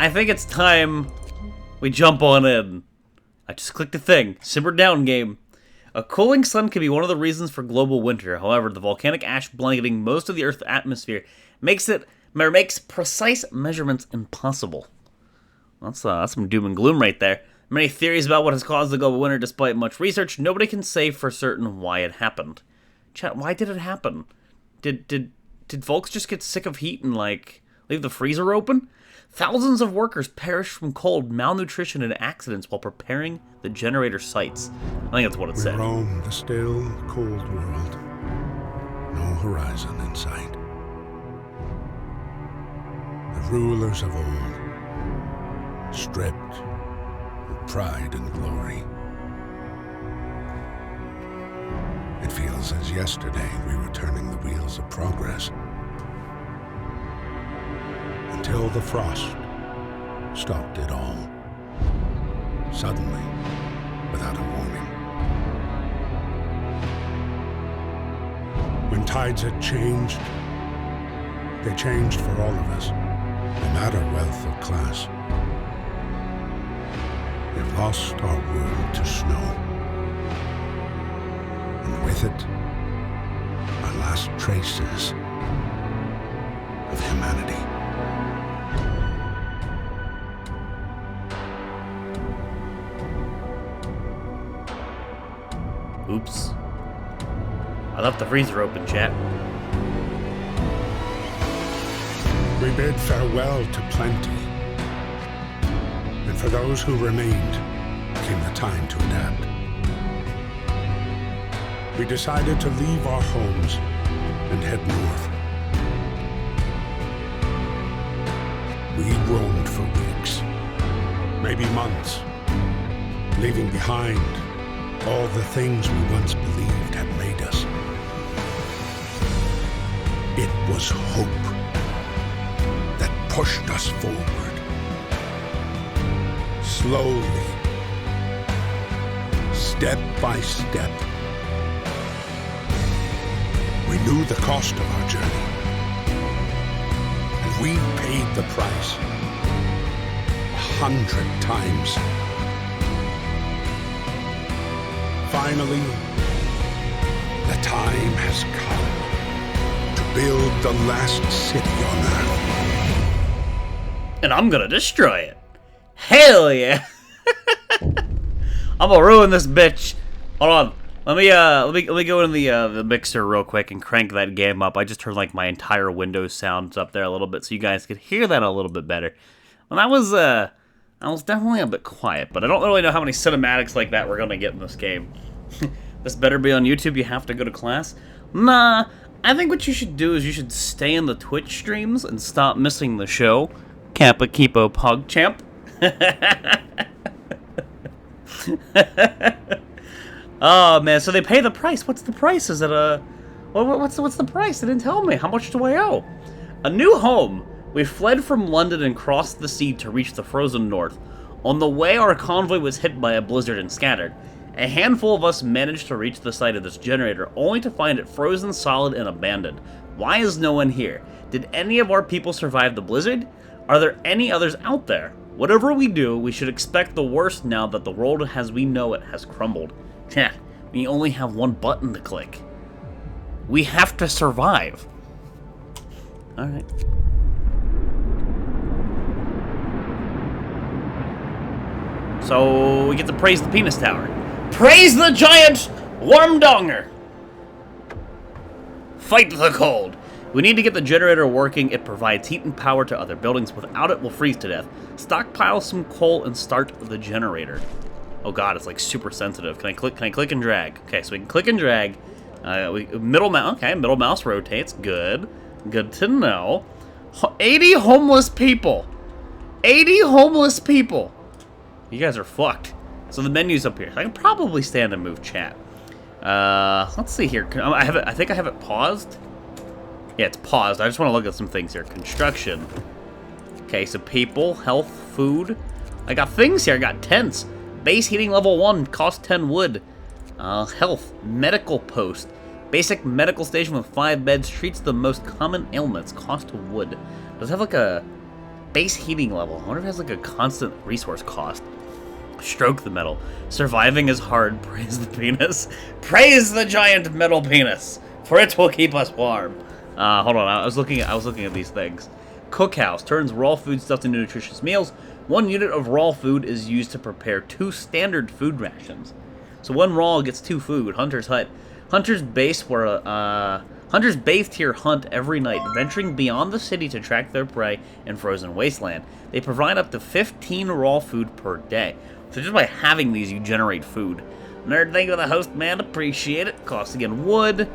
I think it's time we jump on in. I just clicked the thing. Simmer down, game. A cooling sun can be one of the reasons for global winter. However, the volcanic ash blanketing most of the Earth's atmosphere makes precise measurements impossible. That's some doom and gloom right there. Many theories about what has caused the global winter. Despite much research, nobody can say for certain why it happened. Chat, why did it happen? Did Volx just get sick of heat and, like, leave the freezer open? Thousands of workers perished from cold, malnutrition, and accidents while preparing the generator sites. I think that's what it said. We roam the still, cold world. No horizon in sight. The rulers of old, stripped of pride and glory. It feels as yesterday we were turning the wheels of progress. Until the frost stopped it all. Suddenly, without a warning. When tides had changed, they changed for all of us, no matter wealth or class. We've lost our world to snow. And with it, our last traces of humanity. Oops. I left the freezer open, chat. We bid farewell to plenty. And for those who remained, came the time to adapt. We decided to leave our homes and head north. We roamed for weeks, maybe months, leaving behind all the things we once believed had made us. It was hope that pushed us forward. Slowly, step by step. We knew the cost of our journey, and we paid the price 100 times. Finally, the time has come to build the last city on Earth. And I'm gonna destroy it. Hell yeah! I'm gonna ruin this bitch. Hold on. Let me go in the mixer real quick and crank that game up. I just turned like my entire Windows sounds up there a little bit so you guys could hear that a little bit better. And I was definitely a bit quiet, but I don't really know how many cinematics like that we're gonna get in this game. This better be on YouTube. You have to go to class. Nah, I think what you should do is you should stay in the Twitch streams and stop missing the show. Kappa Keepo PogChamp. Oh man, so they pay the price. What's the price? Is it a... What's the price? They didn't tell me. How much do I owe? A new home. We fled from London and crossed the sea to reach the frozen north. On the way, our convoy was hit by a blizzard and scattered. A handful of us managed to reach the site of this generator, only to find it frozen solid and abandoned. Why is no one here? Did any of our people survive the blizzard? Are there any others out there? Whatever we do, we should expect the worst now that the world as we know it has crumbled. Chat, we only have one button to click. We have to survive. Alright. So, we get to praise the penis tower. Praise the giant wormdonger! Fight the cold. We need to get the generator working. It provides heat and power to other buildings. Without it, we'll freeze to death. Stockpile some coal and start the generator. Oh god, it's like super sensitive. Can I click and drag? Okay, so we can click and drag. Middle mouse, okay, middle mouse rotates. Good. Good to know. 80 homeless people. 80 homeless people. You guys are fucked. So the menu's up here. I can probably stand and move chat. Let's see here. I think I have it paused. Yeah, it's paused. I just want to look at some things here. Construction. Okay, so people, health, food. I got things here. I got tents. Base heating level 1, cost 10 wood. Health, medical post. Basic medical station with 5 beds, treats the most common ailments, cost wood. Does it have like a Base heating level. I wonder if it has like a constant resource cost. Stroke the metal. Surviving is hard. Praise the penis. Praise the giant metal penis, for it will keep us warm. Hold on. I was looking at these things. Cookhouse turns raw food stuff into nutritious meals. 1 unit of raw food is used to prepare 2 standard food rations. So 1 raw gets 2 food. Hunter's hut. Hunters base hunters bathe here hunt every night, venturing beyond the city to track their prey in frozen wasteland. They provide up to 15 raw food per day. So just by having these, you generate food. Nerd, thank you for the host, man. Appreciate it. Cost again wood.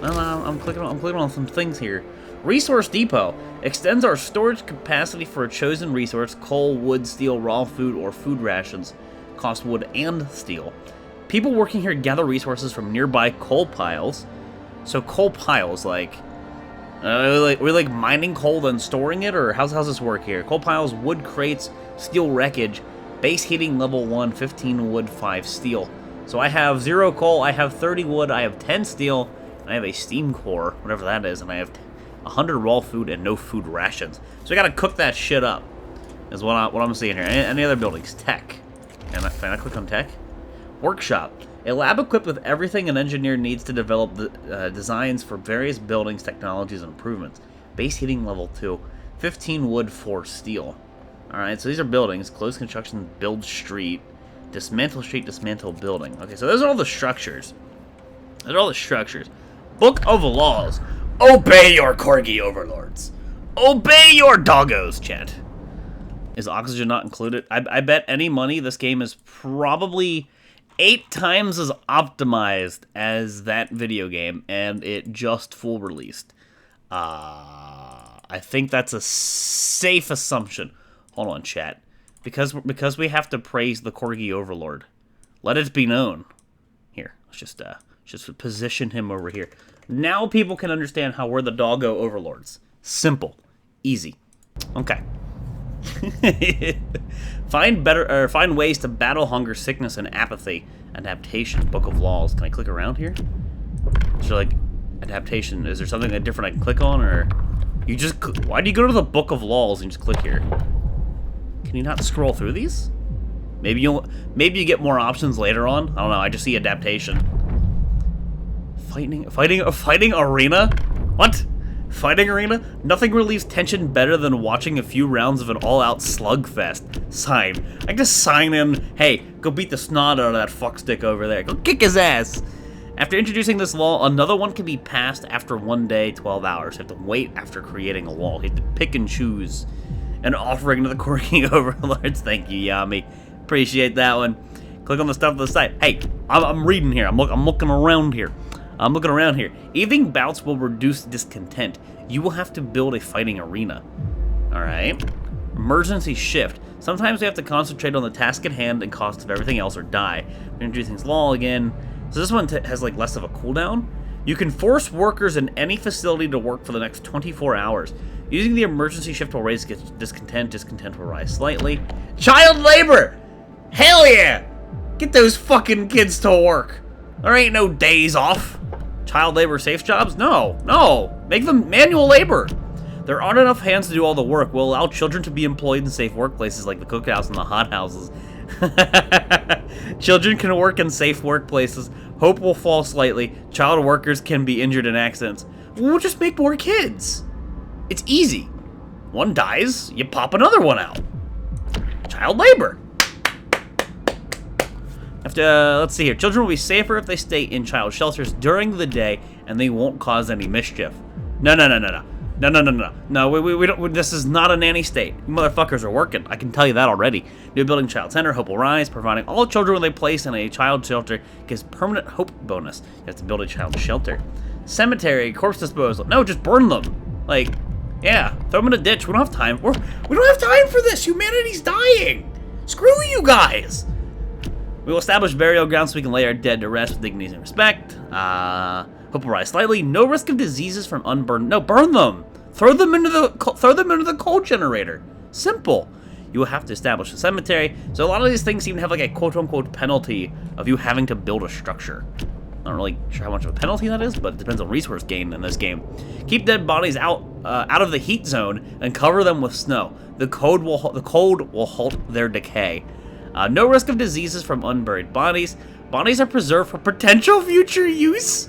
I'm clicking on some things here. Resource Depot extends our storage capacity for a chosen resource: coal, wood, steel, raw food, or food rations. Cost wood and steel. People working here gather resources from nearby coal piles. So coal piles, like, we're like mining coal then storing it, or how's this work here? Coal piles, wood crates, steel wreckage, base heating level 1, 15 wood, 5 steel. So I have 0 coal, I have 30 wood, I have 10 steel, and I have a steam core, whatever that is, and I have 100 raw food and no food rations. So I gotta cook that shit up, is what I'm seeing here. Any other buildings? Tech. Can I click on tech? Workshop. A lab equipped with everything an engineer needs to develop the designs for various buildings, technologies, and improvements. Base heating level 2. 15 wood, 4 steel. Alright, so these are buildings. Close construction, build street. Dismantle street, dismantle building. Okay, so those are all the structures. Those are all the structures. Book of Laws. Obey your corgi overlords. Obey your doggos, chat. Is oxygen not included? I bet any money this game is probably 8 times as optimized as that video game, and it just full released. I think that's a safe assumption. Hold on, chat. Because we have to praise the corgi overlord. Let it be known. Here, let's just position him over here. Now people can understand how we're the doggo overlords. Simple. Easy. Okay. Find ways to battle hunger, sickness, and apathy. Adaptation. Book of Laws. Can I click around here? So like, adaptation. Is there something different I can click on, or you just? Why do you go to the Book of Laws and just click here? Can you not scroll through these? Maybe you get more options later on. I don't know. I just see adaptation. Fighting arena? What? Fighting arena? Nothing relieves tension better than watching a few rounds of an all-out slugfest. Sign. I just sign in, hey, go beat the snot out of that fuckstick over there. Go kick his ass. After introducing this law, another one can be passed after 1 day, 12 hours. You have to wait after creating a law. You have to pick and choose. An offering to the corgi overlords. Thank you, Yami. Appreciate that one. Click on the stuff to the side. Hey, I'm reading here. I'm looking around here. I'm looking around here. Evening bouts will reduce discontent. You will have to build a fighting arena. Alright. Emergency shift. Sometimes we have to concentrate on the task at hand and cost of everything else or die. We're introducing this law again. So this one has like less of a cooldown. You can force workers in any facility to work for the next 24 hours. Using the emergency shift will raise discontent. Discontent will rise slightly. Child labor! Hell yeah! Get those fucking kids to work. There ain't no days off. Child labor safe jobs? No. Make them manual labor. There aren't enough hands to do all the work. We'll allow children to be employed in safe workplaces like the cookhouse and the hothouses. Children can work in safe workplaces. Hope will fall slightly. Child workers can be injured in accidents. We'll just make more kids. It's easy. One dies, you pop another one out. Child labor. Let's see here. Children will be safer if they stay in child shelters during the day, and they won't cause any mischief. No. We don't. This is not a nanny state. You motherfuckers are working. I can tell you that already. New building child center. Hope will rise. Providing all children when they place in a child shelter gives permanent hope bonus. You have to build a child shelter. Cemetery. Corpse disposal. No, just burn them. Like, yeah, throw them in a ditch. We don't have time. We don't have time for this. Humanity's dying. Screw you guys. We will establish burial grounds so we can lay our dead to rest with dignity and respect. Hope will rise slightly. No risk of diseases from unburned. No, burn them. Throw them into the coal generator. Simple. You will have to establish a cemetery. So a lot of these things seem to have like a quote-unquote penalty of you having to build a structure. Not really sure how much of a penalty that is, but it depends on resource gain in this game. Keep dead bodies out of the heat zone and cover them with snow. The cold will halt their decay. No risk of diseases from unburied bodies. Bodies are preserved for potential future use.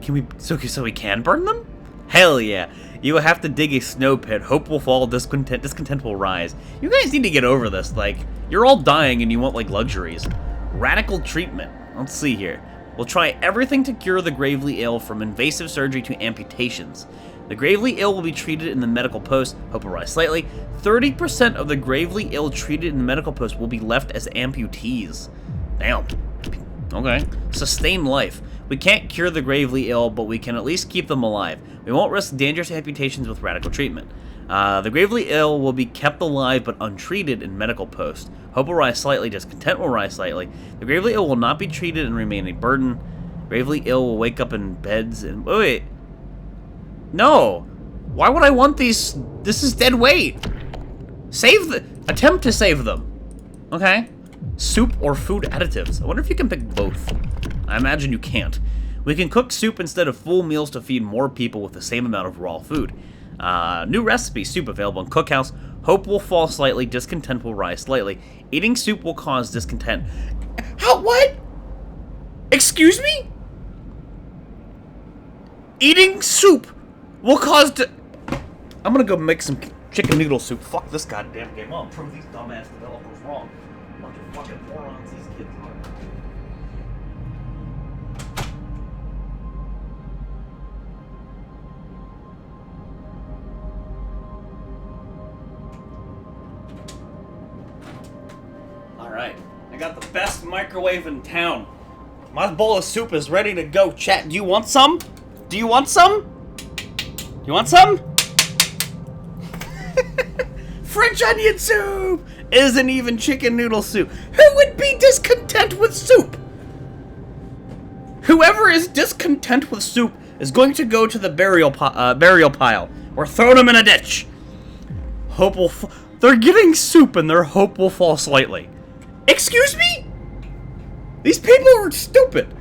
Can we? So we can burn them? Hell yeah! You will have to dig a snow pit. Hope will fall. Discontent will rise. You guys need to get over this. Like, you're all dying and you want like luxuries. Radical treatment. Let's see here. We'll try everything to cure the gravely ill, from invasive surgery to amputations. The gravely ill will be treated in the medical post. Hope will rise slightly. 30% of the gravely ill treated in the medical post will be left as amputees. Damn. Okay. Sustain life. We can't cure the gravely ill, but we can at least keep them alive. We won't risk dangerous amputations with radical treatment. The gravely ill will be kept alive but untreated in medical post. Hope will rise slightly, discontent will rise slightly. The gravely ill will not be treated and remain a burden. Gravely ill will wake up in beds and... Wait. No. Why would I want these? This is dead weight. Attempt to save them. Okay. Soup or food additives. I wonder if you can pick both. I imagine you can't. We can cook soup instead of full meals to feed more people with the same amount of raw food. New recipe, soup available in Cookhouse. Hope will fall slightly, discontent will rise slightly. Eating soup will cause discontent. How? What? Excuse me? Eating soup will cause I'm gonna go make some chicken noodle soup. Fuck this goddamn game. I'll prove these dumbass developers wrong. Bunch of fucking morons these kids are. Alright, I got the best microwave in town. My bowl of soup is ready to go. Chat, do you want some? Do you want some? You want some? French onion soup isn't even chicken noodle soup. Who would be discontent with soup? Whoever is discontent with soup is going to go to the burial pile or throw them in a ditch. Hope will. They're getting soup and their hope will fall slightly. Excuse me? These people are stupid.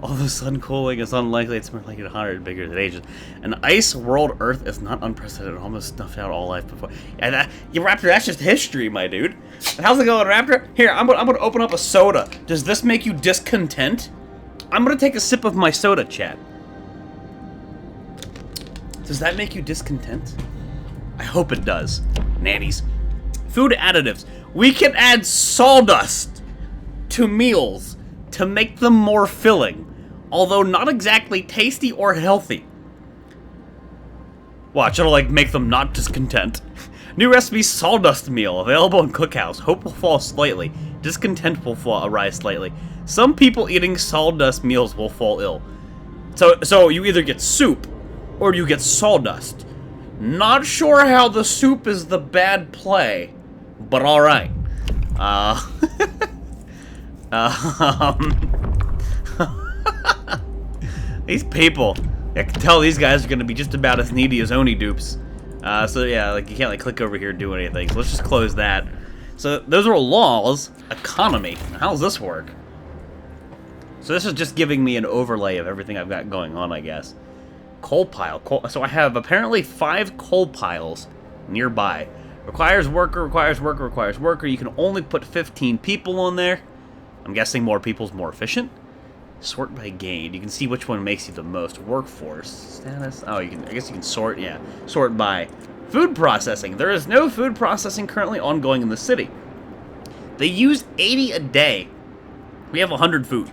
Although sun cooling is unlikely, it's more likely to 100 bigger than ages. An ice world Earth is not unprecedented. Almost snuffed out all life before. Yeah, Raptor, that's just history, my dude. How's it going, Raptor? Here, I'm gonna open up a soda. Does this make you discontent? I'm gonna take a sip of my soda, chat. Does that make you discontent? I hope it does. Nannies. Food additives. We can add sawdust to meals to make them more filling, although not exactly tasty or healthy. Watch, it'll like make them not discontent. New recipe sawdust meal available in Cookhouse. Hope will fall slightly. Discontent will rise slightly. Some people eating sawdust meals will fall ill. So you either get soup or you get sawdust. Not sure how the soup is the bad play, but all right. These people, I can tell these guys are gonna be just about as needy as Oni dupes. So yeah, like you can't like click over here and do anything. So let's just close that. So those are laws. Economy. How does this work? So this is just giving me an overlay of everything I've got going on, I guess. Coal pile. So I have apparently 5 coal piles nearby. Requires worker, requires worker, requires worker. You can only put 15 people on there. I'm guessing more people's more efficient. Sort by gain. You can see which one makes you the most. Workforce. Status. Oh, I guess you can sort, yeah. Sort by. Food processing. There is no food processing currently ongoing in the city. They use 80 a day. We have 100 food.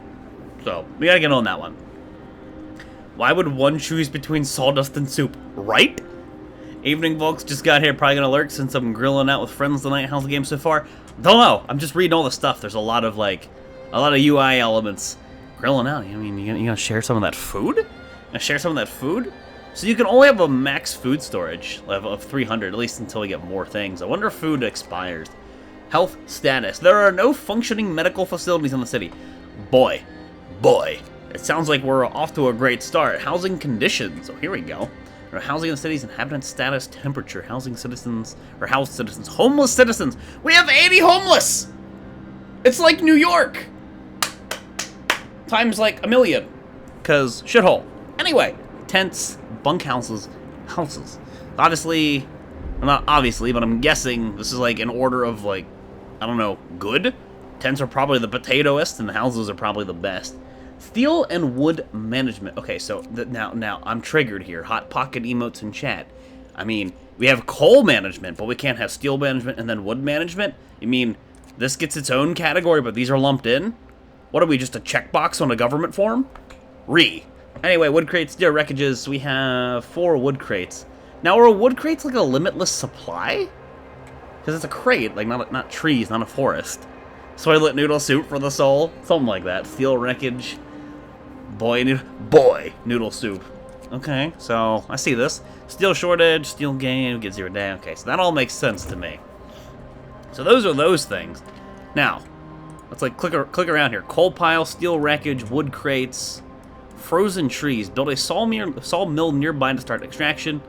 So, we gotta get on that one. Why would one choose between sawdust and soup? Right? Evening Volx just got here. Probably gonna lurk since I'm grilling out with friends tonight. How's the game so far? Don't know. I'm just reading all the stuff. There's a lot of UI elements. Grilling out. I mean, you gonna share some of that food? So you can only have a max food storage level of 300, at least until we get more things. I wonder if food expires. Health status. There are no functioning medical facilities in the city. Boy. It sounds like we're off to a great start. Housing conditions. Oh, here we go. Housing in the city's inhabitant status, temperature, housing citizens, or house citizens, homeless citizens. We have 80 homeless! It's like New York! Times like a million. Because shithole. Anyway, tents, bunkhouses, houses. Honestly, not obviously, but I'm guessing this is like in order of like, I don't know, good? Tents are probably the potatoest, and the houses are probably the best. Steel and wood management. Okay, so now I'm triggered here. Hot pocket emotes in chat. I mean, we have coal management, but we can't have steel management and then wood management? You mean this gets its own category, but these are lumped in? What are we, just a checkbox on a government form? Anyway, wood crates, steel wreckages. We have 4 wood crates. Now, are wood crates like a limitless supply? Because it's a crate, like not trees, not a forest. Soylent noodle soup for the soul, something like that. Steel wreckage, boy noodle soup. Okay, so I see this. Steel shortage, steel gain, get 0 down. Okay, so that all makes sense to me. So those are those things. Now, let's like click around here. Coal pile, steel wreckage, wood crates, frozen trees. Build a sawmill nearby to start extraction.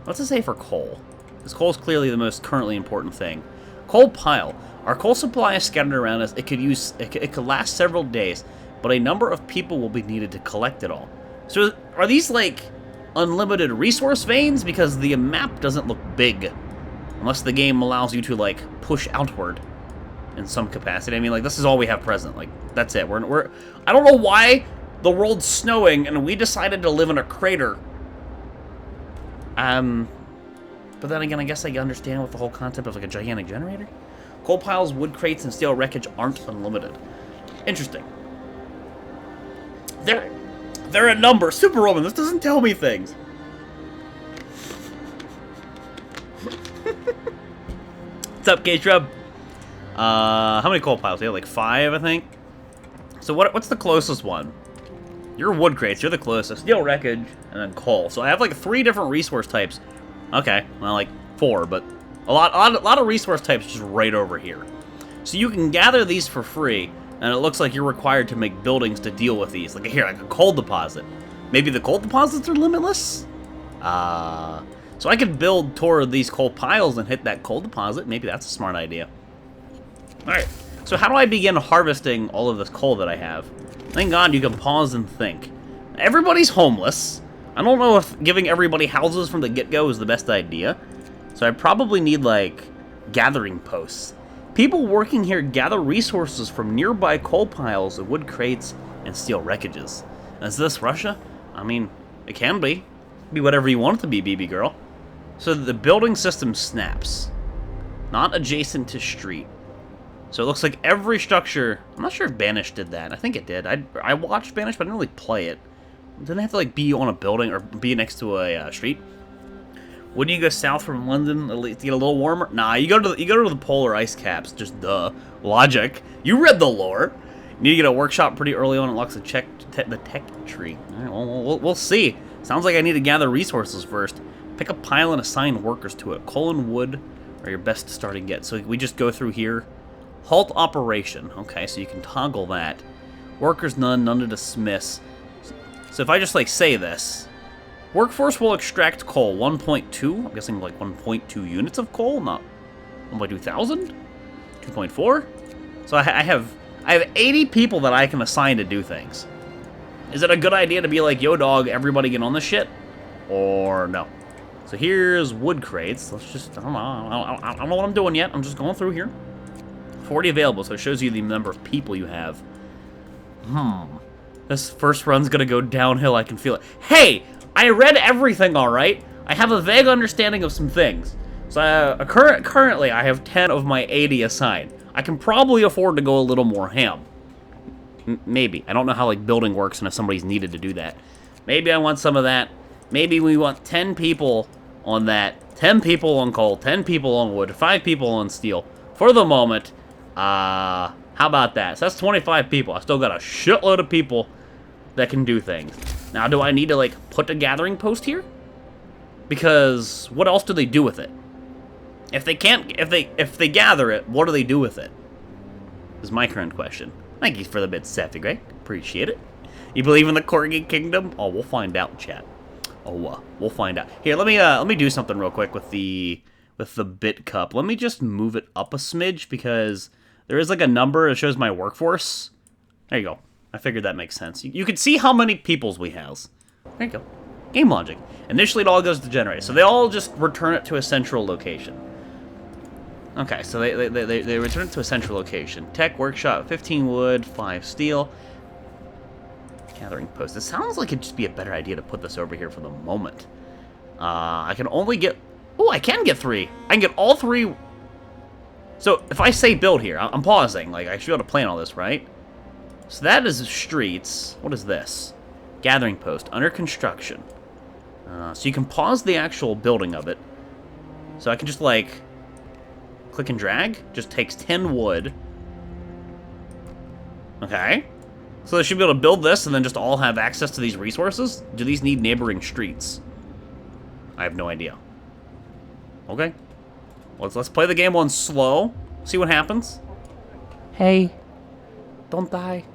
What's it say for coal? Because coal is clearly the most currently important thing. Coal pile. Our coal supply is scattered around us. It could last several days, but a number of people will be needed to collect it all. So are these like unlimited resource veins? Because the map doesn't look big, unless the game allows you to like push outward in some capacity. I mean, like this is all we have present. Like that's it. We're I don't know why the world's snowing and we decided to live in a crater. But then again, I guess I understand with the whole concept of like a gigantic generator. Coal piles, wood crates, and steel wreckage aren't unlimited. Interesting. They're a number. Super Roman, this doesn't tell me things. What's up, K-Shrub? How many coal piles? They have like 5, I think. So what's the closest one? You're wood crates. You're the closest. Steel wreckage, and then coal. So I have like 3 different resource types. Okay, well, like 4, but a lot of resource types just right over here. So you can gather these for free, and it looks like you're required to make buildings to deal with these. Like here, like a coal deposit. Maybe the coal deposits are limitless? So I could build toward these coal piles and hit that coal deposit. Maybe that's a smart idea. Alright, so how do I begin harvesting all of this coal that I have? Thank God you can pause and think. Everybody's homeless. I don't know if giving everybody houses from the get-go is the best idea. So I probably need, like, gathering posts. People working here gather resources from nearby coal piles, wood crates, and steel wreckages. Is this Russia? I mean, it can be. Be whatever you want it to be, BB girl. So the building system snaps. Not adjacent to street. So it looks like every structure... I'm not sure if Banished did that. I think it did. I watched Banished, but I didn't really play it. Didn't it have to like be on a building or be next to a street? Wouldn't you go south from London to get a little warmer? Nah, you go to the polar ice caps. Just duh. Logic. You read the lore. You need to get a workshop pretty early on. It locks the tech tree. All right, we'll see. Sounds like I need to gather resources first. Pick a pile and assign workers to it. Coal and wood are your best starting get. So we just go through here. Halt operation. Okay, so you can toggle that. Workers none to dismiss. So if I just like say this, workforce will extract coal 1.2. I'm guessing like 1.2 units of coal, not 1.2 thousand, 2.4. So I have 80 people that I can assign to do things. Is it a good idea to be like, yo dog, everybody get on this shit, or no? So here's wood crates. Let's just I don't know what I'm doing yet. I'm just going through here. 40 available, so it shows you the number of people you have. This first run's gonna go downhill, I can feel it. Hey! I read everything, alright? I have a vague understanding of some things. So, currently, I have 10 of my 80 assigned. I can probably afford to go a little more ham. Maybe. I don't know how, like, building works and if somebody's needed to do that. Maybe I want some of that. Maybe we want 10 people on that. 10 people on coal. 10 people on wood. 5 people on steel. For the moment, how about that? So that's 25 people. I still got a shitload of people that can do things. Now, do I need to, like, put a gathering post here? Because what else do they do with it? If they gather it, what do they do with it? Is my current question. Thank you for the bit, Sappy Greg. Appreciate it. You believe in the Corgi Kingdom? Oh, we'll find out, chat. Oh, we'll find out. Here, let me do something real quick with the bit cup. Let me just move it up a smidge because there is like a number that shows my workforce. There you go. I figured that makes sense. You can see how many peoples we have. There you go. Game logic. Initially, it all goes to generate, so they all just return it to a central location. Okay, so they return it to a central location. Tech workshop, 15 wood, 5 steel. Gathering post. It sounds like it'd just be a better idea to put this over here for the moment. I can only get... Oh, I can get 3. I can get all 3. So if I say build here, I'm pausing. Like, I should be able to plan all this, right? So that is streets. What is this? Gathering post. Under construction. So you can pause the actual building of it. So I can just, like, click and drag. Just takes 10 wood. Okay. So they should be able to build this and then just all have access to these resources? Do these need neighboring streets? I have no idea. Okay. Let's play the game on slow. See what happens. Hey. Don't die.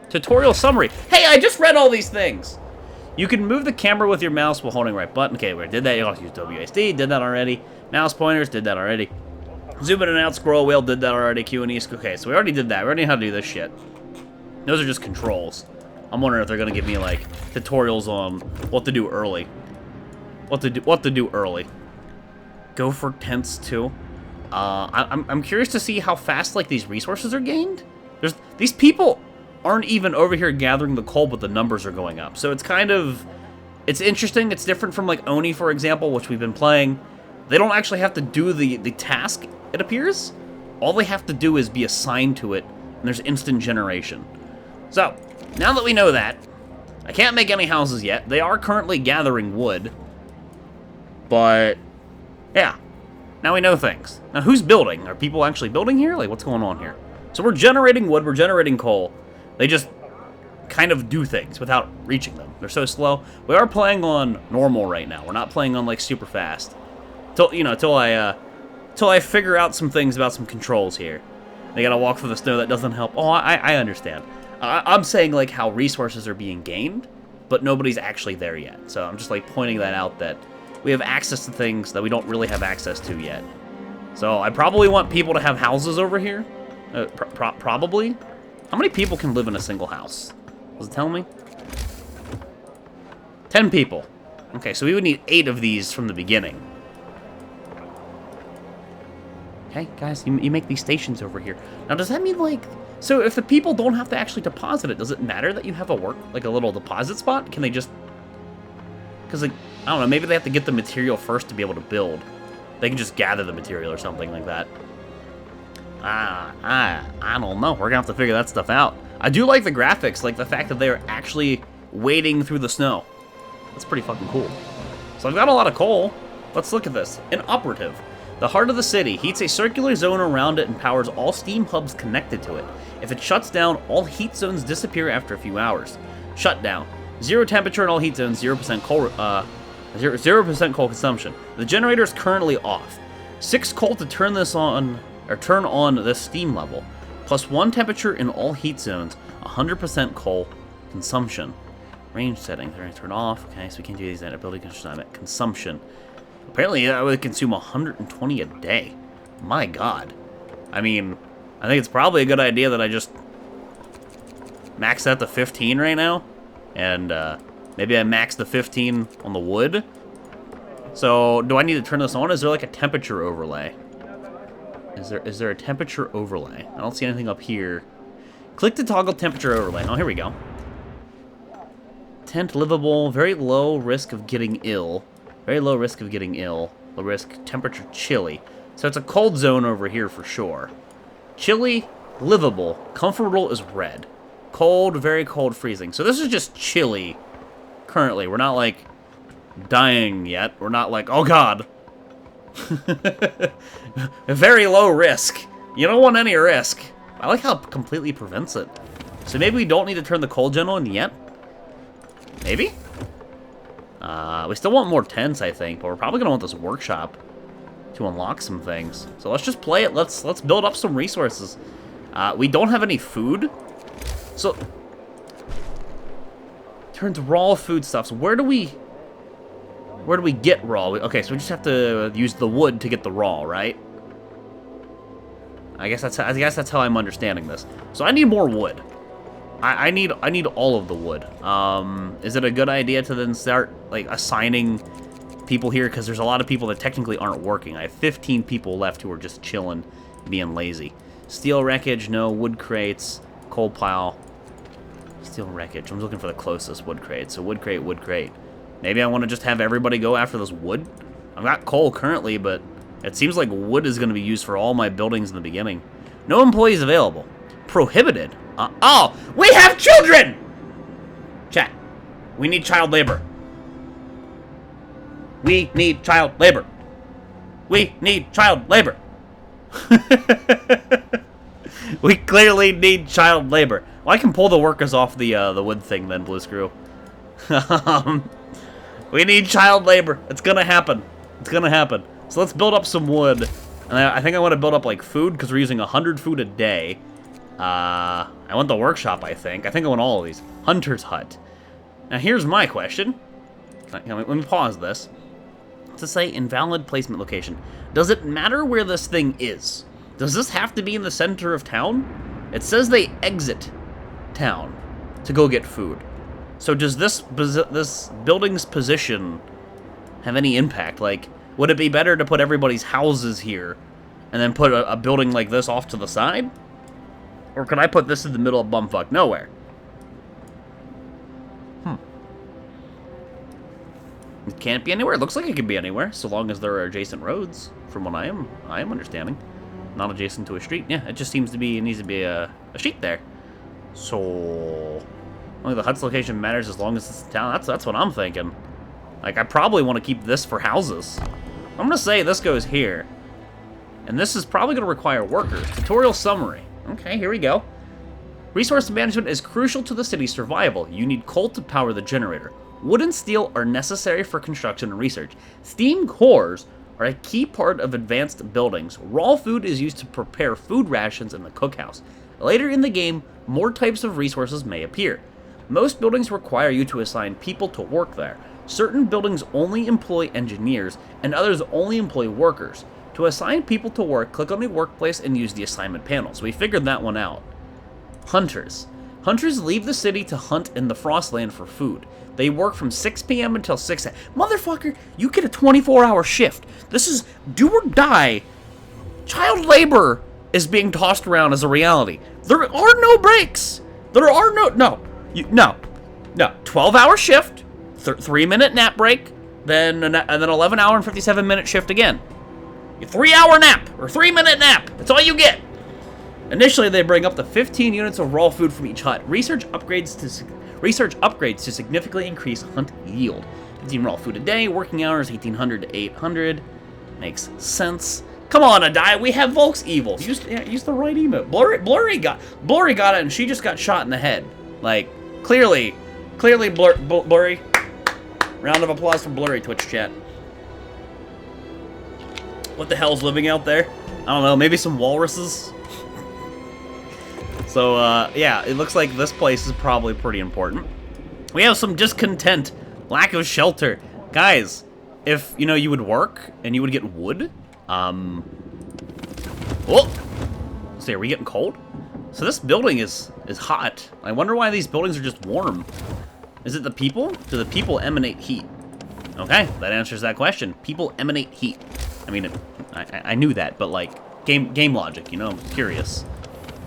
Tutorial summary. Hey, I just read all these things. You can move the camera with your mouse while holding right button. Okay, we did that. You also use WASD. Did that already. Mouse pointers. Did that already. Zoom in and out. Scroll wheel. Did that already. Q and E. Okay, so we already did that. We already know how to do this shit. Those are just controls. I'm wondering if they're gonna give me like tutorials on what to do early. What to do early. Go for tents too. I'm curious to see how fast like these resources are gained. These people aren't even over here gathering the coal, but the numbers are going up. So it's kind of, it's interesting. It's different from like Oni, for example, which we've been playing. They don't actually have to do the task, it appears. All they have to do is be assigned to it, and there's instant generation. So, now that we know that, I can't make any houses yet. They are currently gathering wood. But, yeah. Now we know things. Now, who's building? Are people actually building here? Like, what's going on here? So we're generating wood, we're generating coal. They just kind of do things without reaching them. They're so slow. We are playing on normal right now. We're not playing on, like, super fast. Till I figure out some things about some controls here. They gotta walk through the snow, that doesn't help. Oh, I understand. I'm saying, like, how resources are being gained, but nobody's actually there yet. So I'm just, like, pointing that out that we have access to things that we don't really have access to yet. So I probably want people to have houses over here. Probably. How many people can live in a single house? Does it tell me? 10 people. Okay, so we would need 8 of these from the beginning. Okay, guys, you make these stations over here. Now, does that mean, like... So if the people don't have to actually deposit it, does it matter that you have a little deposit spot? Can they just... Because, like, I don't know, maybe they have to get the material first to be able to build. They can just gather the material or something like that. I don't know. We're gonna have to figure that stuff out. I do like the graphics, like the fact that they're actually wading through the snow. That's pretty fucking cool. So I've got a lot of coal. Let's look at this. An operative. The heart of the city heats a circular zone around it and powers all steam hubs connected to it. If it shuts down, all heat zones disappear after a few hours. Shutdown. 0 temperature in all heat zones, 0% coal, 0% coal consumption. The generator is currently off. 6 coal to turn this on, or turn on this steam level. Plus 1 temperature in all heat zones, 100% coal consumption. Range settings, they're turn off. Okay, so we can't do these at ability consumption. Apparently, that would consume 120 a day. My God. I mean, I think it's probably a good idea that I just max that to 15 right now. And maybe I max the 15 on the wood. So, do I need to turn this on? Is there like a temperature overlay? Is there a temperature overlay? I don't see anything up here. Click to toggle temperature overlay. Oh, here we go. Tent livable, very low risk of getting ill. Very low risk of getting ill. Low risk, temperature chilly. So it's a cold zone over here for sure. Chilly, livable. Comfortable is red. Cold, very cold, freezing. So this is just chilly currently. We're not like dying yet. We're not like, oh God. Very low risk. You don't want any risk. I like how it completely prevents it. So maybe we don't need to turn the cold gen on yet? Maybe? We still want more tents, I think, but we're probably gonna want this workshop to unlock some things. So let's just play it. Let's build up some resources. We don't have any food, so turns raw food stuff. So where do we get raw? Okay, so we just have to use the wood to get the raw, right? I guess that's how I'm understanding this. So I need more wood. I need all of the wood. Is it a good idea to then start like assigning people here? Because there's a lot of people that technically aren't working. I have 15 people left who are just chilling, being lazy. Steel wreckage, no. Wood crates, coal pile, steel wreckage. I'm looking for the closest wood crate. So wood crate, wood crate. Maybe I want to just have everybody go after this wood. I've got coal currently, but it seems like wood is going to be used for all my buildings in the beginning. No employees available. Prohibited. Oh, we have children! Chat. We need child labor. We need child labor. We need child labor. We clearly need child labor. Well, I can pull the workers off the wood thing then, Blue Screw. We need child labor. It's gonna happen. It's gonna happen. So let's build up some wood. And I think I want to build up like food because we're using 100 food a day. I want the workshop, I think. I want all of these. Hunter's hut. Now here's my question. Let me pause this. To say invalid placement location. Does it matter where this thing is? Does this have to be in the center of town? It says they exit town to go get food. So does this building's position have any impact? Like, would it be better to put everybody's houses here and then put a building like this off to the side? Or could I put this in the middle of bumfuck nowhere? It can't be anywhere. It looks like it could be anywhere, so long as there are adjacent roads, from what I am understanding. Not adjacent to a street. Yeah, it just seems to be, it needs to be a street there. So, only the hut's location matters as long as it's in town. That's what I'm thinking. Like, I probably want to keep this for houses. I'm gonna say this goes here. And this is probably gonna require workers. Tutorial summary. Okay, here we go. Resource management is crucial to the city's survival. You need coal to power the generator. Wood and steel are necessary for construction and research. Steam cores are a key part of advanced buildings. Raw food is used to prepare food rations in the cookhouse. Later in the game, more types of resources may appear. Most buildings require you to assign people to work there. Certain buildings only employ engineers, and others only employ workers. To assign people to work, click on the workplace and use the assignment panel. So we figured that one out. Hunters. Hunters leave the city to hunt in the Frostland for food. They work from 6 p.m. until 6 a.m. Motherfucker, you get a 24-hour shift. This is do or die. Child labor is being tossed around as a reality. There are no breaks. There are no. 12-hour shift, 3-minute nap break, then an 11-hour and 57-minute shift again. A 3-hour nap or 3-minute nap. That's all you get. Initially, they bring up to 15 units of raw food from each hut. Research upgrades to significantly increase hunt yield. 15 raw food a day, working hours 1,800 to 800. Makes sense. Come on, Adai, we have Volx evil. Use the right emote. Blurry got it, and she just got shot in the head. Like, clearly, Blurry. Round of applause for Blurry, Twitch chat. What the hell's living out there? I don't know, maybe some walruses? So, yeah, it looks like this place is probably pretty important. We have some discontent, lack of shelter. Guys, if, you would work and you would get wood, oh! So are we getting cold? So this building is hot. I wonder why these buildings are just warm. Is it the people? Do the people emanate heat? Okay, that answers that question. People emanate heat. I mean, I knew that, but like, game logic, I'm curious.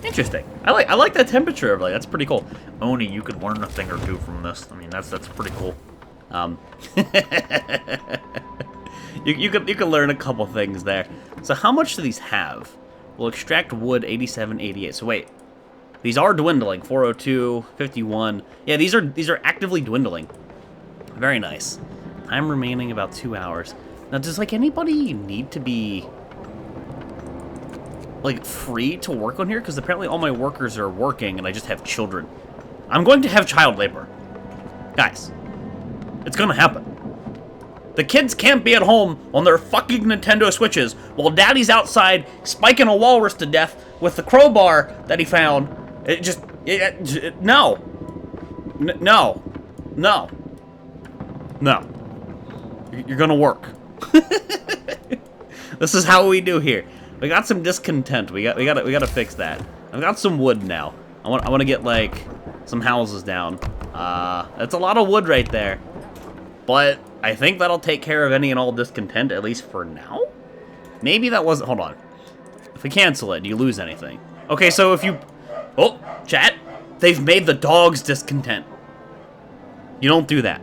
Interesting. I like that temperature overlay. That's pretty cool. Oni, you could learn a thing or two from this. I mean, that's pretty cool. You could learn a couple things there. So how much do these have? We'll extract wood 87, 88. So wait, these are dwindling. 402, 51. Yeah, these are actively dwindling. Very nice. Time remaining about 2 hours. Now, does like anybody need to be like free to work on here? Because apparently all my workers are working and I just have children. I'm going to have child labor. Guys, it's gonna happen. The kids can't be at home on their fucking Nintendo Switches while daddy's outside spiking a walrus to death with the crowbar that he found. No. You're gonna work. This is how we do here. We got some discontent. We gotta fix that. I've got some wood now. I want to get like some houses down. That's a lot of wood right there. But I think that'll take care of any and all discontent, at least for now. Maybe that wasn't. Hold on. If we cancel it, do you lose anything? Okay, so if you. Oh, chat. They've made the dogs discontent. You don't do that.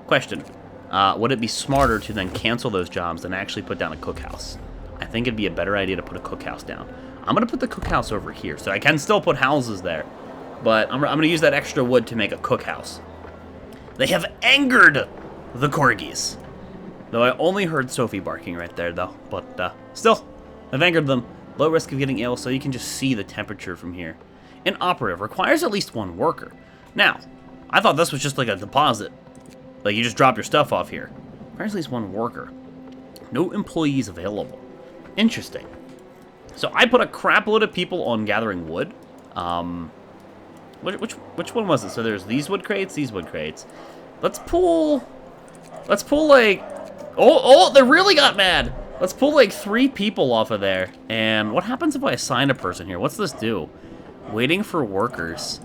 Question. Would it be smarter to then cancel those jobs than actually put down a cookhouse? I think it'd be a better idea to put a cookhouse down. I'm going to put the cookhouse over here, so I can still put houses there. But I'm going to use that extra wood to make a cookhouse. They have angered the corgis. Though I only heard Sophie barking right there, though. But still, I've angered them. Low risk of getting ill, so you can just see the temperature from here. An operative requires at least one worker. Now, I thought this was just like a deposit. Like, you just drop your stuff off here. Requires at least one worker. No employees available. Interesting. So I put a crap load of people on gathering wood. Which one was it? So there's these wood crates, these wood crates. Let's pull like, oh, they really got mad. Let's pull like 3 people off of there. And what happens if I assign a person here? What's this do? Waiting for workers.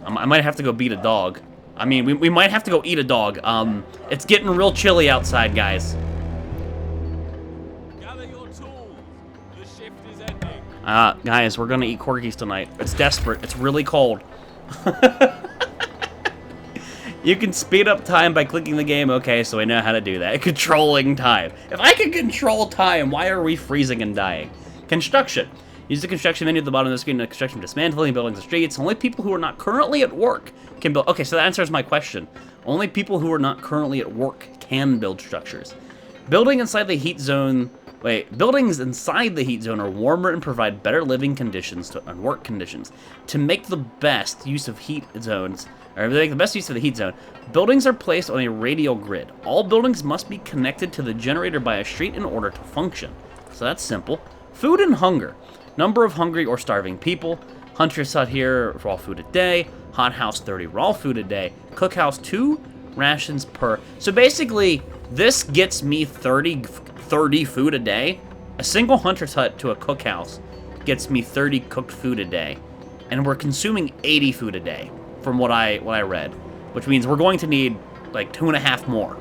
I might have to go beat a dog. I mean, we might have to go eat a dog. It's getting real chilly outside, guys. Gather your tools. The shift is ending. Guys, we're gonna eat corgis tonight. It's desperate. It's really cold. You can speed up time by clicking the game. Okay, so I know how to do that. Controlling time. If I can control time, why are we freezing and dying? Construction. Use the construction menu at the bottom of the screen to construction, dismantling buildings and streets. Only people who are not currently at work can build. Okay, so that answers my question. Only people who are not currently at work can build structures. Buildings inside the heat zone are warmer and provide better living conditions and work conditions. To make the best use of heat zones, or to make the best use of the heat zone, buildings are placed on a radial grid. All buildings must be connected to the generator by a street in order to function. So that's simple. Food and hunger. Number of hungry or starving people. Hunter's hut here, raw food a day. Hot house, 30 raw food a day. Cookhouse, 2 rations per. So basically, this gets me 30 food a day. A single hunter's hut to a cookhouse gets me 30 cooked food a day. And we're consuming 80 food a day, from what I read. Which means we're going to need like 2.5 more.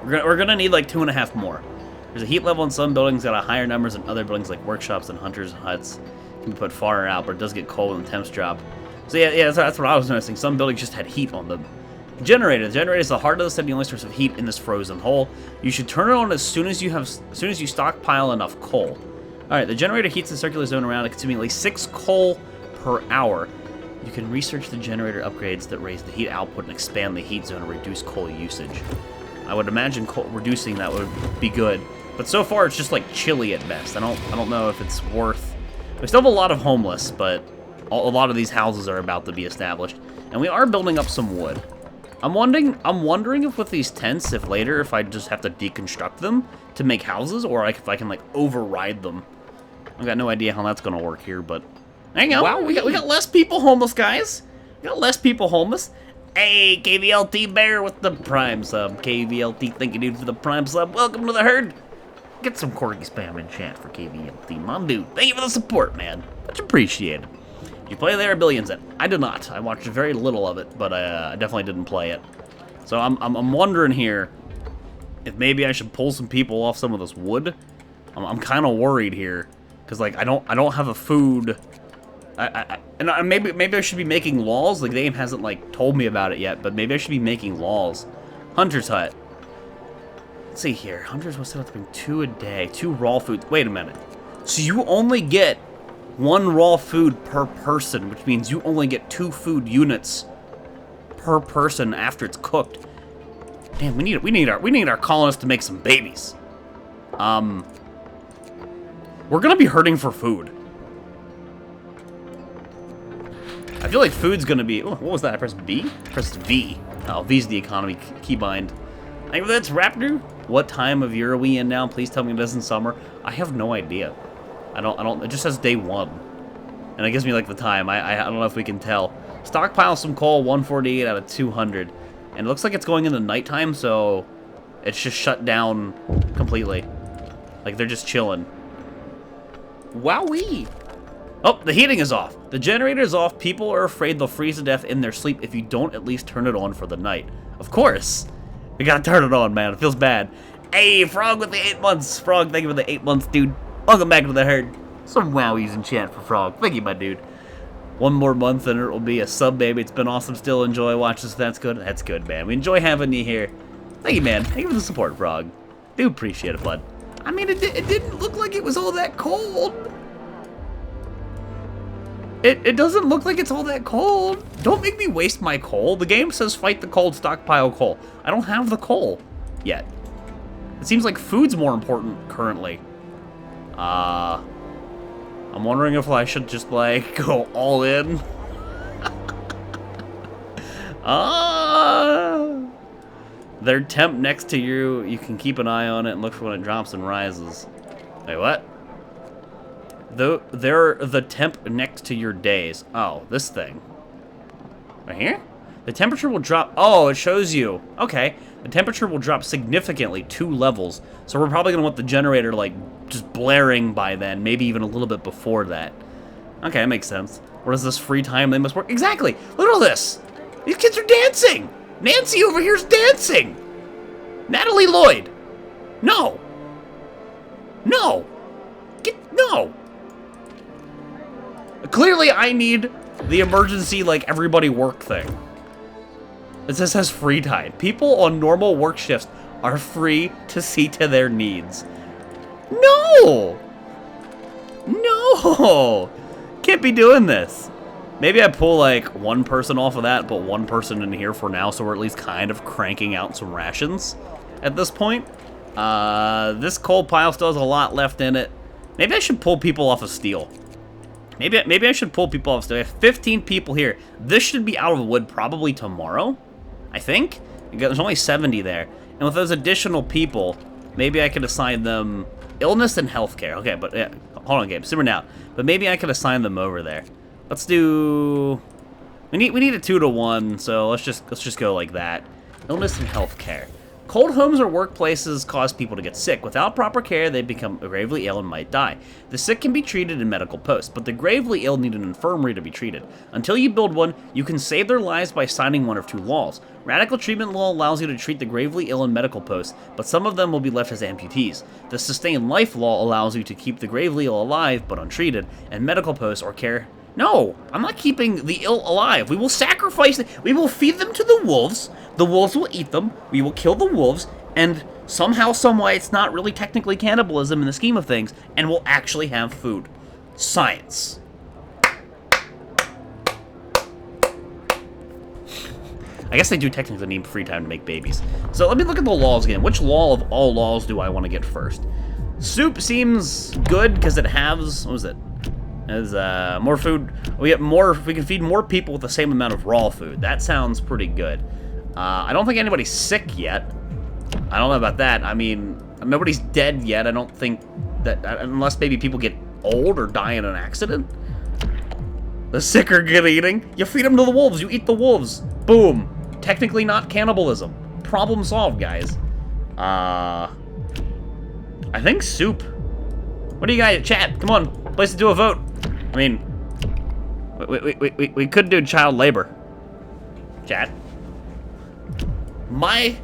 We're gonna need like 2.5 more. There's a heat level in some buildings that are higher numbers than other buildings, like workshops and hunters' huts. Can be put farther out, but it does get cold when the temps drop. So yeah, that's what I was noticing. Some buildings just had heat on them. Generator. The generator is the heart of the city, the only source of heat in this frozen hole. You should turn it on as soon as you stockpile enough coal. All right, the generator heats the circular zone around it, consuming at least 6 coal per hour. You can research the generator upgrades that raise the heat output and expand the heat zone and reduce coal usage. I would imagine reducing that would be good, but so far it's just like chilly at best. I don't know if it's worth. We still have a lot of homeless, but a lot of these houses are about to be established, and we are building up some wood. I'm wondering if with these tents, if I just have to deconstruct them to make houses, or if I can like override them. I've got no idea how that's gonna work here, but there you go. Wow, we got less people homeless, guys. We got less people homeless. Hey, KVLT Bear with the Prime sub. KVLT, thank you, dude, for the Prime sub. Welcome to the herd. Get some corgi spam in chat for KVLT, my dude. Thank you for the support, man. Much appreciated. Did you play the Billions yet? I did not. I watched very little of it, but I definitely didn't play it. So I'm wondering here if maybe I should pull some people off some of this wood. I'm kind of worried here because like I don't have a food. And maybe I should be making laws. Like the game hasn't like told me about it yet, but maybe I should be making laws. Hunter's hut. Let's see here. Hunters will set up to bring 2 a day, 2 raw foods. Wait a minute. So you only get 1 raw food per person, which means you only get 2 food units per person after it's cooked. Damn, we need our colonists to make some babies. We're gonna be hurting for food. I feel like food's gonna be. Oh, what was that? I pressed B? I pressed V. Oh, V's the economy keybind. Hey, that's Raptor. What time of year are we in now? Please tell me it isn't summer. I have no idea. I don't. It just says day 1, and it gives me like the time. I don't know if we can tell. Stockpile some coal, 148 out of 200, and it looks like it's going into nighttime, so it's just shut down completely. Like they're just chilling. Wowee! Oh, the heating is off. The generator is off. People are afraid they'll freeze to death in their sleep if you don't at least turn it on for the night. Of course. We gotta turn it on, man. It feels bad. Hey, Frog with the 8 months. Frog, thank you for the 8 months, dude. Welcome back to the herd. Some wowies in chat for Frog. Thank you, my dude. 1 more month and it will be a sub, baby. It's been awesome. Still enjoy watching, so that's good. That's good, man. We enjoy having you here. Thank you, man. Thank you for the support, Frog. Do appreciate it, bud. I mean, it didn't look like it was all that cold. It doesn't look like it's all that cold. Don't make me waste my coal. The game says fight the cold, stockpile coal. I don't have the coal yet. It seems like food's more important currently. I'm wondering if I should just, like, go all in. Their temp next to you, you can keep an eye on it and look for when it drops and rises. Wait, what? They're the temp next to your days. Oh, this thing. Right here? The temperature will drop. Oh, it shows you. Okay. The temperature will drop significantly 2 levels. So we're probably going to want the generator, like, just blaring by then. Maybe even a little bit before that. Okay, that makes sense. What is this free time? They must work. Exactly. Look at all this. These kids are dancing. Nancy over here's dancing. Natalie Lloyd. No. No. No. Clearly, I need the emergency, like, everybody work thing. It says free time. People on normal work shifts are free to see to their needs. No! No! Can't be doing this. Maybe I pull, like, 1 person off of that, put 1 person in here for now, so we're at least kind of cranking out some rations at this point. This coal pile still has a lot left in it. Maybe I should pull people off of steel. Maybe I should pull people off. So I have 15 people here. This should be out of wood probably tomorrow, I think. There's only 70 there. And with those additional people, maybe I could assign them illness and healthcare. Okay, but yeah, hold on, Gabe. Simmer down. But maybe I could assign them over there. Let's do. We need a 2-to-1, so let's just go like that. Illness and healthcare. Cold homes or workplaces cause people to get sick. Without proper care, they become gravely ill and might die. The sick can be treated in medical posts, but the gravely ill need an infirmary to be treated. Until you build one, you can save their lives by signing 1 of 2 laws. Radical treatment law allows you to treat the gravely ill in medical posts, but some of them will be left as amputees. The sustained life law allows you to keep the gravely ill alive, but untreated, and medical posts or care. No, I'm not keeping the ill alive. We will sacrifice them. We will feed them to the wolves. The wolves will eat them. We will kill the wolves. And somehow, someway, it's not really technically cannibalism in the scheme of things. And we'll actually have food. Science. I guess they do technically need free time to make babies. So let me look at the laws again. Which law of all laws do I want to get first? Soup seems good because it has... What was it? As more food, we can feed more people with the same amount of raw food. That sounds pretty good. I don't think anybody's sick yet. I don't know about that. I mean, nobody's dead yet. I don't think that, unless maybe people get old or die in an accident. The sick are good eating. You feed them to the wolves. You eat the wolves. Boom. Technically not cannibalism. Problem solved, guys. I think soup. What do you guys, chat? Come on, place to do a vote. I mean, we could do child labor. Chat. My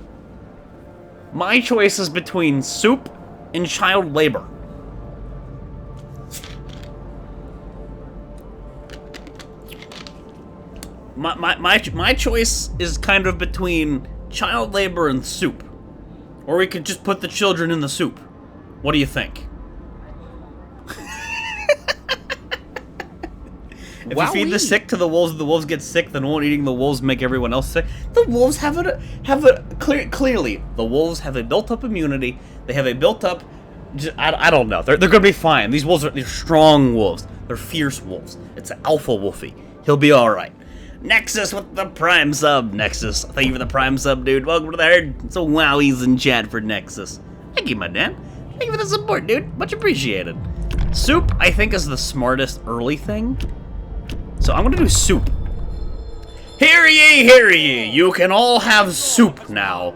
choice is between soup and child labor. My choice is kind of between child labor and soup. Or we could just put the children in the soup. What do you think? If you feed the sick to the wolves get sick, then won't eating the wolves make everyone else sick? The wolves clearly, the wolves have a built-up immunity. They have a built-up, I don't know. They're gonna be fine. These wolves they're strong wolves. They're fierce wolves. It's an alpha wolfie. He'll be all right. Nexus with the prime sub. Nexus, thank you for the prime sub, dude. Welcome to the herd. So wowies in chat for Nexus. Thank you, my man. Thank you for the support, dude. Much appreciated. Soup, I think, is the smartest early thing. So I'm gonna do soup. Hear ye, you can all have soup now.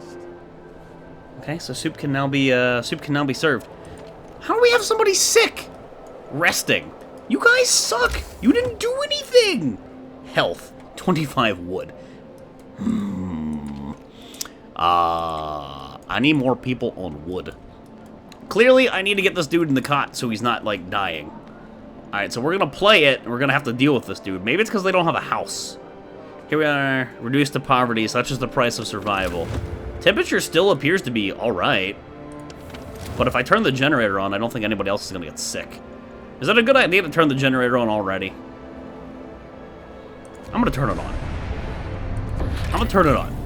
Okay, so soup can now be served. How do we have somebody sick? resting. You guys suck. You didn't do anything. Health, 25 wood. I need more people on wood. Clearly, I need to get this dude in the cot so he's not, like, dying. Alright, so we're gonna play it, and we're gonna have to deal with this dude. Maybe it's because they don't have a house. Here we are, reduced to poverty, such is the price of survival. Temperature still appears to be alright. But if I turn the generator on, I don't think anybody else is gonna get sick. Is that a good idea to turn the generator on already? I'm gonna turn it on. I'm gonna turn it on.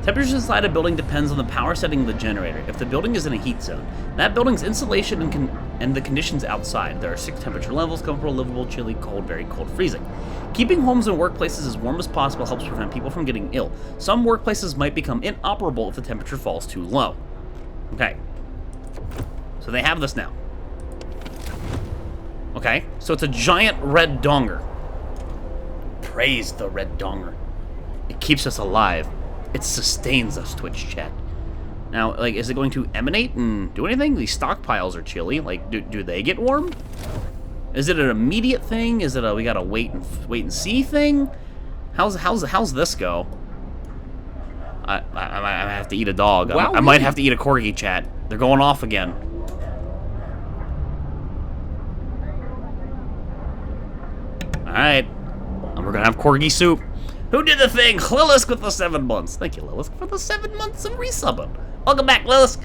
Temperature inside a building depends on the power setting of the generator. If the building is in a heat zone, that building's insulation and the conditions outside. There are 6 temperature levels: comfortable, livable, chilly, cold, very cold, freezing. Keeping homes and workplaces as warm as possible helps prevent people from getting ill. Some workplaces might become inoperable if the temperature falls too low. Okay. So they have this now. Okay, so it's a giant red donger. Praise the red donger. It keeps us alive. It sustains us, Twitch chat. Now, like, is it going to emanate and do anything? These stockpiles are chilly. Like, do they get warm? Is it an immediate thing? Is it a we gotta wait and see thing? How's this go? I have to eat a dog. Wow, I might have to eat a corgi, chat. They're going off again. All right, and we're gonna have corgi soup. Who did the thing? Lilisk with the 7 months. Thank you, Lilisk, for the 7 months of resubbing. Welcome back, Lilisk.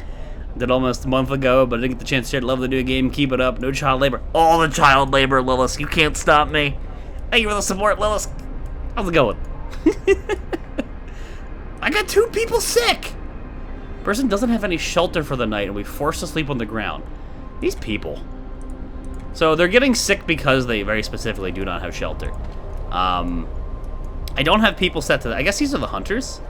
Did almost a month ago, but I didn't get the chance to share. Love the new game. Keep it up. No child labor. All the child labor, Lilisk. You can't stop me. Thank you for the support, Lilisk. How's it going? I got 2 people sick. Person doesn't have any shelter for the night, and we forced to sleep on the ground. These people. So they're getting sick because they very specifically do not have shelter. I don't have people set to that. I guess these are the hunters.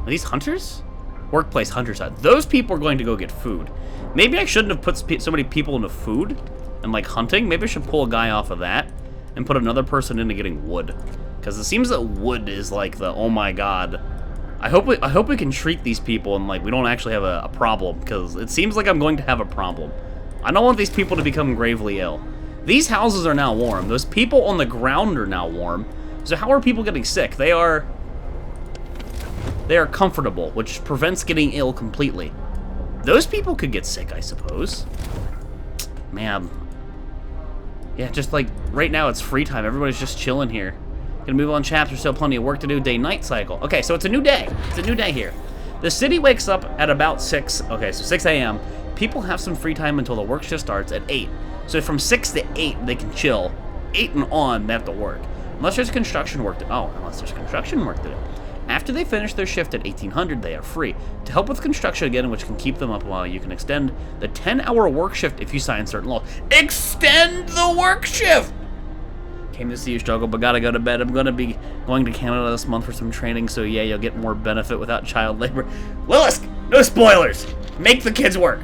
Are these hunters? Workplace hunter side. Those people are going to go get food. Maybe I shouldn't have put so many people into food and like hunting. Maybe I should pull a guy off of that and put another person into getting wood. Because it seems that wood is like the, oh my god. I hope we can treat these people and like we don't actually have a problem, because it seems like I'm going to have a problem. I don't want these people to become gravely ill. These houses are now warm. Those people on the ground are now warm. So how are people getting sick? They are comfortable, which prevents getting ill completely. Those people could get sick, I suppose. Man. Yeah, just like right now it's free time. Everybody's just chilling here. Gonna move on chapter, still plenty of work to do. Day-night cycle. Okay, so it's a new day. It's a new day here. The city wakes up at about 6. Okay, so 6 a.m. People have some free time until the work shift starts at 8. So from 6 to 8, they can chill. 8 and on, they have to work. Unless there's construction work to do. After they finish their shift at 1800, they are free. To help with construction again, which can keep them up while you can extend the 10-hour work shift if you sign certain laws. Extend the work shift! Came to see you struggle, but gotta go to bed. I'm gonna be going to Canada this month for some training, so yeah, you'll get more benefit without child labor. Lilisk, no spoilers! Make the kids work!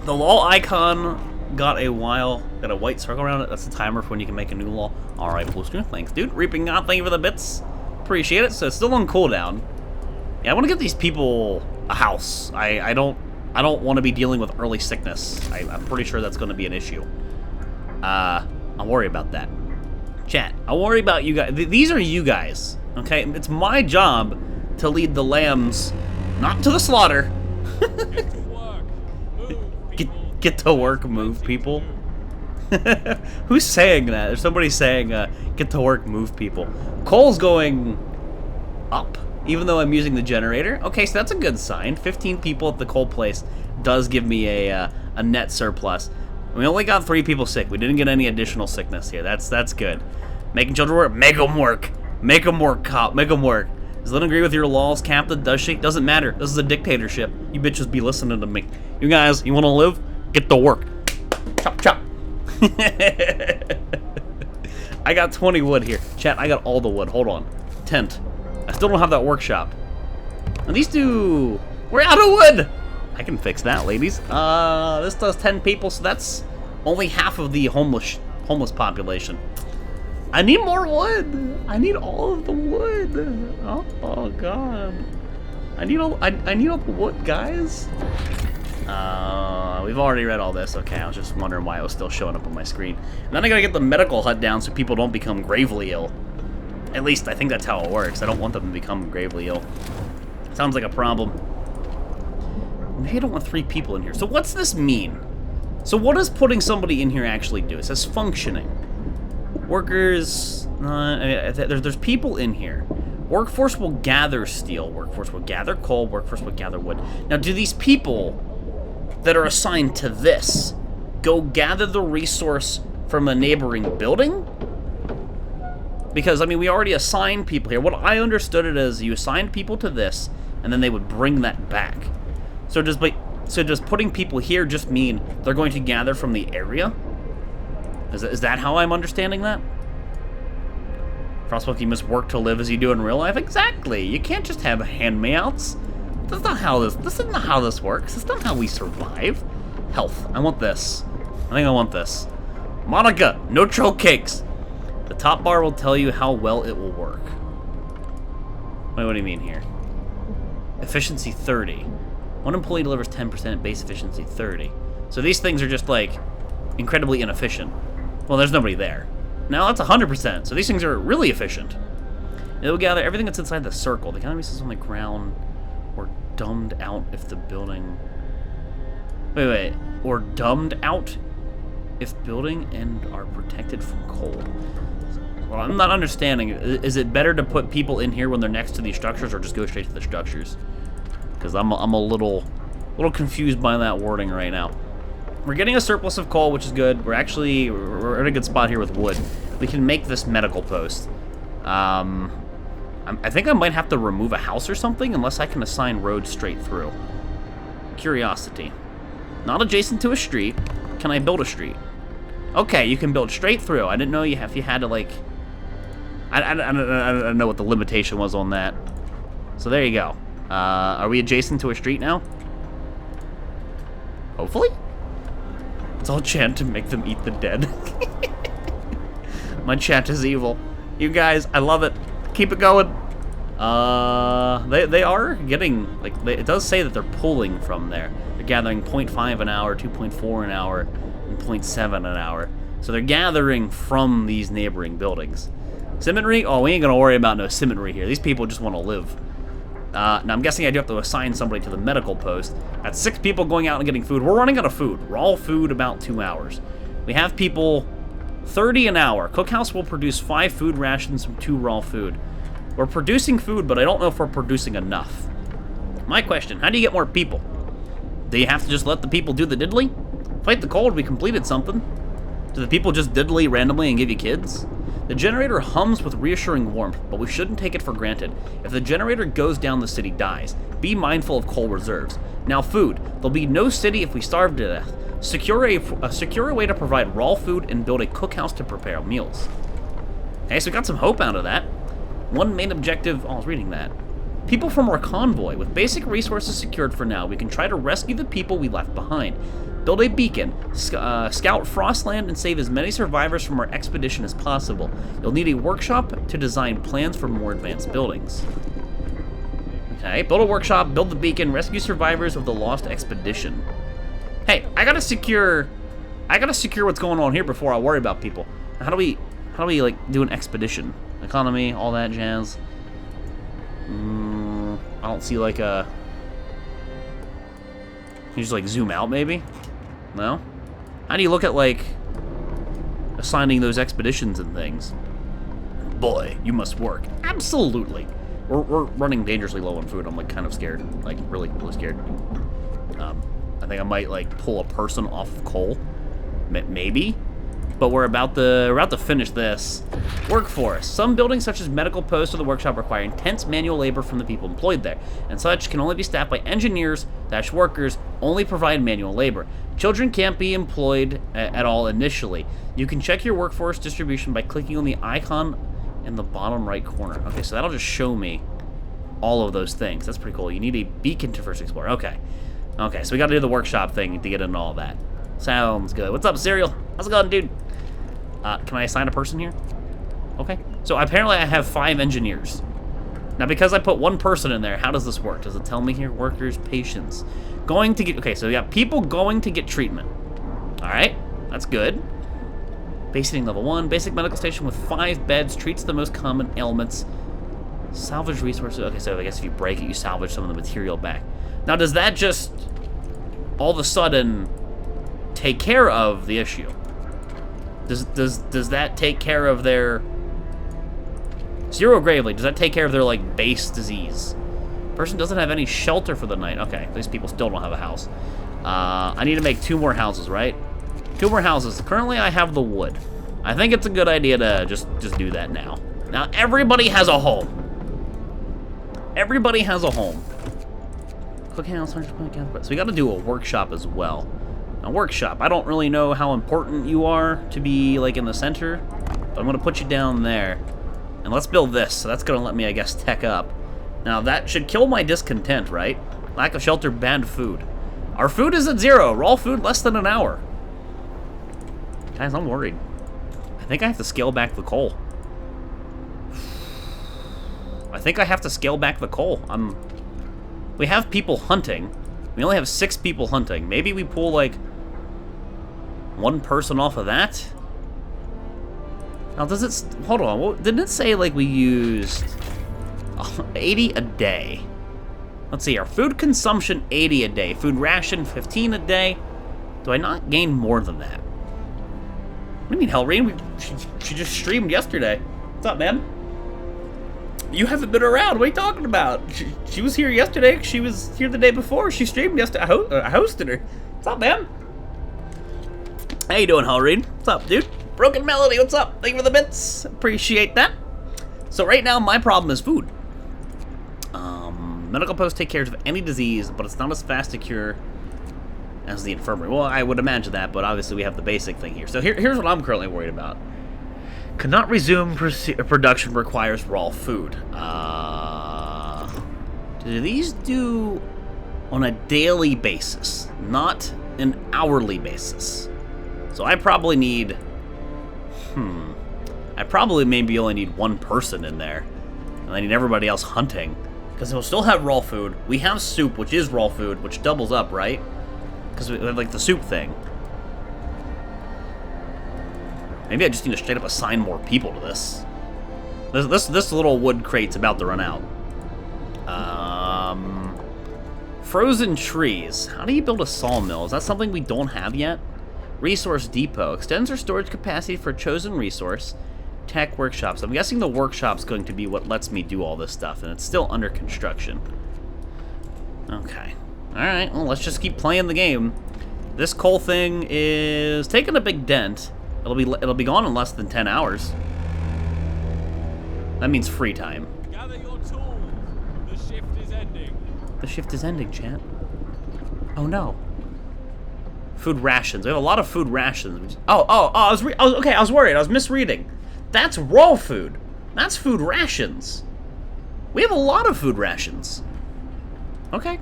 The law icon got a white circle around it. That's the timer for when you can make a new law. Alright, blue screen. Thanks, dude. Reaping God, thank you for the bits. Appreciate it. So it's still on cooldown. Yeah, I want to get these people a house. I don't want to be dealing with early sickness. I'm pretty sure that's going to be an issue. I'll worry about that. Chat, I'll worry about you guys. These are you guys, okay? It's my job to lead the lambs, not to the slaughter. Get to work, move people. Who's saying that? There's somebody saying, get to work, move people. Coal's going up, even though I'm using the generator. Okay, so that's a good sign. 15 people at the coal place does give me a net surplus. We only got 3 people sick. We didn't get any additional sickness here. That's good. Making children work? Make them work. Make them work, cop. Make them work. Does Lynn agree with your laws, Captain? Does she? Doesn't matter. This is a dictatorship. You bitches be listening to me. You guys, you want to live? Get to work. Chop, chop. I got 20 wood here. Chat, I got all the wood. Hold on. Tent. I still don't have that workshop. And these two... We're out of wood! I can fix that, ladies. This does 10 people, so that's only half of the homeless population. I need more wood. I need all of the wood. Oh God. I need all the wood, guys. We've already read all this. Okay, I was just wondering why it was still showing up on my screen. And then I gotta get the medical hut down so people don't become gravely ill. At least I think that's how it works. I don't want them to become gravely ill. Sounds like a problem. Maybe I don't want 3 people in here. So what's this mean? So what does putting somebody in here actually do? It says functioning. Workers, there's people in here. Workforce will gather steel. Workforce will gather coal. Workforce will gather wood. Now, do these people that are assigned to this go gather the resource from a neighboring building? Because, I mean, we already assigned people here. What I understood it as, you assigned people to this, and then they would bring that back. So does putting people here just mean they're going to gather from the area? Is that how I'm understanding that? Frostpunk, you must work to live as you do in real life? Exactly! You can't just have hand-me-outs. That's not how this isn't how this works. That's not how we survive. Health. I want this. I think I want this. Monica, no troll cakes. The top bar will tell you how well it will work. Wait, what do you mean here? Efficiency 30. One employee delivers 10%, base efficiency 30. So these things are just, like, incredibly inefficient. Well, there's nobody there. Now that's 100%, so these things are really efficient. It will gather everything that's inside the circle. The economy systems on the ground or dumbed out if the building... Wait. Or dumbed out if building and are protected from cold. Well, I'm not understanding. Is it better to put people in here when they're next to these structures or just go straight to the structures? Because I'm a little confused by that wording right now. We're getting a surplus of coal, which is good. We're in a good spot here with wood. We can make this medical post. I think I might have to remove a house or something unless I can assign roads straight through. Curiosity. Not adjacent to a street. Can I build a street? Okay, you can build straight through. I didn't know if you had to, like... I don't know what the limitation was on that. So there you go. Are we adjacent to a street now? Hopefully? It's all chant to make them eat the dead. My chant is evil. You guys, I love it. Keep it going. They are getting, like, it does say that they're pulling from there. They're gathering 0.5 an hour, 2.4 an hour, and 0.7 an hour. So they're gathering from these neighboring buildings. Symmetry? Oh, we ain't gonna worry about no symmetry here. These people just want to live. Now, I'm guessing I do have to assign somebody to the medical post. That's 6 people going out and getting food. We're running out of food. Raw food about 2 hours. We have people 30 an hour. Cookhouse will produce 5 food rations from 2 raw food. We're producing food, but I don't know if we're producing enough. My question, how do you get more people? Do you have to just let the people do the diddly? Fight the cold, we completed something. Do the people just diddly randomly and give you kids? The generator hums with reassuring warmth, but we shouldn't take it for granted. If the generator goes down, the city dies. Be mindful of coal reserves. Now food. There'll be no city if we starve to death. Secure a way to provide raw food and build a cookhouse to prepare meals. Okay, so we got some hope out of that. One main objective, I was reading that. People from our convoy. With basic resources secured for now, we can try to rescue the people we left behind. Build a beacon, scout Frostland, and save as many survivors from our expedition as possible. You'll need a workshop to design plans for more advanced buildings. Okay, build a workshop, build the beacon, rescue survivors of the lost expedition. Hey, I gotta secure what's going on here before I worry about people. How do we like do an expedition? Economy, all that jazz. I don't see like a... Can you just like zoom out maybe? No? How do you look at like assigning those expeditions and things? Boy, you must work. Absolutely. We're running dangerously low on food. I'm like kind of scared. Like really scared. I think I might like pull a person off of coal. Maybe. But we're about to finish this. Workforce. Some buildings, such as medical posts or the workshop, require intense manual labor from the people employed there, and such can only be staffed by engineers. Workers only provide manual labor. Children can't be employed at all initially. You can check your workforce distribution by clicking on the icon in the bottom right corner. Okay, so that'll just show me all of those things. That's pretty cool. You need a beacon to first explore. Okay, so we got to do the workshop thing to get into all that. Sounds good. What's up, Serial? How's it going, dude? Can I assign a person here? Okay. So apparently I have 5 engineers. Now, because I put one person in there, how does this work? Does it tell me here? Workers, patients. Going to get... Okay, so we got people going to get treatment. All right, that's good. Base heating level 1. Basic medical station with 5 beds. Treats the most common ailments. Salvage resources. Okay, so I guess if you break it, you salvage some of the material back. Now, does that just all of a sudden take care of the issue? Does that take care of their... Zero Gravely, does that take care of their, like, base disease? Person doesn't have any shelter for the night. Okay, these people still don't have a house. I need to make 2 more houses, right? 2 more houses. Currently, I have the wood. I think it's a good idea to just do that now. Now, everybody has a home. Everybody has a home. Cookhouse, 100%. So we got to do a workshop as well. A workshop. I don't really know how important you are to be, like, in the center, but I'm going to put you down there. And let's build this, so that's going to let me, I guess, tech up. Now, that should kill my discontent, right? Lack of shelter, bad food. Our food is at 0. Raw food, less than an hour. Guys, I'm worried. I think I have to scale back the coal. I think I have to scale back the coal. We have people hunting. We only have 6 people hunting. Maybe we pull, like, 1 person off of that? Now, does it... Hold on. Didn't it say, like, we used 80 a day? Let's see. Our food consumption, 80 a day. Food ration, 15 a day. Do I not gain more than that? What do you mean, Hellrain? She just streamed yesterday. What's up, man? You haven't been around. What are you talking about? She was here yesterday. She was here the day before. She streamed yesterday. I hosted her. What's up, man? How you doing, Hellrain? What's up, dude? Broken Melody, what's up? Thank you for the bits. Appreciate that. So right now, my problem is food. Medical posts take care of any disease, but it's not as fast to cure as the infirmary. Well, I would imagine that, but obviously we have the basic thing here. So here's what I'm currently worried about. Cannot resume production, requires raw food. Do these do on a daily basis, not an hourly basis? So I probably need... I probably maybe only need 1 person in there. And I need everybody else hunting. Because we'll still have raw food. We have soup, which is raw food, which doubles up, right? Because we have, like, the soup thing. Maybe I just need to straight up assign more people to this. This little wood crate's about to run out. Frozen trees. How do you build a sawmill? Is that something we don't have yet? Resource depot. Extends our storage capacity for a chosen resource. Tech workshops. I'm guessing the workshop's going to be what lets me do all this stuff, and it's still under construction. Okay. Alright, well, let's just keep playing the game. This coal thing is taking a big dent. It'll be gone in less than 10 hours. That means free time. Gather your tools. The shift is ending. The shift is ending, chat. Oh no. Food rations. We have a lot of food rations. I was worried. I was misreading. That's raw food. That's food rations. We have a lot of food rations. Okay.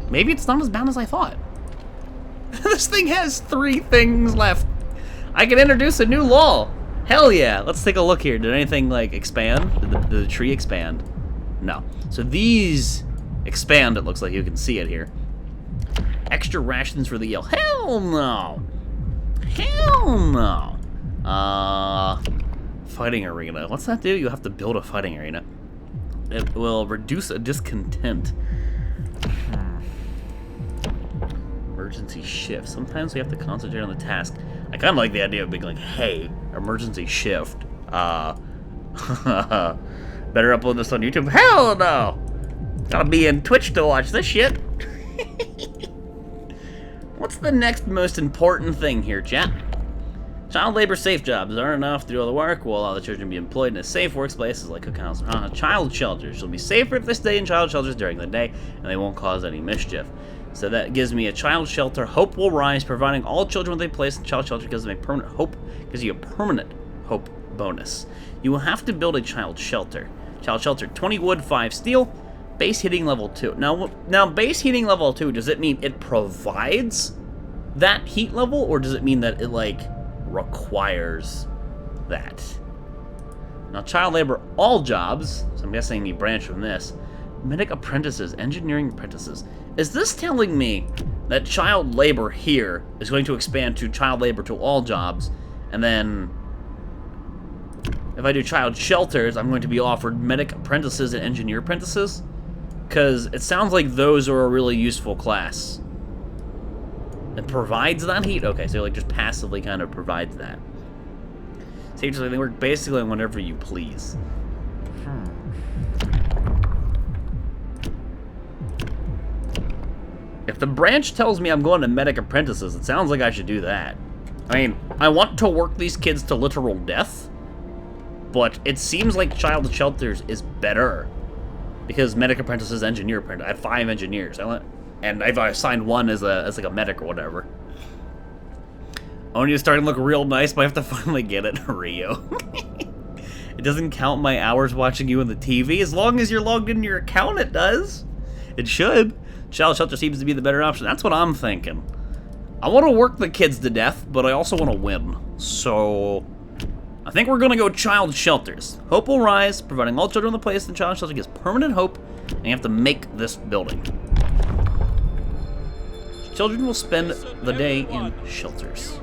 Maybe it's not as bad as I thought. This thing has 3 things left. I can introduce a new law. Hell yeah. Let's take a look here. Did anything, like, expand? Did the tree expand? No. So these expand, it looks like. You can see it here. Extra rations for the eel. Hell no. Hell no. Fighting arena. What's that do? You have to build a fighting arena. It will reduce a discontent. Emergency shift. Sometimes we have to concentrate on the task. I kind of like the idea of being like, hey, emergency shift. Better upload this on YouTube. Hell no. Gotta be in Twitch to watch this shit. What's the next most important thing here, chat? Child labor safe jobs aren't enough to do all the work. Will allow the children to be employed in a safe workplaces like cookhouse. Child shelters will be safer if they stay in child shelters during the day, and they won't cause any mischief. So that gives me a child shelter. Hope will rise, providing all children with a place in child shelter gives them a permanent hope. Gives you a permanent hope bonus. You will have to build a child shelter. Child shelter: 20 wood, 5 steel. Base heating level 2. Now base heating level 2, does it mean it provides that heat level, or does it mean that it, like, requires that? Now, child labor, all jobs, so I'm guessing you branch from this. Medic apprentices, engineering apprentices. Is this telling me that child labor here is going to expand to child labor to all jobs, and then if I do child shelters, I'm going to be offered medic apprentices and engineer apprentices? Because it sounds like those are a really useful class. It provides that heat? Okay, so like just passively kind of provides that. So they work basically on whatever you please. If the branch tells me I'm going to medic apprentices, it sounds like I should do that. I mean, I want to work these kids to literal death, but it seems like child shelters is better. Because medic apprentices, engineer apprentice. I have 5 engineers. And I've assigned one as like a medic or whatever. Only starting to look real nice, but I have to finally get it, Rio. It doesn't count my hours watching you on the TV. As long as you're logged in your account, it does. It should. Child shelter seems to be the better option. That's what I'm thinking. I want to work the kids to death, but I also want to win. So I think we're going to go child shelters. Hope will rise, providing all children in the place. The child shelter gives permanent hope, and you have to make this building. Children will spend the day in shelters.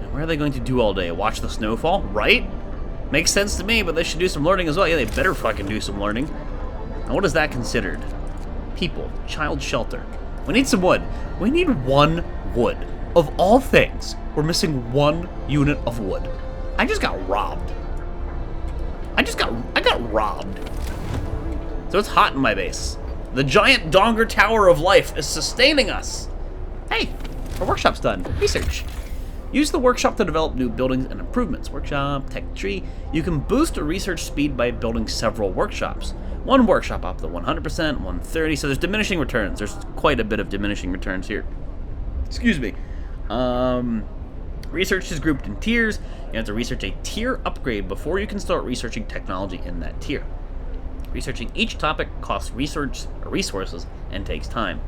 And where are they going to do all day? Watch the snowfall? Right? Makes sense to me, but they should do some learning as well. Yeah, they better fucking do some learning. Now, what is that considered? People. Child shelter. We need some wood. We need 1 wood. Of all things, we're missing 1 unit of wood. I just got robbed. I got robbed. So it's hot in my base. The giant Donger Tower of Life is sustaining us. Hey, our workshop's done. Research. Use the workshop to develop new buildings and improvements. Workshop, tech tree. You can boost research speed by building several workshops. 1 workshop up to 100%, 130. So there's diminishing returns. There's quite a bit of diminishing returns here. Excuse me. Research is grouped in tiers. You have to research a tier upgrade before you can start researching technology in that tier. Researching each topic costs resources and takes time.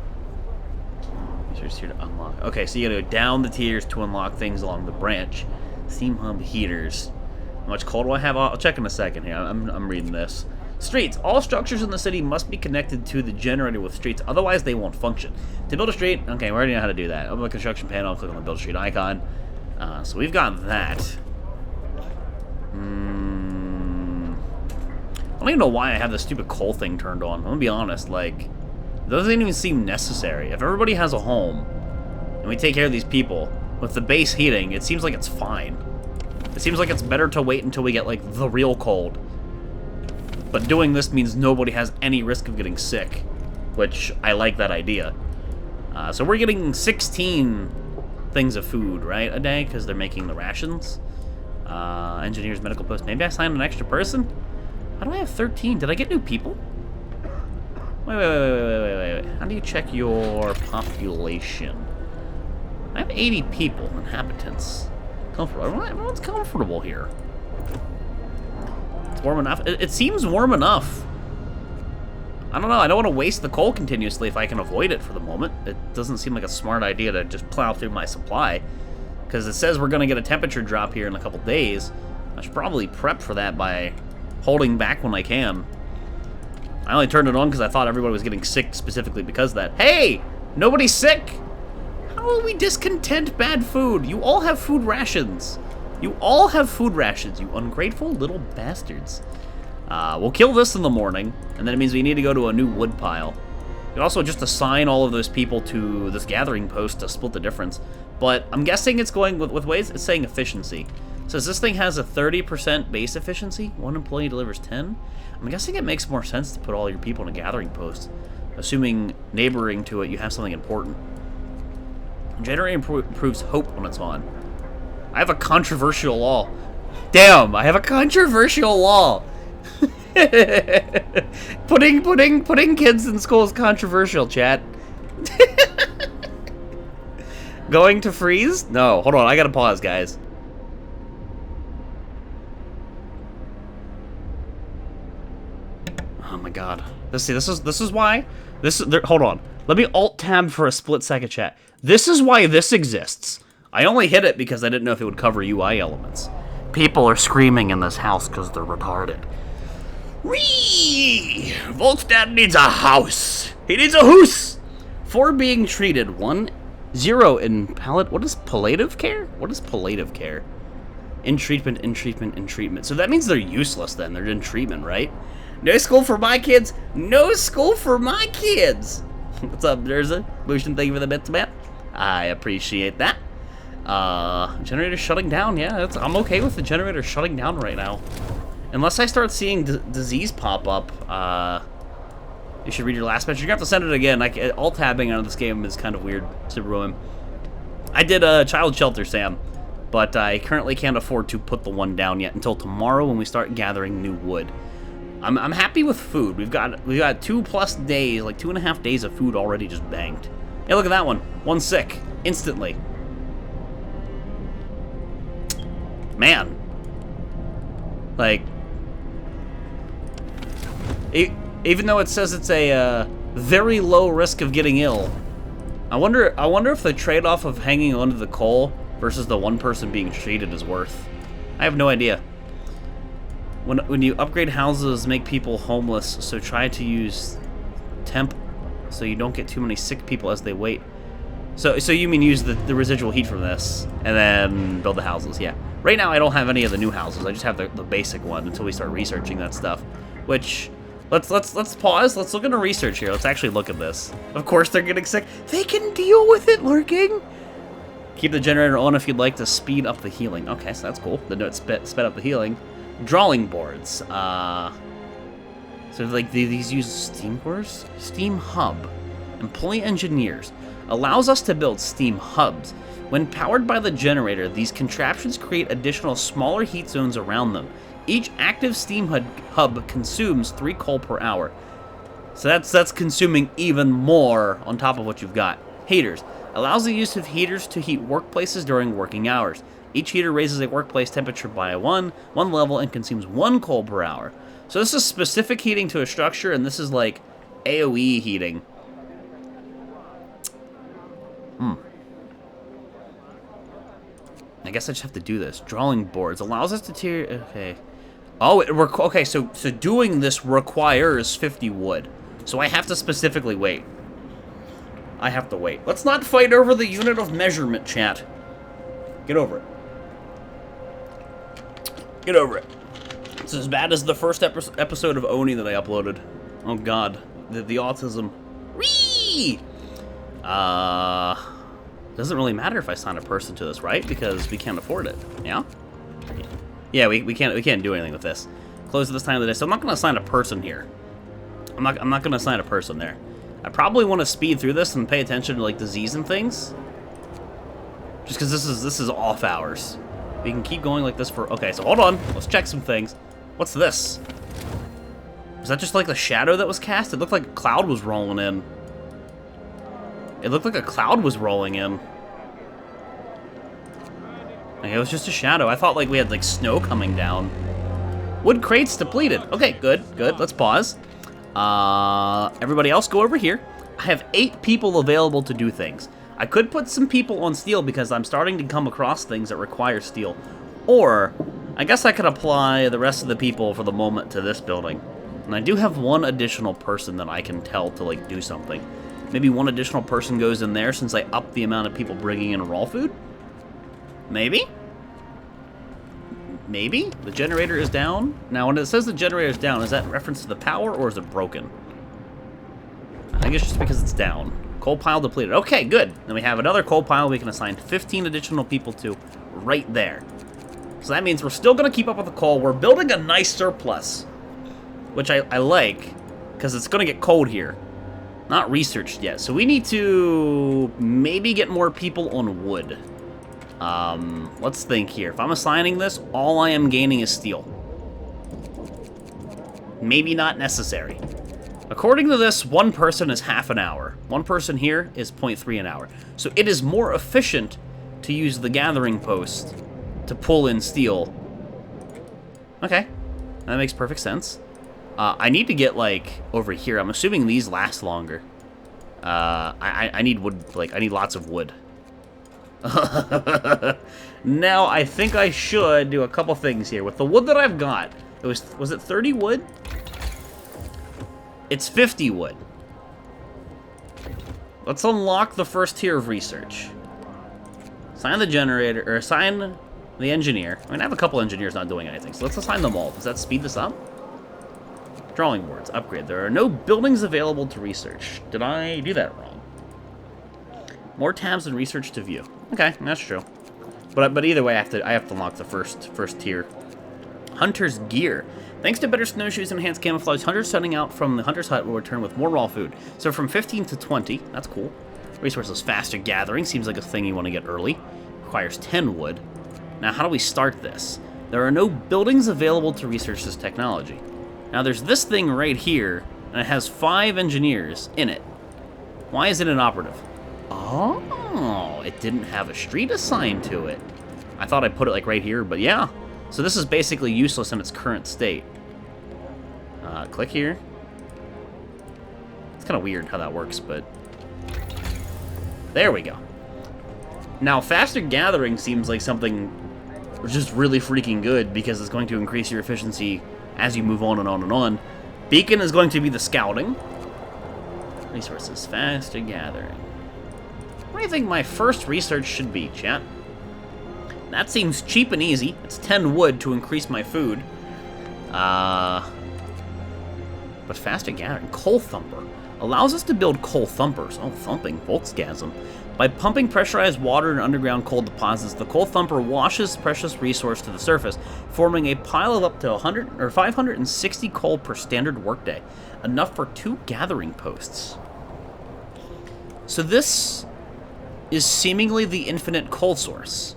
Research here to unlock. Okay, so you gotta go down the tiers to unlock things along the branch. Steam hub heaters. How much coal do I have? I'll check in a second here. I'm reading this. Streets. All structures in the city must be connected to the generator with streets, otherwise they won't function. To build a street, okay, we already know how to do that. Open the construction panel, click on the build street icon. So we've got that. I don't even know why I have this stupid coal thing turned on. I'm gonna be honest, like, it doesn't even seem necessary. If everybody has a home, and we take care of these people, with the base heating, it seems like it's fine. It seems like it's better to wait until we get, like, the real cold. But doing this means nobody has any risk of getting sick, which I like that idea. So we're getting 16 things of food, right, a day, because they're making the rations. Engineers, medical post. Maybe I signed an extra person? How do I have 13? Did I get new people? Wait. How do you check your population? I have 80 people, inhabitants. Comfortable. Everyone's comfortable here. It's warm enough. It seems warm enough. I don't know. I don't want to waste the coal continuously if I can avoid it for the moment. It doesn't seem like a smart idea to just plow through my supply. Because it says we're going to get a temperature drop here in a couple days. I should probably prep for that by holding back when I can. I only turned it on because I thought everybody was getting sick specifically because of that. Hey! Nobody's sick! How will we discontent bad food? You all have food rations. You all have food rations, you ungrateful little bastards. We'll kill this in the morning, and then it means we need to go to a new wood pile. You can also just assign all of those people to this gathering post to split the difference. But I'm guessing it's going with ways. It's saying efficiency. Says this thing has a 30% base efficiency. 1 employee delivers 10. I'm guessing it makes more sense to put all your people in a gathering post. Assuming neighboring to it, you have something important. Generator improves hope when it's on. I have a controversial law. Damn, I have a controversial law. Putting kids in school is controversial, chat. Going to freeze? No, hold on, I gotta pause, guys. Oh my god. Let's see, this is why. Hold on. Let me alt-tab for a split second, chat. This is why this exists. I only hit it because I didn't know if it would cover UI elements. People are screaming in this house because they're retarded. Whee! Volx dad needs a house. He needs a hoose. 4 being treated. 0 in palliative. What is palliative care? What is palliative care? In treatment, in treatment, in treatment. So that means they're useless then. They're in treatment, right? No school for my kids. No school for my kids. What's up, Durza? Lucian, thank you for the bits, man. I appreciate that. Generator shutting down. Yeah, I'm okay with the generator shutting down right now. Unless I start seeing disease pop up, you should read your last message. You're gonna have to send it again. Alt-tabbing out of this game is kind of weird to ruin. I did a child shelter, Sam, but I currently can't afford to put the one down yet until tomorrow when we start gathering new wood. I'm happy with food. We've got 2+ days, like 2.5 days of food already just banked. Hey, look at that one. One sick instantly. Man, like, even though it says it's a very low risk of getting ill, I wonder if the trade-off of hanging onto the coal versus the one person being treated is worth. I have no idea. When you upgrade houses, make people homeless, so try to use temp so you don't get too many sick people as they wait. So you mean use the residual heat from this and then build the houses? Yeah. Right now I don't have any of the new houses. I just have the basic one until we start researching that stuff. Which let's pause. Let's look into research here. Let's actually look at this. Of course they're getting sick. They can deal with it, Lurking. Keep the generator on if you'd like to speed up the healing. Okay, so that's cool. The note sped up the healing. Drawing boards. So like these use steam cores? Steam hub. Employ engineers. Allows us to build steam hubs. When powered by the generator, these contraptions create additional smaller heat zones around them. Each active steam hub consumes 3 coal per hour. So that's consuming even more on top of what you've got. Heaters. Allows the use of heaters to heat workplaces during working hours. Each heater raises a workplace temperature by one level and consumes 1 coal per hour. So this is specific heating to a structure, and this is like AoE heating. I guess I just have to do this. Drawing boards allows us to tear. Okay. Oh, okay. So doing this requires 50 wood. So I have to specifically wait. I have to wait. Let's not fight over the unit of measurement, chat. Get over it. Get over it. It's as bad as the first episode of Oni that I uploaded. Oh God, the autism. Whee! Doesn't really matter if I sign a person to this, right? Because we can't afford it. Yeah. Yeah, we can't do anything with this. Close at this time of the day, so I'm not gonna assign a person here. I'm not gonna assign a person there. I probably want to speed through this and pay attention to like disease and things. Just because this is off hours. We can keep going like this for. Okay, so hold on. Let's check some things. What's this? Is that just like the shadow that was cast? It looked like a cloud was rolling in. It looked like a cloud was rolling in. Like, it was just a shadow. I thought like we had like snow coming down. Wood crates depleted. Okay, good. Let's pause. Everybody else go over here. I have 8 people available to do things. I could put some people on steel because I'm starting to come across things that require steel. Or, I guess I could apply the rest of the people for the moment to this building. And I do have 1 additional person that I can tell to like do something. Maybe 1 additional person goes in there since I upped the amount of people bringing in raw food? Maybe? Maybe? The generator is down? Now, when it says the generator is down, is that reference to the power or is it broken? I think it's just because it's down. Coal pile depleted. Okay, good. Then we have another coal pile we can assign 15 additional people to right there. So that means we're still going to keep up with the coal. We're building a nice surplus, which I like because it's going to get cold here. Not researched yet. So we need to maybe get more people on wood. Let's think here. If I'm assigning this, all I am gaining is steel. Maybe not necessary. According to this, 1 person is half an hour. 1 person here is 0.3 an hour. So it is more efficient to use the gathering post to pull in steel. Okay, that makes perfect sense. I need to get, like, over here. I'm assuming these last longer. I need wood, like, I need lots of wood. Now, I think I should do a couple things here. With the wood that I've got, was it 30 wood? It's 50 wood. Let's unlock the first tier of research. Assign the generator, or assign the engineer. I mean, I have a couple engineers not doing anything, so let's assign them all. Does that speed this up? Drawing boards, upgrade. There are no buildings available to research. Did I do that wrong? More tabs and research to view. Okay, that's true. But either way, I have to unlock the first tier. Hunter's gear. Thanks to better snowshoes and enhanced camouflage, hunters setting out from the hunter's hut will return with more raw food. So from 15 to 20, that's cool. Resources faster gathering, seems like a thing you want to get early. Requires 10 wood. Now, how do we start this? There are no buildings available to research this technology. Now, there's this thing right here, and it has 5 engineers in it. Why is it inoperative? Oh, it didn't have a street assigned to it. I thought I put it like right here, but yeah. So this is basically useless in its current state. Click here. It's kind of weird how that works, but... There we go. Now, faster gathering seems like something just really freaking good because it's going to increase your efficiency as you move on and on and on. Beacon is going to be the scouting. Resources, faster gathering. What do you think my first research should be, chat? That seems cheap and easy. It's 10 wood to increase my food. But faster gathering. Coal thumper. Allows us to build coal thumpers. Oh, thumping. Volksgasm. By pumping pressurized water in underground coal deposits, the coal thumper washes precious resource to the surface, forming a pile of up to 100 or 560 coal per standard workday. Enough for 2 gathering posts. So this is seemingly the infinite coal source.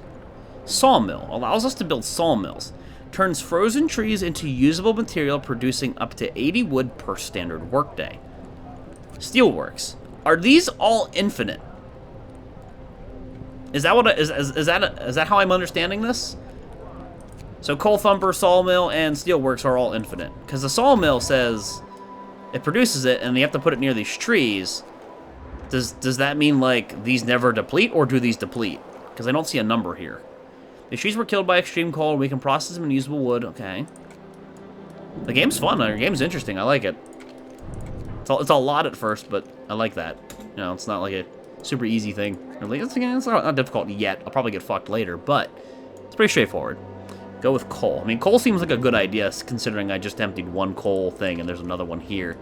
Sawmill allows us to build sawmills. Turns frozen trees into usable material, producing up to 80 wood per standard workday. Steelworks. Are these all infinite? Is that what is that how I'm understanding this? So coal thumper, sawmill, and steelworks are all infinite because the sawmill says it produces it, and you have to put it near these trees. Does that mean like these never deplete, or do these deplete? Because I don't see a number here. The trees were killed by extreme cold. We can process them in usable wood. Okay. The game's fun. The game's interesting. I like it. It's a lot at first, but I like that. You know, it's not like a super easy thing. It's not difficult yet. I'll probably get fucked later, but it's pretty straightforward. Go with coal. I mean, coal seems like a good idea, considering I just emptied 1 coal thing, and there's another one here.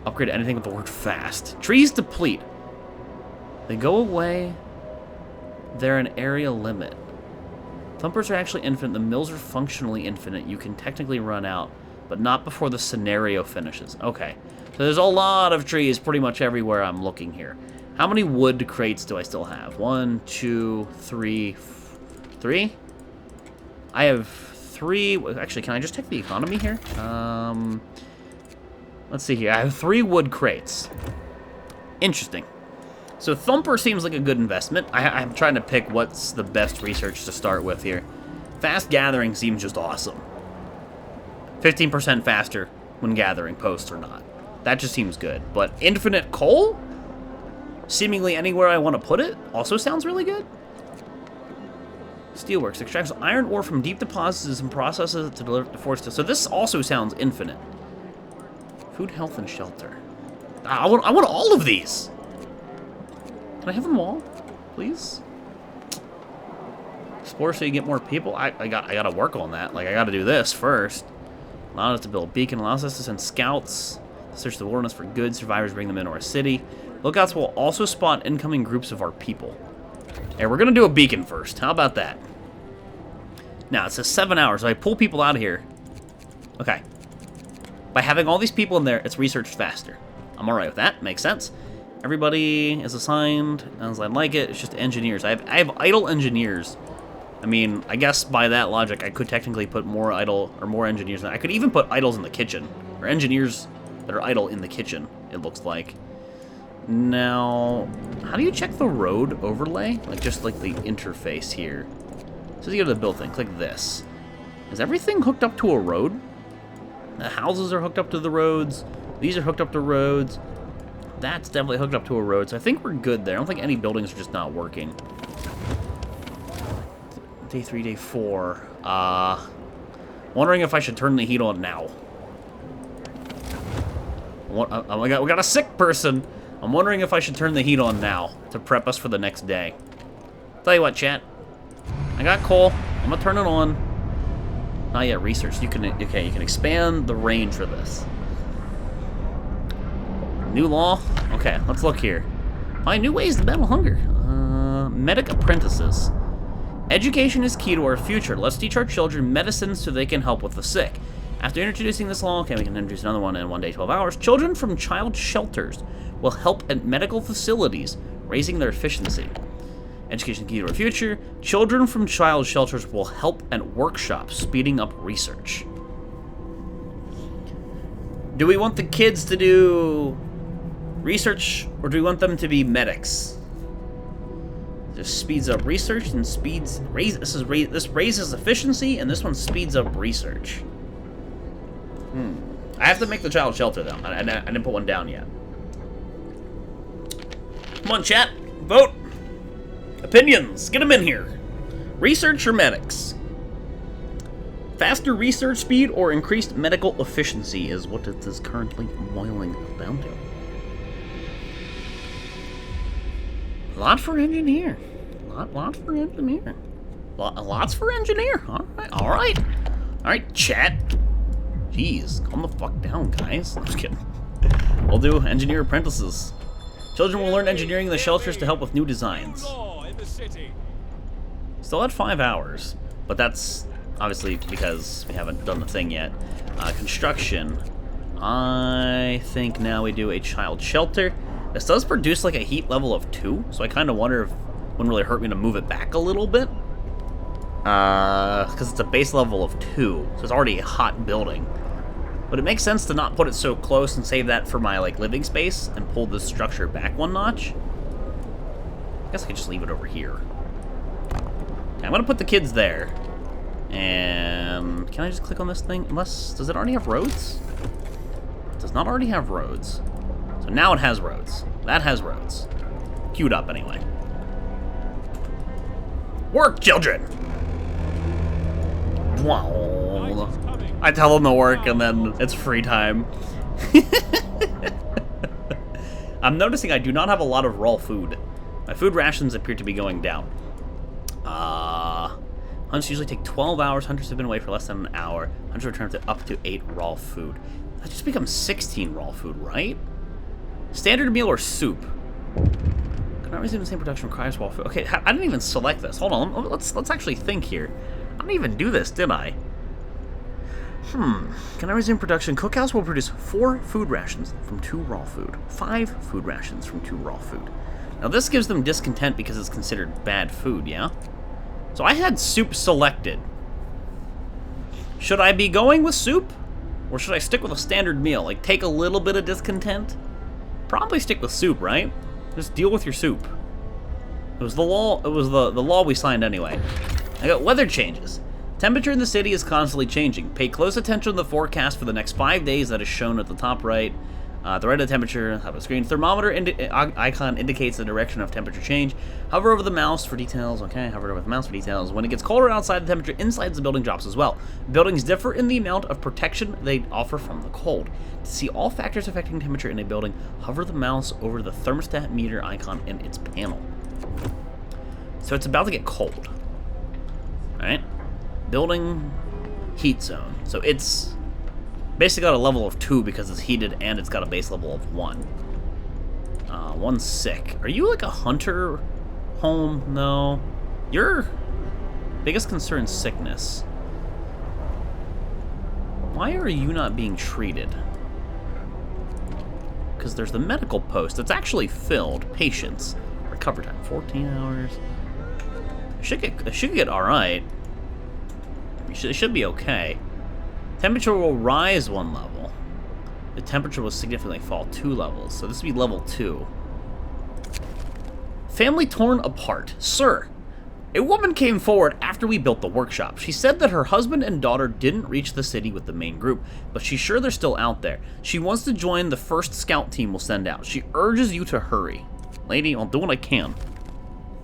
Upgrade anything with the word fast. Trees deplete. They go away. They're an area limit. Thumpers are actually infinite. The mills are functionally infinite. You can technically run out, but not before the scenario finishes. Okay. So there's a lot of trees pretty much everywhere I'm looking here. How many wood crates do I still have? 1, 2, 3, 3? I have 3. Actually, can I just check the economy here? Let's see here. I have 3 wood crates. Interesting. So Thumper seems like a good investment. I'm trying to pick what's the best research to start with here. Fast gathering seems just awesome. 15% faster when gathering posts or not. That just seems good. But infinite coal? Seemingly anywhere I want to put it also sounds really good. Steelworks extracts iron ore from deep deposits and processes it to deliver to forest. So this also sounds infinite. Food, health, and shelter. I want all of these. Can I have them all, please? Explore so you get more people. I gotta work on that. Like, I gotta do this first. Allow us to build a beacon. Allows us to send scouts. Search the wilderness for good. Survivors bring them into our city. Lookouts will also spot incoming groups of our people. Hey, we're gonna do a beacon first. How about that? Now, it says 7 hours. So I pull people out of here. Okay. By having all these people in there, it's researched faster. I'm alright with that. Makes sense. Everybody is assigned as I like it. It's just engineers. I have idle engineers. I mean, I guess by that logic, I could technically put more idle or more engineers. I could even put idles in the kitchen, or engineers that are idle in the kitchen. It looks like. Now, how do you check the road overlay? Like just like the interface here. So you go to the build thing. Click this. Is everything hooked up to a road? The houses are hooked up to the roads. These are hooked up to roads. That's definitely hooked up to a road, so I think we're good there. I don't think any buildings are just not working. Day 3, day 4. Wondering if I should turn the heat on now. Oh my god, we got a sick person. I'm wondering if I should turn the heat on now to prep us for the next day. Tell you what, chat. I got coal. I'm gonna turn it on. Not yet. Research. You can expand the range for this. New law. Okay, let's look here. Find new ways to battle hunger. Medic apprentices. Education is key to our future. Let's teach our children medicine so they can help with the sick. After introducing this law, okay, we can introduce another one in 1 day, 12 hours. Children from child shelters will help at medical facilities, raising their efficiency. Education is key to our future. Children from child shelters will help at workshops, speeding up research. Do we want the kids to do research, or do we want them to be medics? This speeds up research and this raises efficiency, and this one speeds up research. I have to make the child shelter though. I didn't put one down yet. Come on, chat, vote. Opinions, get them in here. Research or medics? Faster research speed or increased medical efficiency is what it is currently boiling down to. Lot for engineer. Lots for engineer. Lots for engineer. All right, chat. Jeez, calm the fuck down, guys. I'm just kidding. We'll do engineer apprentices. Children will learn engineering in the shelters to help with new designs. Still at 5 hours, but that's obviously because we haven't done the thing yet. Construction. I think now we do a child shelter. This does produce like a heat level of 2, so I kind of wonder if it wouldn't really hurt me to move it back a little bit. Because it's a base level of 2, so it's already a hot building. But it makes sense to not put it so close and save that for my like living space and pull this structure back 1 notch. I guess I could just leave it over here. Okay, I'm gonna put the kids there. And can I just click on this thing? Unless, does it already have roads? It does not already have roads. So now it has roads. That has roads. Queued up anyway. Work, children! Wow. I tell them to work and then it's free time. I'm noticing I do not have a lot of raw food. My food rations appear to be going down. Hunts usually take 12 hours. Hunters have been away for less than an hour. Hunters return to up to 8 raw food. That just becomes 16 raw food, right? Standard meal or soup? Cannot resume the same production requires raw food. Okay, I didn't even select this. Hold on, let's actually think here. I didn't even do this, did I? Can I resume production? Cookhouse will produce 4 food rations from 2 raw food. 5 food rations from 2 raw food. Now this gives them discontent because it's considered bad food, yeah? So I had soup selected. Should I be going with soup? Or should I stick with a standard meal? Like, take a little bit of discontent? Probably stick with soup, right? Just deal with your soup. It was the law, the law we signed anyway. I got weather changes. Temperature in the city is constantly changing. Pay close attention to the forecast for the next 5 days that is shown at the top right. The rate of temperature, top of the screen. Thermometer icon indicates the direction of temperature change. Hover over the mouse for details. Okay, hover over the mouse for details. When it gets colder outside, the temperature inside the building drops as well. Buildings differ in the amount of protection they offer from the cold. To see all factors affecting temperature in a building, hover the mouse over the thermostat meter icon in its panel. So it's about to get cold. Alright. Building heat zone. So it's basically got a level of 2 because it's heated and it's got a base level of 1. One's sick. Are you like a hunter home? No. Your biggest concern is sickness. Why are you not being treated? Because there's the medical post. It's actually filled. Patients. Recover time 14 hours. It should get alright. It should be okay. Temperature will rise 1 level. The temperature will significantly fall 2 levels. So this would be level 2. Family torn apart. Sir, a woman came forward after we built the workshop. She said that her husband and daughter didn't reach the city with the main group, but she's sure they're still out there. She wants to join the first scout team we'll send out. She urges you to hurry. Lady, I'll do what I can.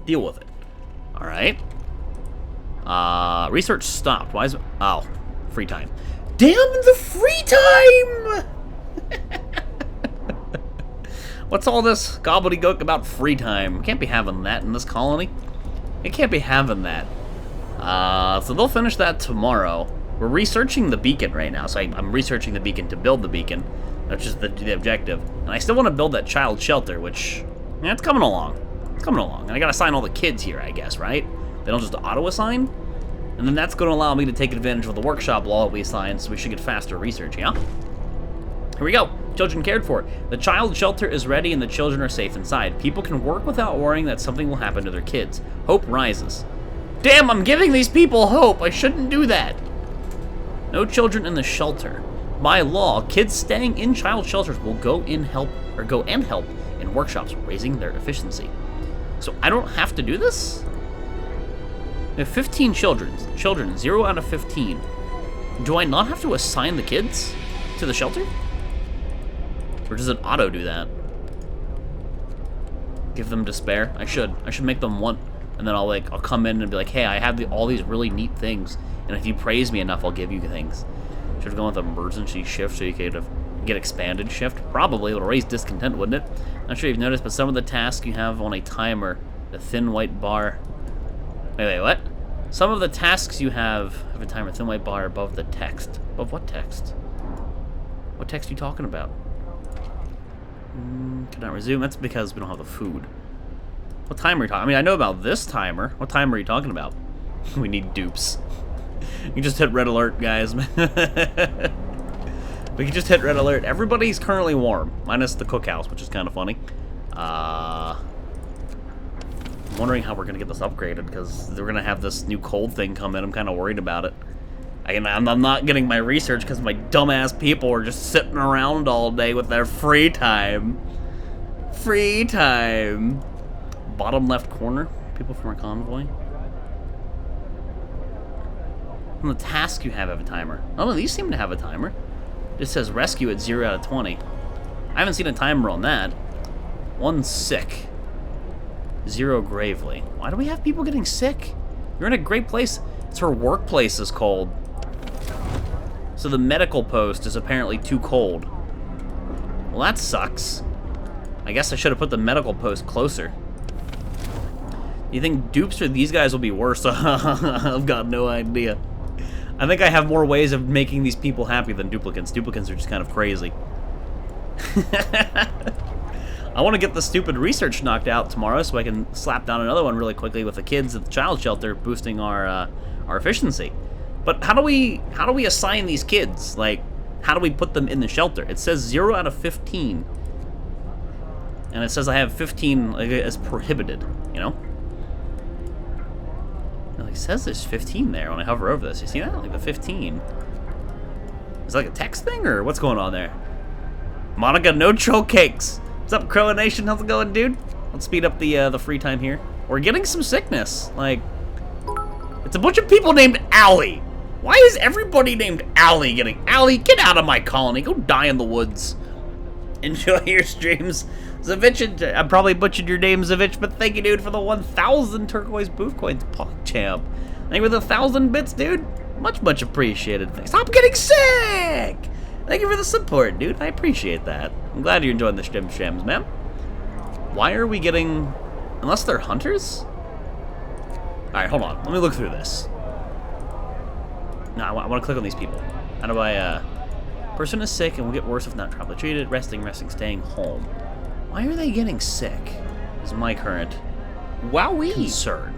Deal with it. Alright. Research stopped. Why is it? Oh, free time. Damn the free time! What's all this gobbledygook about free time? Can't be having that in this colony. It can't be having that. So they'll finish that tomorrow. We're researching the beacon right now, so I'm researching the beacon to build the beacon. That's just the objective. And I still want to build that child shelter, which, yeah, it's coming along. It's coming along. And I gotta assign all the kids here, I guess, right? They don't just auto-assign? And then that's going to allow me to take advantage of the workshop law that we assigned, so we should get faster research, yeah? Here we go. Children cared for. The child shelter is ready and the children are safe inside. People can work without worrying that something will happen to their kids. Hope rises. Damn, I'm giving these people hope. I shouldn't do that. No children in the shelter. By law, kids staying in child shelters will go and help in workshops, raising their efficiency. So I don't have to do this? We have 15 children, 0 out of 15. Do I not have to assign the kids to the shelter? Or does it auto do that? Give them despair? I should make them one. And then I'll come in and be like, hey, I have all these really neat things. And if you praise me enough, I'll give you things. Should have gone with emergency shift so you could get expanded shift. Probably. It'll raise discontent, wouldn't it? Not sure if you've noticed, but some of the tasks you have on a timer, the thin white bar. Wait, what? Some of the tasks you have a timer, thin white bar above the text. Above what text? What text are you talking about? Cannot resume. That's because we don't have the food. What timer are you talking? I mean, I know about this timer. What timer are you talking about? We need dupes. You just hit red alert, guys. We can just hit red alert. Everybody's currently warm, minus the cookhouse, which is kind of funny. I'm wondering how we're gonna get this upgraded because we're gonna have this new cold thing come in. I'm kind of worried about it. I'm not getting my research because my dumbass people are just sitting around all day with their free time. Free time. Bottom left corner. People from our convoy. On the task you have a timer. Oh, no, these seem to have a timer. It says rescue at 0 out of 20. I haven't seen a timer on that. 1 sick. 0 gravely. Why do we have people getting sick? You're in a great place. It's her workplace is cold. So the medical post is apparently too cold. Well, that sucks. I guess I should have put the medical post closer. You think dupes for these guys will be worse? I've got no idea. I think I have more ways of making these people happy than duplicants. Duplicants are just kind of crazy. I want to get the stupid research knocked out tomorrow so I can slap down another one really quickly with the kids at the child shelter, boosting our efficiency. But how do we assign these kids? Like, how do we put them in the shelter? It says 0 out of 15. And it says I have 15 as prohibited, you know? It says there's 15 there when I hover over this. You see that? Like the 15. Is it like a text thing or what's going on there? Monica, no troll cakes. What's up, Crow Nation? How's it going, dude? Let's speed up the free time here. We're getting some sickness. Like, it's a bunch of people named Allie. Why is everybody named Allie getting... Allie, get out of my colony. Go die in the woods. Enjoy your streams. Zavich, I probably butchered your name, Zavich, but thank you, dude, for the 1,000 turquoise booth coins. PogChamp. Thank you for the 1,000 bits, dude. Much appreciated. Stop getting sick! Thank you for the support, dude. I appreciate that. I'm glad you're enjoying the shams, man. Why are we getting... Unless they're hunters? Alright, hold on. Let me look through this. No, I want to click on these people. How do I, Person is sick and will get worse if not properly treated. Resting, staying home. Why are they getting sick? Is my current concern.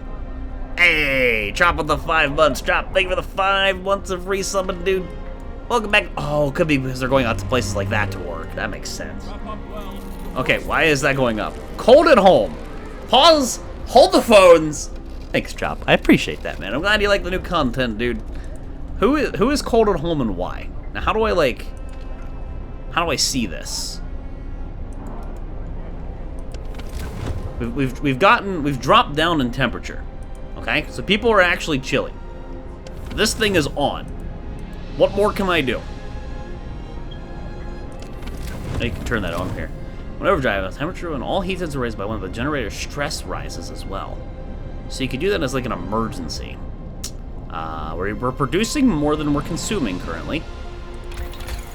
Hey, Chop with the 5 months. Chop, thank you for the 5 months of resummon, dude. Welcome back. Oh, could be because they're going out to places like that to work. That makes sense. Okay, why is that going up? Cold at home. Pause. Hold the phones. Thanks, Chop. I appreciate that, man. I'm glad you like the new content, dude. Who is cold at home and why? Now, how do I see this? We've dropped down in temperature. Okay? So people are actually chilling. This thing is on. What more can I do? Now you can turn that on here. When overdrive, the temperature and all heat sets are raised by one of the generator's stress rises as well. So you could do that as like an emergency. We're producing more than we're consuming currently.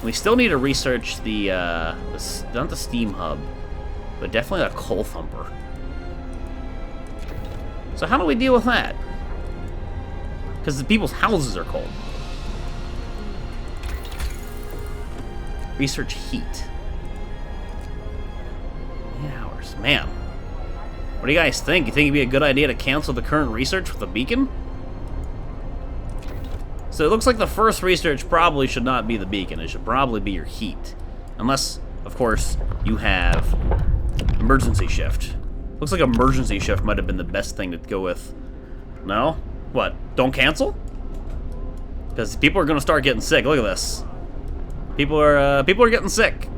We still need to research not the steam hub, but definitely a coal thumper. So how do we deal with that? Because the people's houses are cold. Research heat. 8 hours. Man. What do you guys think? You think it'd be a good idea to cancel the current research with the beacon? So it looks like the first research probably should not be the beacon. It should probably be your heat. Unless, of course, you have emergency shift. Looks like emergency shift might have been the best thing to go with. No? What? Don't cancel? Because people are going to start getting sick. Look at this. People are getting sick.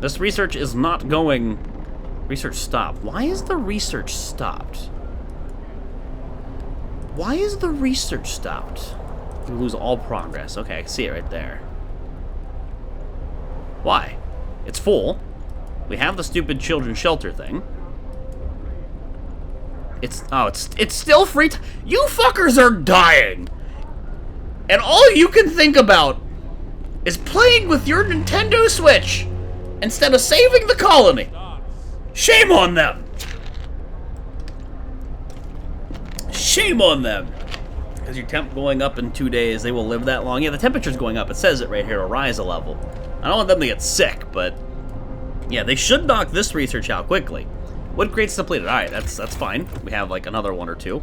This research is not going... Research stopped. Why is the research stopped? Why is the research stopped? We lose all progress. Okay, I can see it right there. Why? It's full. We have the stupid children's shelter thing. It's still free. You fuckers are dying, and all you can think about is playing with your Nintendo Switch instead of saving the colony. Shame on them. Shame on them. Because your temp going up in 2 days, they will live that long. Yeah, the temperature's going up. It says it right here, to rise a level. I don't want them to get sick, but yeah, they should knock this research out quickly. Wood crates depleted. All right, that's fine. We have like another one or two.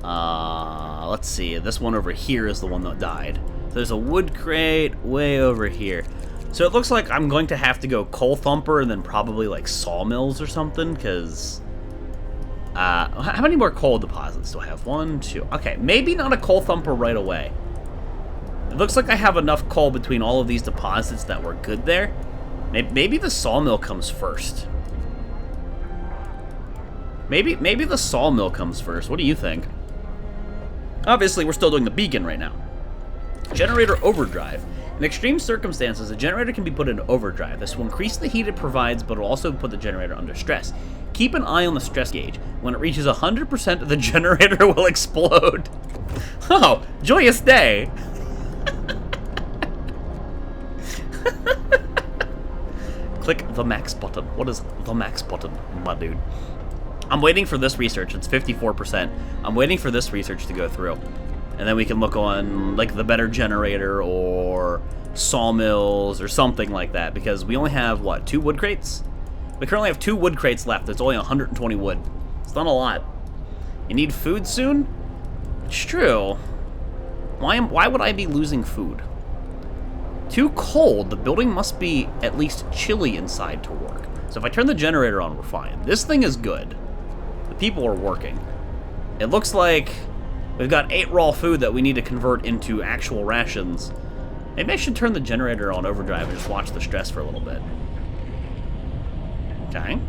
Let's see. This one over here is the one that died. So there's a wood crate way over here. So it looks like I'm going to have to go coal thumper and then probably like sawmills or something, because how many more coal deposits do I have? 1, 2. Okay, maybe not a coal thumper right away. It looks like I have enough coal between all of these deposits that we're good there. Maybe the sawmill comes first. Maybe the sawmill comes first. What do you think? Obviously, we're still doing the beacon right now. Generator overdrive. In extreme circumstances, a generator can be put in overdrive. This will increase the heat it provides, but will also put the generator under stress. Keep an eye on the stress gauge. When it reaches 100%, the generator will explode. Oh, joyous day. Click the max button. What is the max button, my dude? I'm waiting for this research. It's 54%. I'm waiting for this research to go through. And then we can look on, like, the better generator or sawmills or something like that. Because we only have, what, 2 wood crates? We currently have 2 wood crates left. There's only 120 wood. It's not a lot. You need food soon? It's true. Why would I be losing food? Too cold. The building must be at least chilly inside to work. So if I turn the generator on, we're fine. This thing is good. The people are working. It looks like we've got 8 raw food that we need to convert into actual rations. Maybe I should turn the generator on overdrive and just watch the stress for a little bit. Okay.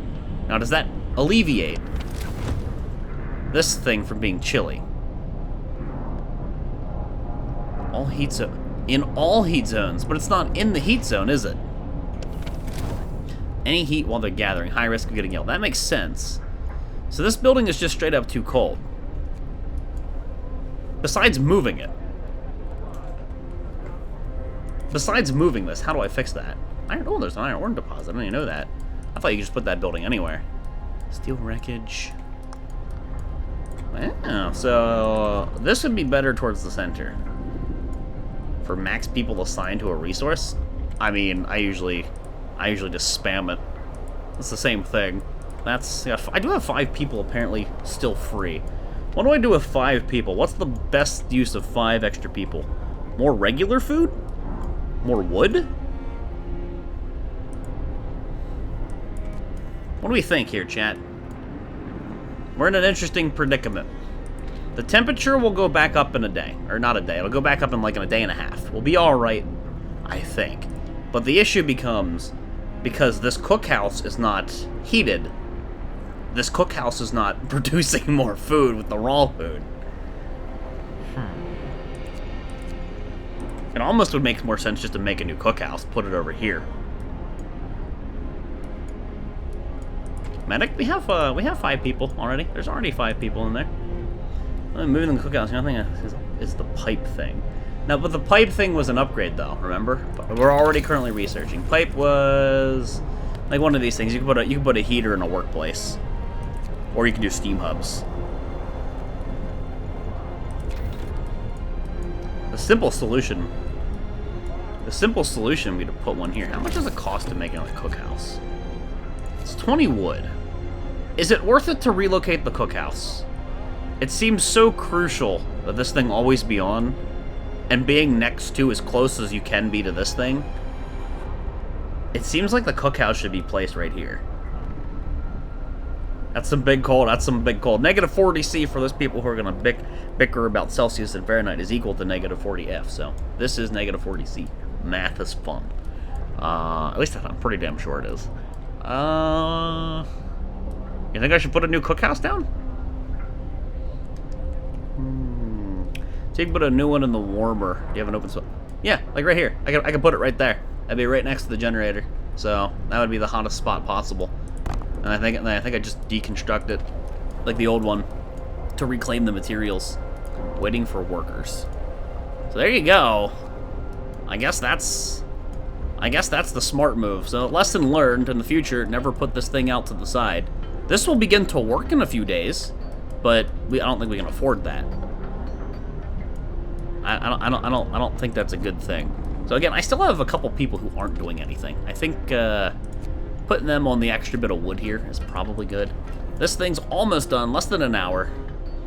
Now, does that alleviate this thing from being chilly? All heat zone. In all heat zones, but it's not in the heat zone, is it? Any heat while they're gathering. High risk of getting ill. That makes sense. So this building is just straight up too cold. Besides moving it. Besides moving this, how do I fix that? Oh, there's an iron ore deposit. I didn't even know that. I thought you could just put that building anywhere. Steel wreckage. Wow, so this would be better towards the center. For max people assigned to a resource. I mean, I usually just spam it. It's the same thing. That's, yeah, I do have 5 people apparently still free. What do I do with 5 people? What's the best use of 5 extra people? More regular food? More wood? What do we think here, chat? We're in an interesting predicament. The temperature will go back up in a day. Or not a day. It'll go back up in like a day and a half. We'll be alright, I think. But the issue becomes, because this cookhouse is not heated, this cookhouse is not producing more food with the raw food. It almost would make more sense just to make a new cookhouse, put it over here. Medic, we have 5 people already. There's already 5 people in there. I'm moving the cookhouse. Nothing. is the pipe thing. Now, but the pipe thing was an upgrade, though, remember? We're already currently researching. Pipe was like one of these things. You can put a heater in a workplace. Or you can do steam hubs. The simple solution would be to put one here. How much does it cost to make another cookhouse? It's 20 wood. Is it worth it to relocate the cookhouse? It seems so crucial that this thing always be on, and being next to as close as you can be to this thing. It seems like the cookhouse should be placed right here. That's some big cold. That's some big cold. Negative 40C for those people who are going to bicker about Celsius and Fahrenheit is equal to negative 40F. So this is negative 40C. Math is fun. At least I'm pretty damn sure it is. You think I should put a new cookhouse down? So you can put a new one in the warmer. Do you have an open spot? Yeah, like right here. I can put it right there. That'd be right next to the generator. So that would be the hottest spot possible. And I think I just deconstruct it, like the old one, to reclaim the materials. Waiting for workers. So there you go. I guess that's the smart move. So lesson learned in the future: never put this thing out to the side. This will begin to work in a few days, but I don't think we can afford that. I don't think that's a good thing. So again, I still have a couple people who aren't doing anything. I think putting them on the extra bit of wood here is probably good. This thing's almost done, less than an hour.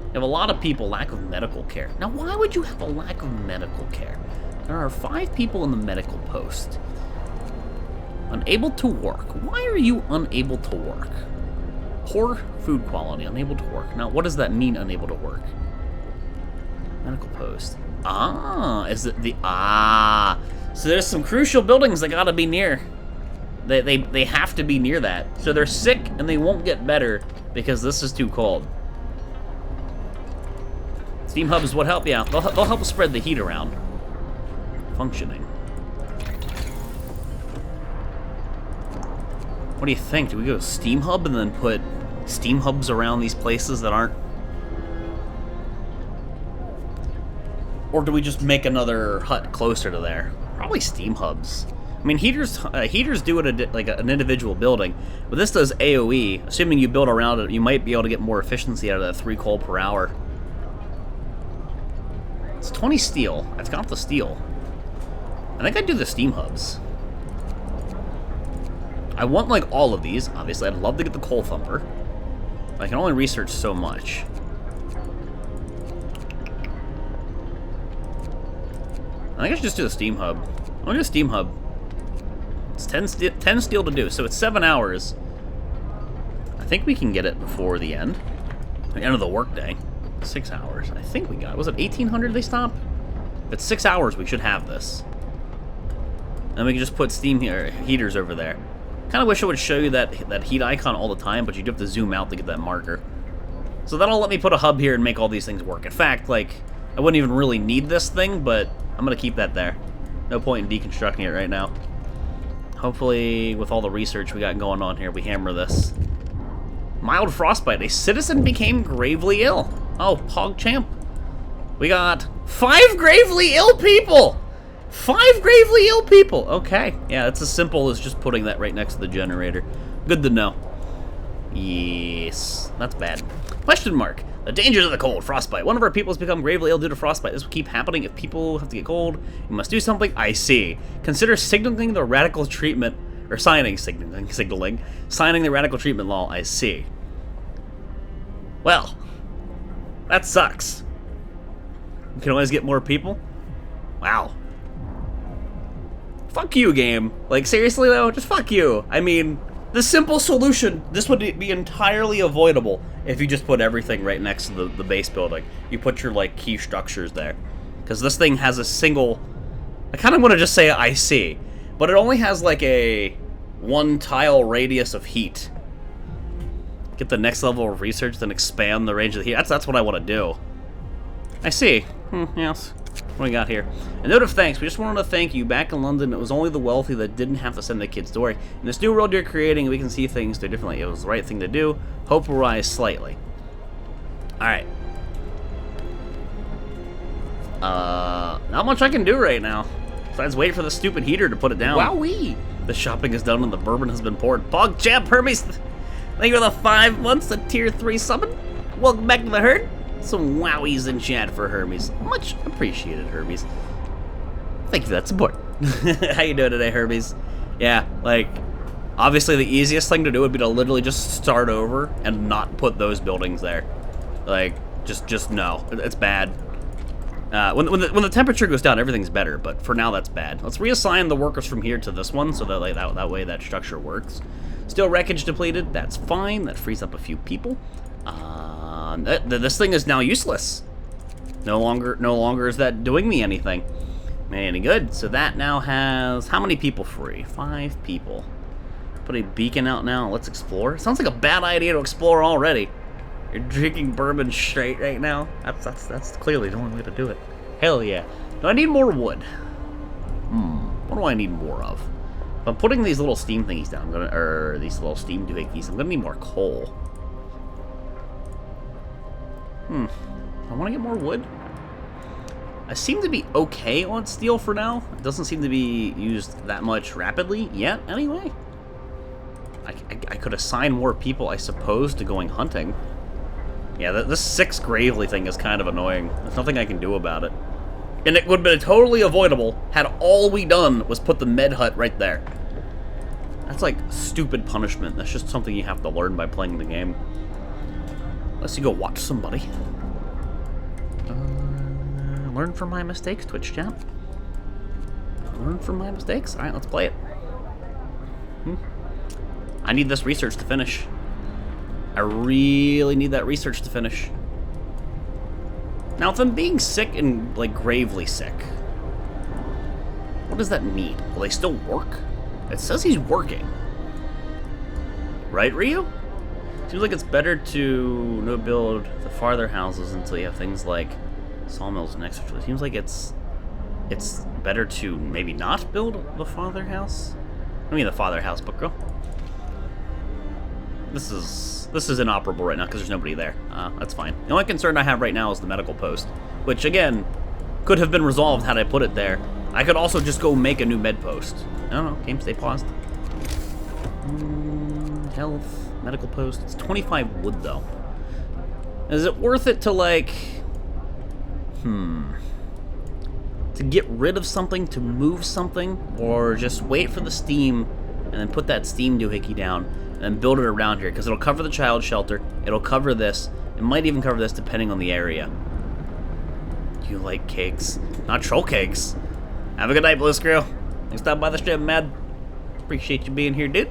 You have a lot of people, lack of medical care. Now, why would you have a lack of medical care? There are 5 people in the medical post. Unable to work. Why are you unable to work? Poor food quality, unable to work. Now, what does that mean, unable to work? Medical post. Is it the... So there's some crucial buildings that gotta be near. They have to be near that. So they're sick and they won't get better because this is too cold. Steam hubs would help, yeah. They'll help spread the heat around. Functioning. What do you think? Do we go steam hub and then put steam hubs around these places that aren't? Or do we just make another hut closer to there? Probably steam hubs. I mean, heaters do it like an individual building, but this does AOE. Assuming you build around it, you might be able to get more efficiency out of that 3 coal per hour. It's 20 steel. I've got the steel. I think I'd do the steam hubs. I want, like, all of these. Obviously, I'd love to get the coal thumper. But I can only research so much. I think I should just do the steam hub. I'm gonna do a steam hub. It's 10 steel to do, so it's 7 hours. I think we can get it before the end of the workday. 6 hours. I think we got it. Was it 1800 they stopped? If it's 6 hours, we should have this. And we can just put steam heaters over there. Kind of wish it would show you that heat icon all the time, but you'd have to zoom out to get that marker. So that'll let me put a hub here and make all these things work. In fact, like, I wouldn't even really need this thing, but I'm gonna keep that there. No point in deconstructing it right now. Hopefully, with all the research we got going on here, we hammer this. Mild frostbite. A citizen became gravely ill. Oh, PogChamp. We got 5 gravely ill people! 5 gravely ill people! Okay. Yeah, it's as simple as just putting that right next to the generator. Good to know. Yes. That's bad. Question mark. The dangers of the cold. Frostbite. One of our people has become gravely ill due to frostbite. This will keep happening if people have to get cold. You must do something. I see. Consider signaling the radical treatment, or signing the radical treatment law. I see. Well, that sucks. We can always get more people? Wow. Fuck you, game. Like, seriously, though? Just fuck you. I mean, the simple solution, this would be entirely avoidable if you just put everything right next to the base building. You put your, like, key structures there. Because this thing has a single... I kind of want to just say IC, but it only has, like, a 1 tile radius of heat. Get the next level of research, then expand the range of the heat. That's what I want to do. I see. Yes. What do we got here? A note of thanks. We just wanted to thank you. Back in London, it was only the wealthy that didn't have to send their kids to work. In this new world you're creating, we can see things differently. It was the right thing to do. Hope will rise slightly. Alright. Not much I can do right now. Besides wait for the stupid heater to put it down. Wowee! The shopping is done and the bourbon has been poured. Pog Champ Hermes, thank you for the 5 months of tier 3 summon. Welcome back to the herd. Some wowies in chat for Hermes. Much appreciated, Hermes. Thank you for that support. How you doing today, Hermes? Yeah, like, obviously the easiest thing to do would be to literally just start over and not put those buildings there. Like, just no. It's bad. When the temperature goes down, everything's better, but for now that's bad. Let's reassign the workers from here to this one so that like, that way that structure works. Still wreckage depleted, that's fine. That frees up a few people. This thing is now useless. No longer is that doing me anything. Any good. So that now has how many people free? 5 people. Put a beacon out now. Let's explore. Sounds like a bad idea to explore already. You're drinking bourbon straight right now. That's clearly the only way to do it. Hell yeah. Do I need more wood? What do I need more of? If I'm putting these little steam thingies down, these little steam doohickeys, I'm gonna need more coal. I want to get more wood. I seem to be okay on steel for now. It doesn't seem to be used that much rapidly yet, anyway. I could assign more people, I suppose, to going hunting. Yeah, this 6 Gravely thing is kind of annoying. There's nothing I can do about it. And it would have been totally avoidable had all we done was put the med hut right there. That's like stupid punishment. That's just something you have to learn by playing the game. Unless you go watch somebody. Learn from my mistakes, Twitch chat. Learn from my mistakes? Alright, let's play it. I need this research to finish. I really need that research to finish. Now, if I'm being sick and, like, gravely sick, what does that mean? Will they still work? It says he's working. Right, Ryu? Seems like it's better to no build the farther houses until you have things like sawmills next to it. Seems like it's better to maybe not build the farther house. I mean the father house, but girl. This is inoperable right now because there's nobody there. That's fine. The only concern I have right now is the medical post, which again could have been resolved had I put it there. I could also just go make a new med post. I don't know. Game stay paused. Health, medical post. It's 25 wood though. Is it worth it to like? To get rid of something, to move something, or just wait for the steam and then put that steam doohickey down and then build it around here because it'll cover the child shelter. It'll cover this. It might even cover this depending on the area. You like cakes, not troll cakes. Have a good night, Blue Screw. Thanks for stopping by the stream, Mad. Appreciate you being here, dude.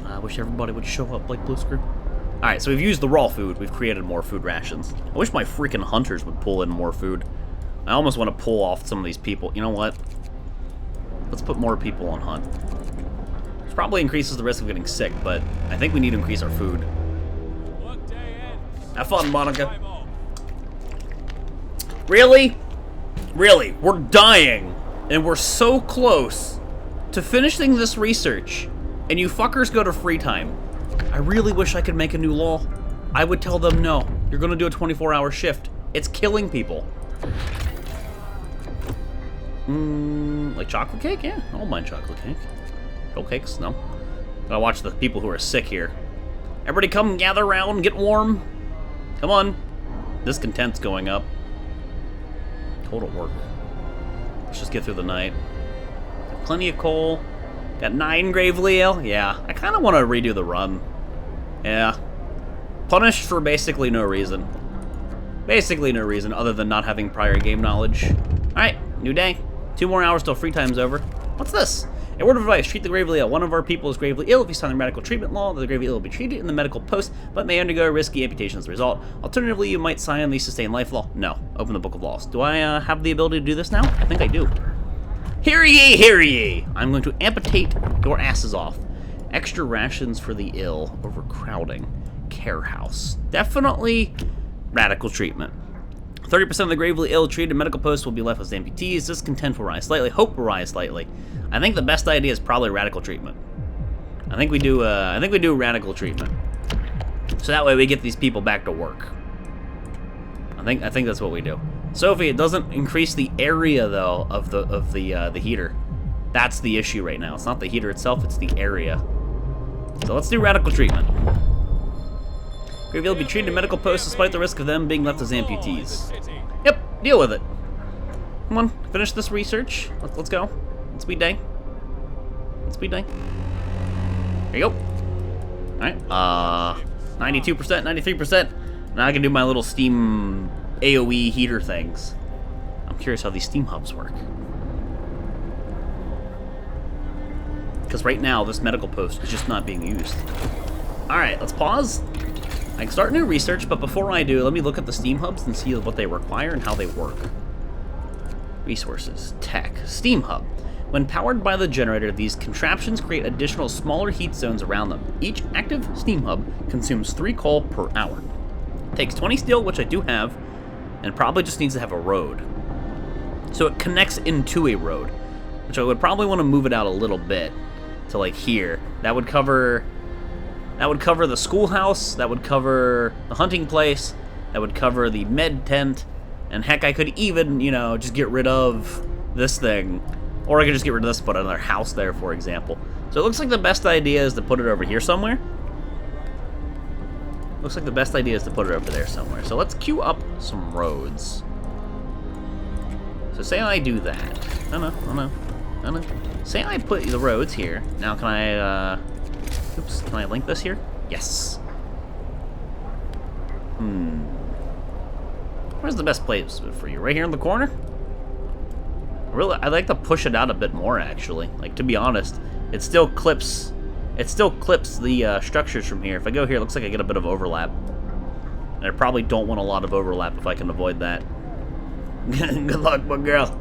I wish everybody would show up like Blue Screw. Alright, so we've used the raw food. We've created more food rations. I wish my freaking hunters would pull in more food. I almost want to pull off some of these people. You know what? Let's put more people on hunt. Which probably increases the risk of getting sick, but I think we need to increase our food. Have fun, Monica. Really? Really? We're dying, and we're so close to finishing this research, and you fuckers go to free time. I really wish I could make a new law. I would tell them, no, you're gonna do a 24-hour shift. It's killing people. Like chocolate cake? Yeah, I don't mind chocolate cake. Troll cakes? No. Gotta watch the people who are sick here. Everybody come gather around, get warm. Come on. Discontent's going up. Total work. Let's just get through the night. Plenty of coal. Got 9 Gravely Ale? Yeah, I kind of want to redo the run. Yeah. Punished for basically no reason. Basically no reason other than not having prior game knowledge. Alright, new day. 2 more hours till free time's over. What's this? A word of advice, treat the gravely ill. One of our people is gravely ill. If you sign the medical treatment law, the gravely ill will be treated in the medical post, but may undergo risky amputation as a result. Alternatively, you might sign the sustained life law. No. Open the Book of Laws. Do I have the ability to do this now? I think I do. Hear ye, hear ye! I'm going to amputate your asses off. Extra rations for the ill. Overcrowding. Care house. Definitely radical treatment. 30% of the gravely ill treated medical posts will be left as amputees. Discontent will rise slightly. Hope will rise slightly. I think the best idea is probably radical treatment. I think we do radical treatment. So that way we get these people back to work. I think that's what we do. Sophie, it doesn't increase the area though of the heater. That's the issue right now. It's not the heater itself, it's the area. So let's do radical treatment. Gravy will be treated in medical posts despite the risk of them being left as amputees. Yep, deal with it. Come on, finish this research. Let's go. It's speed day. It's speed day. There you go. Alright, 92%, 93%. Now I can do my little steam AoE heater things. I'm curious how these steam hubs work. Because right now, this medical post is just not being used. Alright, let's pause. I can start new research, but before I do, let me look at the steam hubs and see what they require and how they work. Resources, tech, steam hub. When powered by the generator, these contraptions create additional smaller heat zones around them. Each active steam hub consumes 3 coal per hour. Takes 20 steel, which I do have, and probably just needs to have a road. So it connects into a road, which I would probably want to move it out a little bit to like here. That would cover the schoolhouse, that would cover the hunting place, that would cover the med tent, and heck, I could even, you know, just get rid of this thing. Or I could just get rid of this and put another house there, for example. So it looks like the best idea is to put it over here somewhere. Looks like the best idea is to put it over there somewhere. So let's queue up some roads. So say I do that. Oh no. Say I put the roads here. Now can I, oops, can I link this here? Yes. Where's the best place for you? Right here in the corner? Really, I'd like to push it out a bit more, actually. Like, to be honest, it still clips the structures from here. If I go here, it looks like I get a bit of overlap. And I probably don't want a lot of overlap if I can avoid that. Good luck, my girl.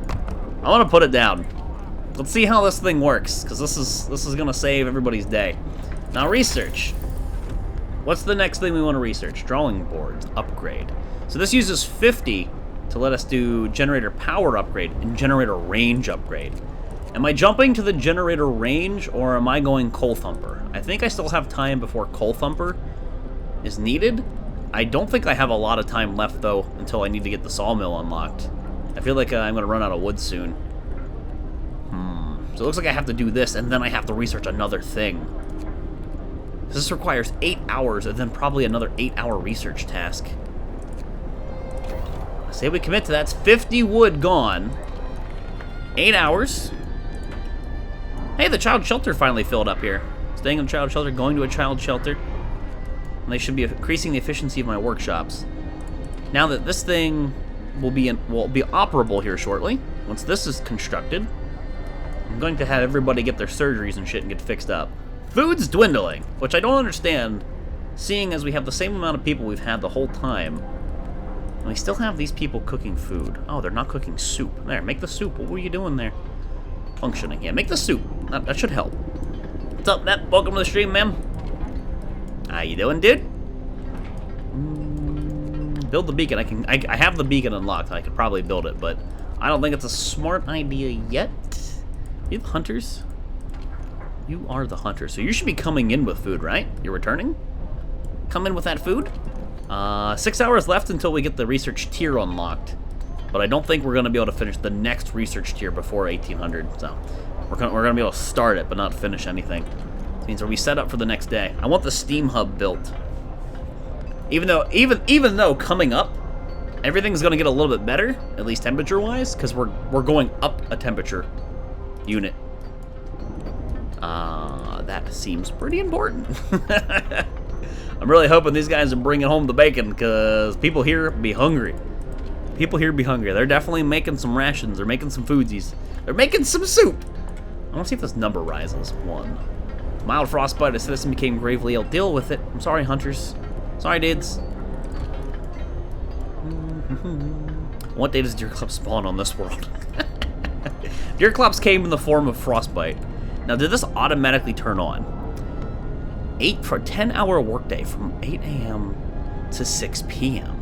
I want to put it down. Let's see how this thing works, because this is gonna save everybody's day. Now, research. What's the next thing we want to research? Drawing boards, upgrade. So this uses 50 to let us do generator power upgrade and generator range upgrade. Am I jumping to the generator range, or am I going coal thumper? I think I still have time before coal thumper is needed. I don't think I have a lot of time left, though, until I need to get the sawmill unlocked. I feel like I'm going to run out of wood soon. So it looks like I have to do this, and then I have to research another thing. This requires 8 hours, and then probably another 8-hour research task. Say we commit to that. It's 50 wood gone. 8 hours. Hey, the child shelter finally filled up here. Staying in a child shelter, going to a child shelter. And they should be increasing the efficiency of my workshops. Now that this thing will be operable here shortly, once this is constructed, I'm going to have everybody get their surgeries and shit and get fixed up. Food's dwindling, which I don't understand, seeing as we have the same amount of people we've had the whole time. And we still have these people cooking food. Oh, they're not cooking soup. There, make the soup. What were you doing there? Functioning. Yeah, make the soup. That should help. What's up, Matt? Welcome to the stream, ma'am. How you doing, dude? Build the beacon. I have the beacon unlocked. I could probably build it, but I don't think it's a smart idea yet. You the hunters? You are the hunter, so you should be coming in with food, right? You're returning? Come in with that food? 6 hours left until we get the research tier unlocked. But I don't think we're going to be able to finish the next research tier before 1800, so we're gonna be able to start it, but not finish anything. This means are we set up for the next day? I want the steam hub built. Even though coming up, everything's going to get a little bit better, at least temperature-wise, because we're going up a temperature unit. That seems pretty important. I'm really hoping these guys are bringing home the bacon, because people here be hungry. People here be hungry. They're definitely making some rations. They're making some foodsies. They're making some soup. I want to see if this number rises. 1. Mild frostbite. A citizen became gravely ill. Deal with it. I'm sorry, hunters. Sorry, dudes. What day does Deerclops spawn on this world? Deerclops came in the form of frostbite. Now, did this automatically turn on? 8 for a 10-hour workday from 8 a.m. to 6 p.m.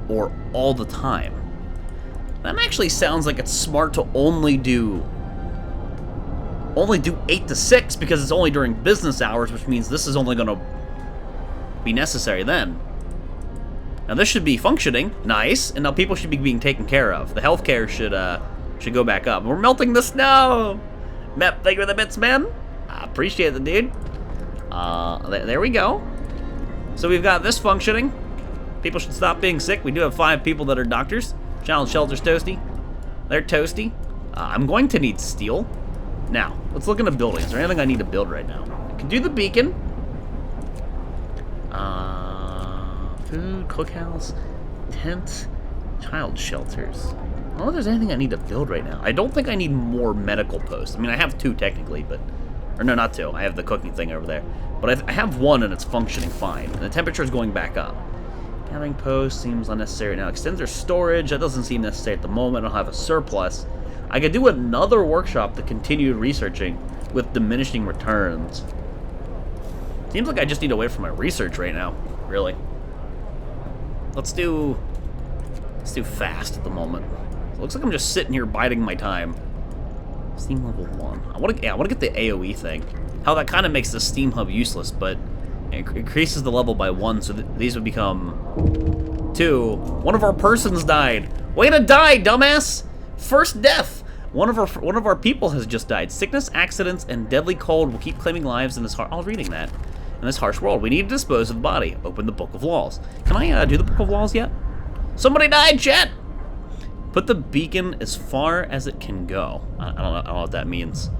or all the time. That actually sounds like it's smart to only do 8 to 6 because it's only during business hours, which means this is only going to be necessary then. Now this should be functioning, nice, and now people should be being taken care of. The healthcare should go back up. We're melting the snow! Mep, thank you for the bits, man. I appreciate it, dude. There we go. So we've got this functioning. People should stop being sick. We do have 5 people that are doctors. Challenge shelter's toasty. They're toasty. I'm going to need steel. Now, let's look into buildings. Is there anything I need to build right now? I can do the beacon. Food, cookhouse, tent, child shelters. I don't know if there's anything I need to build right now. I don't think I need more medical posts. I mean, I have 2 technically, but... Or no, not 2. I have the cooking thing over there. But I have 1 and it's functioning fine. And the temperature is going back up. Having posts seems unnecessary now. Extender storage, that doesn't seem necessary at the moment. I don't have a surplus. I could do another workshop to continue researching with diminishing returns. Seems like I just need to wait for my research right now, really. Let's do fast at the moment. It looks like I'm just sitting here biding my time. Steam level 1. I want to get the AoE thing. How that kind of makes the Steam Hub useless, but it increases the level by 1, so these would become 2. One of our persons died. Way to die, dumbass! First death. One of our people has just died. Sickness, accidents, and deadly cold will keep claiming lives in this I was reading that. In this harsh world, we need to dispose of the body. Open the Book of Laws. Can I do the Book of Laws yet? Somebody died, chat! Put the beacon as far as it can go. I don't know what that means.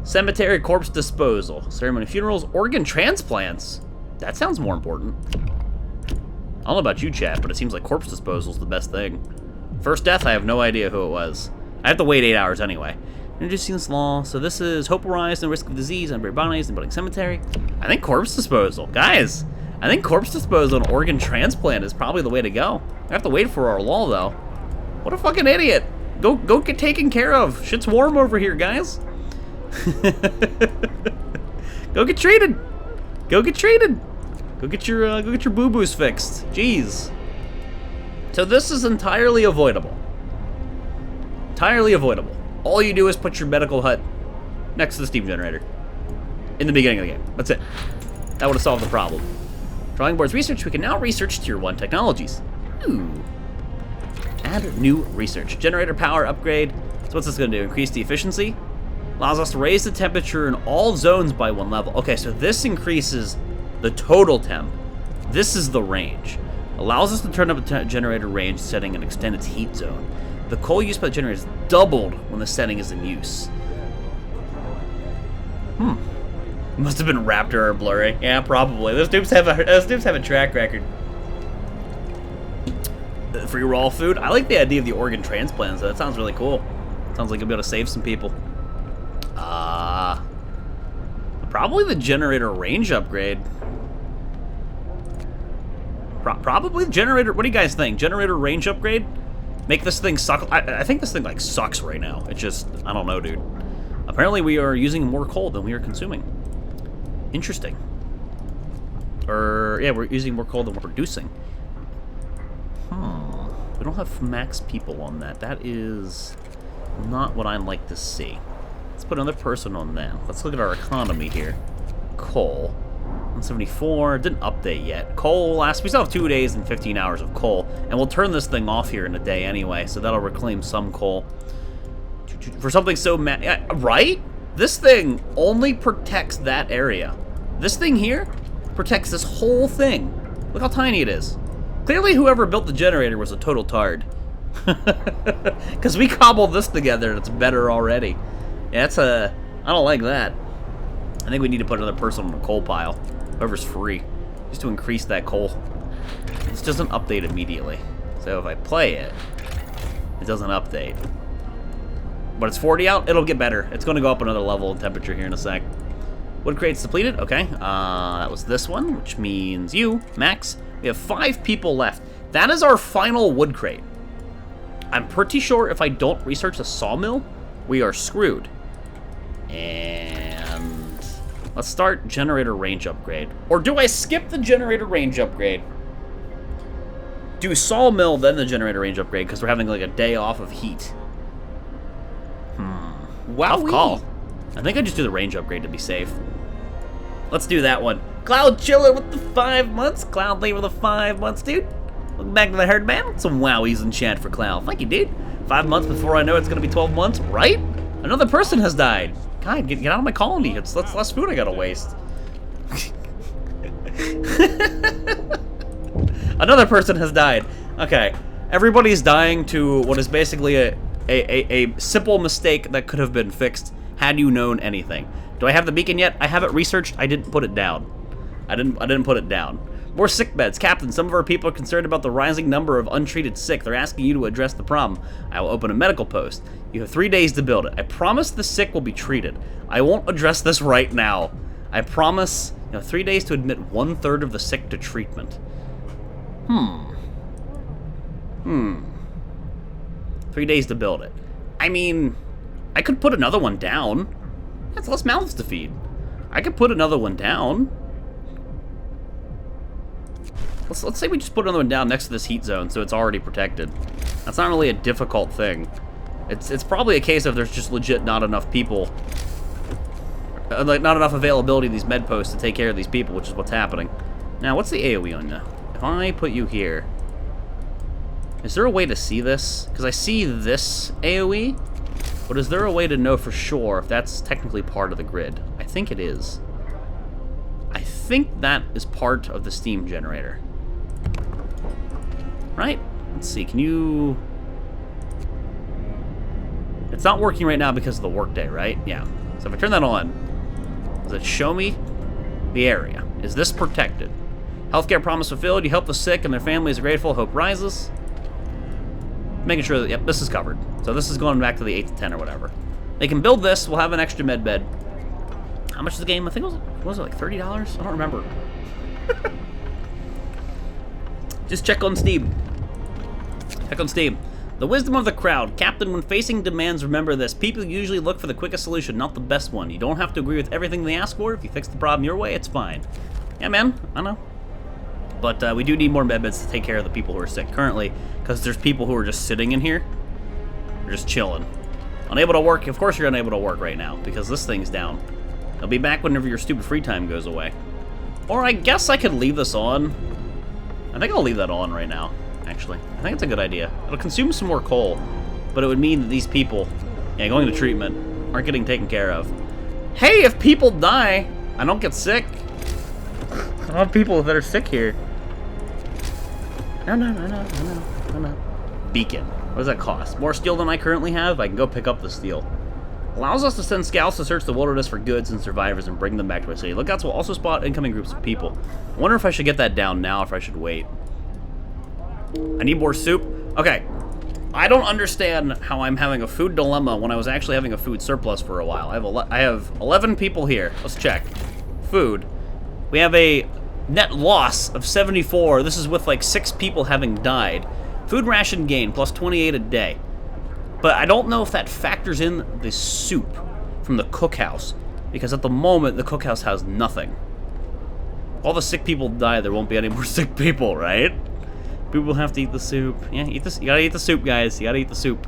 Cemetery corpse disposal. Ceremony funerals. Organ transplants. That sounds more important. I don't know about you, chat, but it seems like corpse disposal is the best thing. First death, I have no idea who it was. I have to wait 8 hours anyway. Introducing this law. So this is hope arise, no risk of disease, unburied bodies, and building cemetery. I think corpse disposal. Guys, I think corpse disposal and organ transplant is probably the way to go. I have to wait for our law, though. What a fucking idiot. Go get taken care of. Shit's warm over here, guys. Go get treated. Go get treated. Go get your boo-boos fixed. Jeez. So this is entirely avoidable. Entirely avoidable. All you do is put your medical hut next to the steam generator in the beginning of the game. That's it. That would have solved the problem. Drawing boards research, we can now research Tier 1 technologies. Ooh. Add new research. Generator power upgrade. So what's this going to do? Increase the efficiency? Allows us to raise the temperature in all zones by 1 level. Okay, so this increases the total temp. This is the range. Allows us to turn up a generator range setting and extend its heat zone. The coal used by the generator is doubled when the setting is in use. Must have been Raptor or Blurry. Yeah, probably. Those dupes have a track record. Free raw food. I like the idea of the organ transplants. That sounds really cool. Sounds like you'll be able to save some people. Probably the generator range upgrade. Probably the generator. What do you guys think? Generator range upgrade? Make this thing suck. I think this thing like sucks right now. It just, I don't know, dude. Apparently we are using more coal than we are consuming. Interesting. Or yeah, we're using more coal than we're producing. We don't have max people on that. That is not what I'd like to see. Let's put another person on that. Let's look at our economy here. Coal. 174. Didn't update yet. Coal last. We still have 2 days and 15 hours of coal. And we'll turn this thing off here in a day anyway. So that'll reclaim some coal. For something so right? This thing only protects that area. This thing here protects this whole thing. Look how tiny it is. Clearly whoever built the generator was a total tard. Because we cobbled this together and it's better already. Yeah, I don't like that. I think we need to put another person on the coal pile. Whoever's free. Just to increase that coal. This doesn't update immediately. So if I play it, it doesn't update. But it's 40 out, it'll get better. It's going to go up another level in temperature here in a sec. Wood crate's depleted, okay. That was this one, which means you, Max. We have 5 people left. That is our final wood crate. I'm pretty sure if I don't research a sawmill, we are screwed. And let's start generator range upgrade. Or do I skip the generator range upgrade? Do sawmill, then the generator range upgrade, because we're having like a day off of heat. Tough call. I think I just do the range upgrade to be safe. Let's do that one. Cloud chilling with the 5 months. Cloud leave with the 5 months, dude. Welcome back to the herd, man. Some wowies and chat for Cloud. Thank you, dude. 5 months before I know it's gonna be 12 months, right? Another person has died. God, get out of my colony. It's less food I gotta waste. Another person has died. Okay, everybody's dying to what is basically a simple mistake that could have been fixed had you known anything. Do I have the beacon yet? I have it researched. I didn't put it down. I didn't put it down. More sick beds. Captain, some of our people are concerned about the rising number of untreated sick. They're asking you to address the problem. I will open a medical post. You have 3 days to build it. I promise the sick will be treated. I won't address this right now. I promise, 3 days to admit 1/3 of the sick to treatment. 3 days to build it. I mean, I could put another one down. That's less mouths to feed. I could put another one down. Let's say we just put another one down next to this heat zone so it's already protected. That's not really a difficult thing. It's probably a case of there's just legit not enough people. Like, not enough availability of these med posts to take care of these people, which is what's happening. Now, what's the AoE on you? If I put you here, is there a way to see this? Because I see this AoE, but is there a way to know for sure if that's technically part of the grid? I think it is. I think that is part of the steam generator. Right? Let's see, can you... It's not working right now because of the workday, right? Yeah. So if I turn that on, does it show me the area? Is this protected? Healthcare promise fulfilled. You help the sick and their families are grateful. Hope rises. Making sure that, yep, this is covered. So this is going back to the 8 to 10 or whatever. They can build this. We'll have an extra med bed. How much is the game? I think it was it like $30? I don't remember. Just check on Steam. Check on Steam. The wisdom of the crowd. Captain, when facing demands, remember this. People usually look for the quickest solution, not the best one. You don't have to agree with everything they ask for. If you fix the problem your way, it's fine. Yeah, man. I know. But we do need more medbeds to take care of the people who are sick currently, because there's people who are just sitting in here. They're just chilling. Unable to work. Of course you're unable to work right now, because this thing's down. It'll be back whenever your stupid free time goes away. Or I guess I could leave this on. I think I'll leave that on right now, actually. I think it's a good idea. It'll consume some more coal, but it would mean that these people, going to treatment, aren't getting taken care of. Hey, if people die, I don't get sick. I don't have people that are sick here. No. Beacon. What does that cost? More steel than I currently have? I can go pick up the steel. Allows us to send scouts to search the wilderness for goods and survivors and bring them back to our city. Lookouts will also spot incoming groups of people. I wonder if I should get that down now or if I should wait. I need more soup. Okay. I don't understand how I'm having a food dilemma when I was actually having a food surplus for a while. I have 11 people here. Let's check. Food. We have a net loss of 74. This is with like 6 people having died. Food ration gain plus 28 a day. But I don't know if that factors in the soup from the cookhouse, because at the moment the cookhouse has nothing. All the sick people die, there won't be any more sick people, right? People have to eat the soup. Yeah, eat this. You gotta eat the soup, guys. You gotta eat the soup.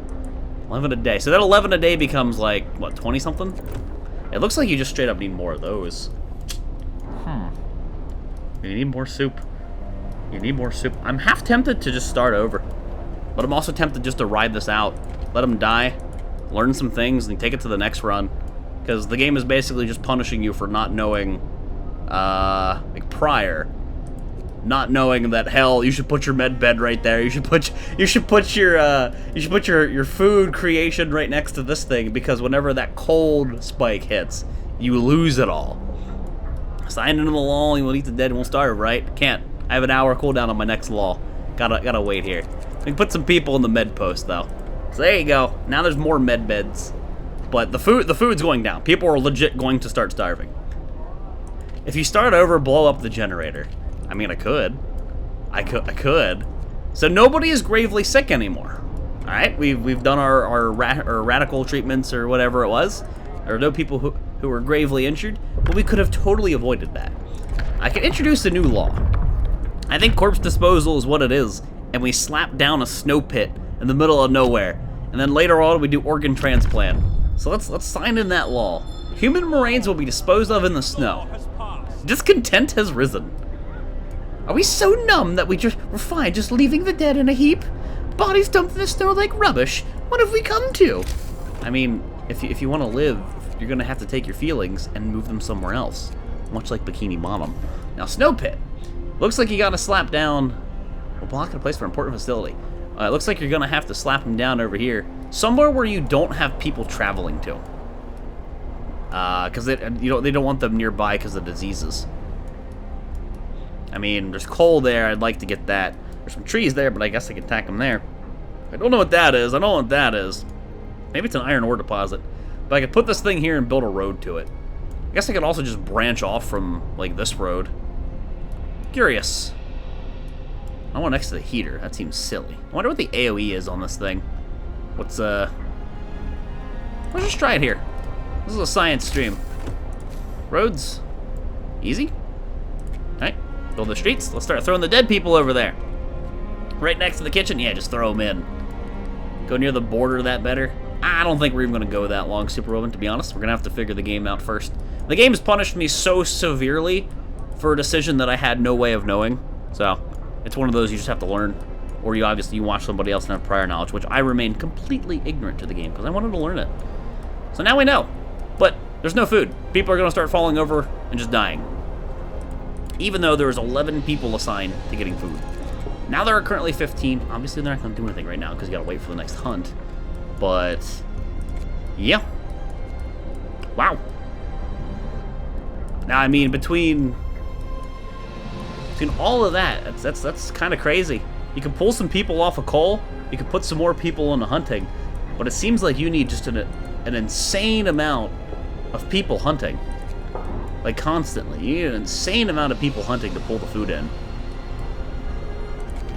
11 a day. So that 11 a day becomes like, what, 20 something? It looks like you just straight up need more of those. You need more soup. You need more soup. I'm half tempted to just start over, but I'm also tempted just to ride this out. Let them die, learn some things, and take it to the next run. Because the game is basically just punishing you for not knowing, like prior. Not knowing that, hell, you should put your med bed right there. You should put your food creation right next to this thing, because whenever that cold spike hits, you lose it all. Sign into the law, you will eat the dead and won't starve, right? Can't. I have an hour cooldown on my next law. Gotta wait here. We can put some people in the med post though. So there you go. Now there's more med beds. But the food's going down. People are legit going to start starving. If you start over, blow up the generator. I mean, I could. So nobody is gravely sick anymore. Alright, we've done our radical treatments or whatever it was. There are no people who were gravely injured, but we could have totally avoided that. I can introduce a new law. I think corpse disposal is what it is, and we slap down a snow pit in the middle of nowhere, and then later on we do organ transplant. So let's sign in that law. Human remains will be disposed of in the snow. Discontent has risen. Are we so numb that we're fine just leaving the dead in a heap? Bodies dumped in the snow like rubbish. What have we come to? I mean, if you want to live, you're going to have to take your feelings and move them somewhere else. Much like Bikini Bottom. Now, Snow Pit. Looks like you got to slap down a block in a place for important facility. It looks like you're going to have to slap them down over here. Somewhere where you don't have people traveling to. Because they don't want them nearby because of diseases. I mean, there's coal there. I'd like to get that. There's some trees there, but I guess I can attack them there. I don't know what that is. I don't know what that is. Maybe it's an iron ore deposit. But I could put this thing here and build a road to it. I guess I could also just branch off from, like, this road. Curious. I want next to the heater. That seems silly. I wonder what the AoE is on this thing. Let's just try it here. This is a science stream. Roads. Easy. Alright. Build the streets. Let's start throwing the dead people over there. Right next to the kitchen? Yeah, just throw them in. Go near the border, that better? I don't think we're even going to go that long, Superwoman, to be honest. We're going to have to figure the game out first. The game has punished me so severely for a decision that I had no way of knowing. So, it's one of those you just have to learn. Or you watch somebody else and have prior knowledge, which I remain completely ignorant to the game because I wanted to learn it. So now we know. But there's no food. People are going to start falling over and just dying. Even though there was 11 people assigned to getting food. Now there are currently 15. Obviously, they're not going to do anything right now because you got to wait for the next hunt. But, yeah. Wow. Now, I mean, between all of that, that's kind of crazy. You can pull some people off of coal. You can put some more people into hunting. But it seems like you need just an insane amount of people hunting. Like, constantly. You need an insane amount of people hunting to pull the food in.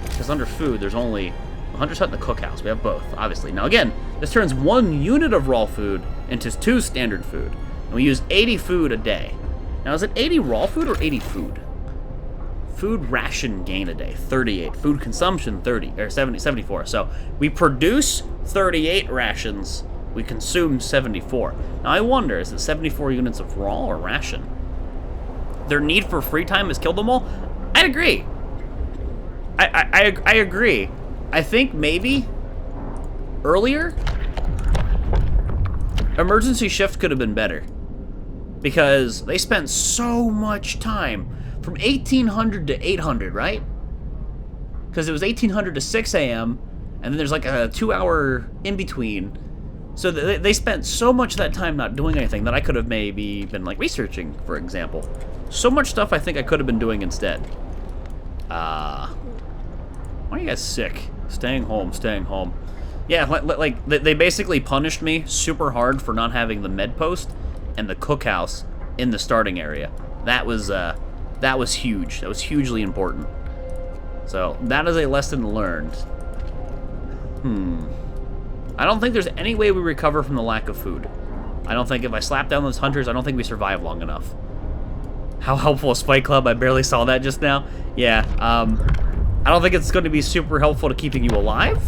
Because under food, there's only a hunter's hut and the cookhouse. We have both, obviously. Now, again, this turns 1 unit of raw food into 2 standard food. And we use 80 food a day. Now, is it 80 raw food or 80 food? Food ration gain a day, 38. Food consumption, 74. So, we produce 38 rations. We consume 74. Now, I wonder, is it 74 units of raw or ration? Their need for free time has killed them all? I'd agree. I agree. I think maybe earlier, emergency shift could have been better. Because they spent so much time from 1800 to 800, right? Because it was 1800 to 6 a.m. and then there's like a 2-hour in between. So they spent so much of that time not doing anything that I could have maybe been like researching, for example. So much stuff I think I could have been doing instead. Why are you guys sick? Staying home, staying home. Yeah, like they basically punished me super hard for not having the med post and the cookhouse in the starting area. That was huge. That was hugely important. So that is a lesson learned. I don't think there's any way we recover from the lack of food. I don't think if I slap down those hunters, I don't think we survive long enough. How helpful is Fight Club? I barely saw that just now. Yeah, I don't think it's going to be super helpful to keeping you alive.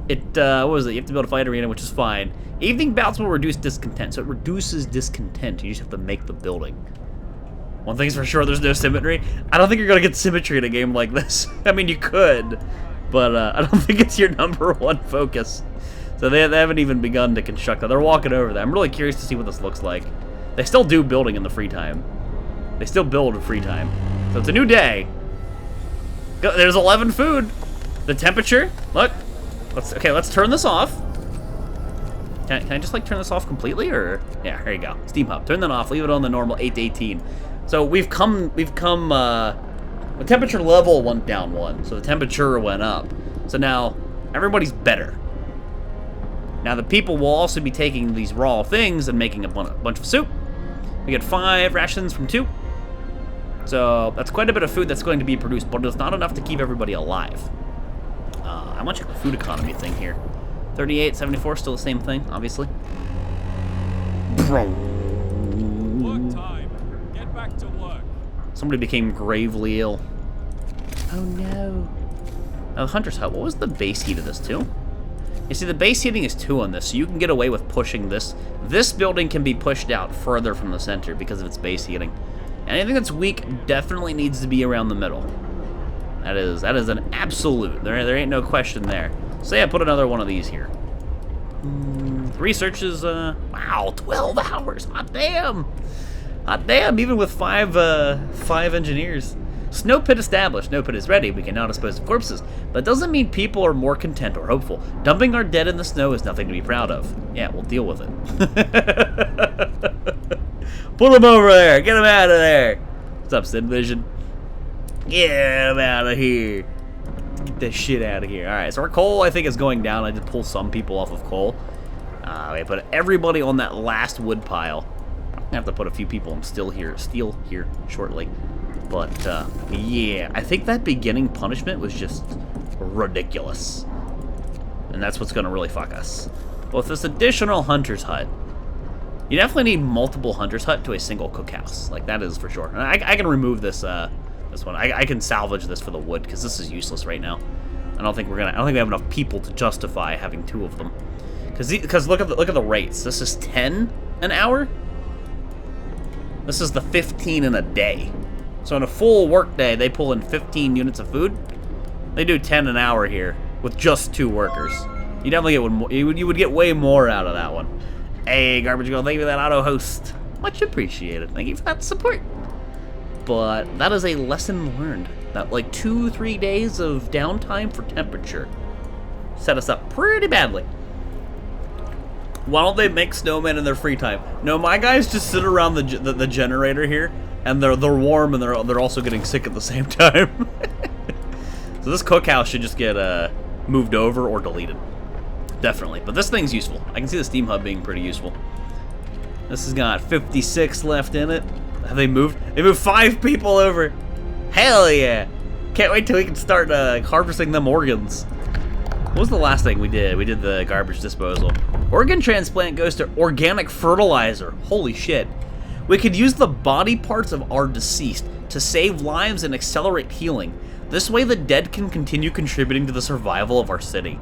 What was it? You have to build a fight arena, which is fine. Evening bouts will reduce discontent, so it reduces discontent. You just have to make the building. One thing's for sure, there's no symmetry. I don't think you're going to get symmetry in a game like this. I mean, you could, but I don't think it's your #1 focus. So they haven't even begun to construct that. They're walking over that. I'm really curious to see what this looks like. They still do building in the free time. They still build in free time. So it's a new day. There's 11 food. The temperature, look. Let's turn this off. Can I just like turn this off completely, or yeah, here you go. Steam hub. Turn that off. Leave it on the normal 8 to 18. So we've come. The temperature level went down 1, so the temperature went up. So now everybody's better. Now the people will also be taking these raw things and making a bunch of soup. We get 5 rations from 2. So that's quite a bit of food that's going to be produced, but it's not enough to keep everybody alive. I want to check the food economy thing here. 38, 74, still the same thing, obviously. Work time. Get back to work. Somebody became gravely ill. Oh no. Now the Hunter's Hut, what was the base heat of this too? You see, the base heating is 2 on this, so you can get away with pushing this. This building can be pushed out further from the center because of its base heating. Anything that's weak definitely needs to be around the middle. That is an absolute. There ain't no question there. So yeah, put another one of these here. Research is, wow, 12 hours. Hot damn. Hot damn, even with five engineers. Snow pit established. Snow pit is ready. We can now dispose of corpses. But it doesn't mean people are more content or hopeful. Dumping our dead in the snow is nothing to be proud of. Yeah, we'll deal with it. Pull them over there. Get them out of there. What's up, Sid Vision? Get them out of here. Get that shit out of here. Alright, so our coal, I think, is going down. I did pull some people off of coal. We put everybody on that last wood pile. I'm gonna have to put a few people in steel here shortly. But, yeah, I think that beginning punishment was just ridiculous. And that's what's gonna really fuck us. Well, with this additional hunter's hut, you definitely need multiple hunter's hut to a single cookhouse. Like, that is for sure. And I can remove this, this one. I can salvage this for the wood, because this is useless right now. I don't think we have enough people to justify having 2 of them. Because look at the rates. This is 10 an hour. This is the 15 in a day. So in a full work day, they pull in 15 units of food. They do 10 an hour here with just 2 workers. You definitely get one more. You would get way more out of that one. Hey, Garbage Girl, thank you for that auto host. Much appreciated. Thank you for that support. But that is a lesson learned. That like 2-3 days of downtime for temperature set us up pretty badly. Why don't they make snowmen in their free time? No, my guys just sit around the generator here, and they're warm and they're also getting sick at the same time. So this cookhouse should just get moved over or deleted, definitely. But this thing's useful. I can see the steam hub being pretty useful. This has got 56 left in it. Have they moved? They moved 5 people over. Hell yeah! Can't wait till we can start harvesting them organs. What was the last thing we did? We did the garbage disposal. Organ transplant goes to organic fertilizer. Holy shit. We could use the body parts of our deceased to save lives and accelerate healing. This way the dead can continue contributing to the survival of our city.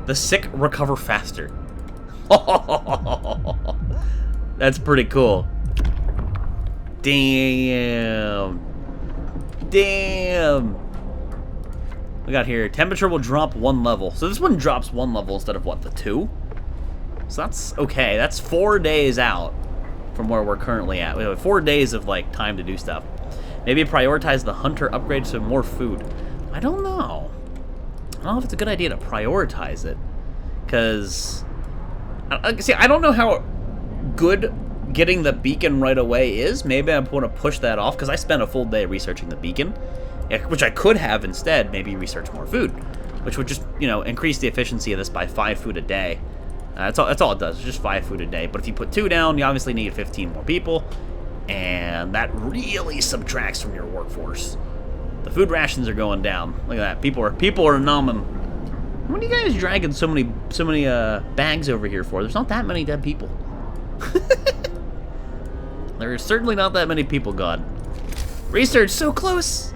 The sick recover faster. That's pretty cool. Damn. Damn. We got here, temperature will drop 1 level. So this one drops 1 level instead of what, the 2? So that's okay. That's 4 days out from where we're currently at. We have 4 days of like time to do stuff. Maybe prioritize the hunter upgrade to more food. I don't know. I don't know if it's a good idea to prioritize it. Because, see, I don't know how good getting the beacon right away is. Maybe I want to push that off because I spent a full day researching the beacon. Which I could have instead maybe research more food, which would just, you know, increase the efficiency of this by 5 food a day. That's all it does. It's just 5 food a day. But if you put 2 down, you obviously need 15 more people, and that really subtracts from your workforce. The food rations are going down. Look at that. People are numbing. What are you guys dragging so many bags over here for? There's not that many dead people. There is certainly not that many people, God. Research so close.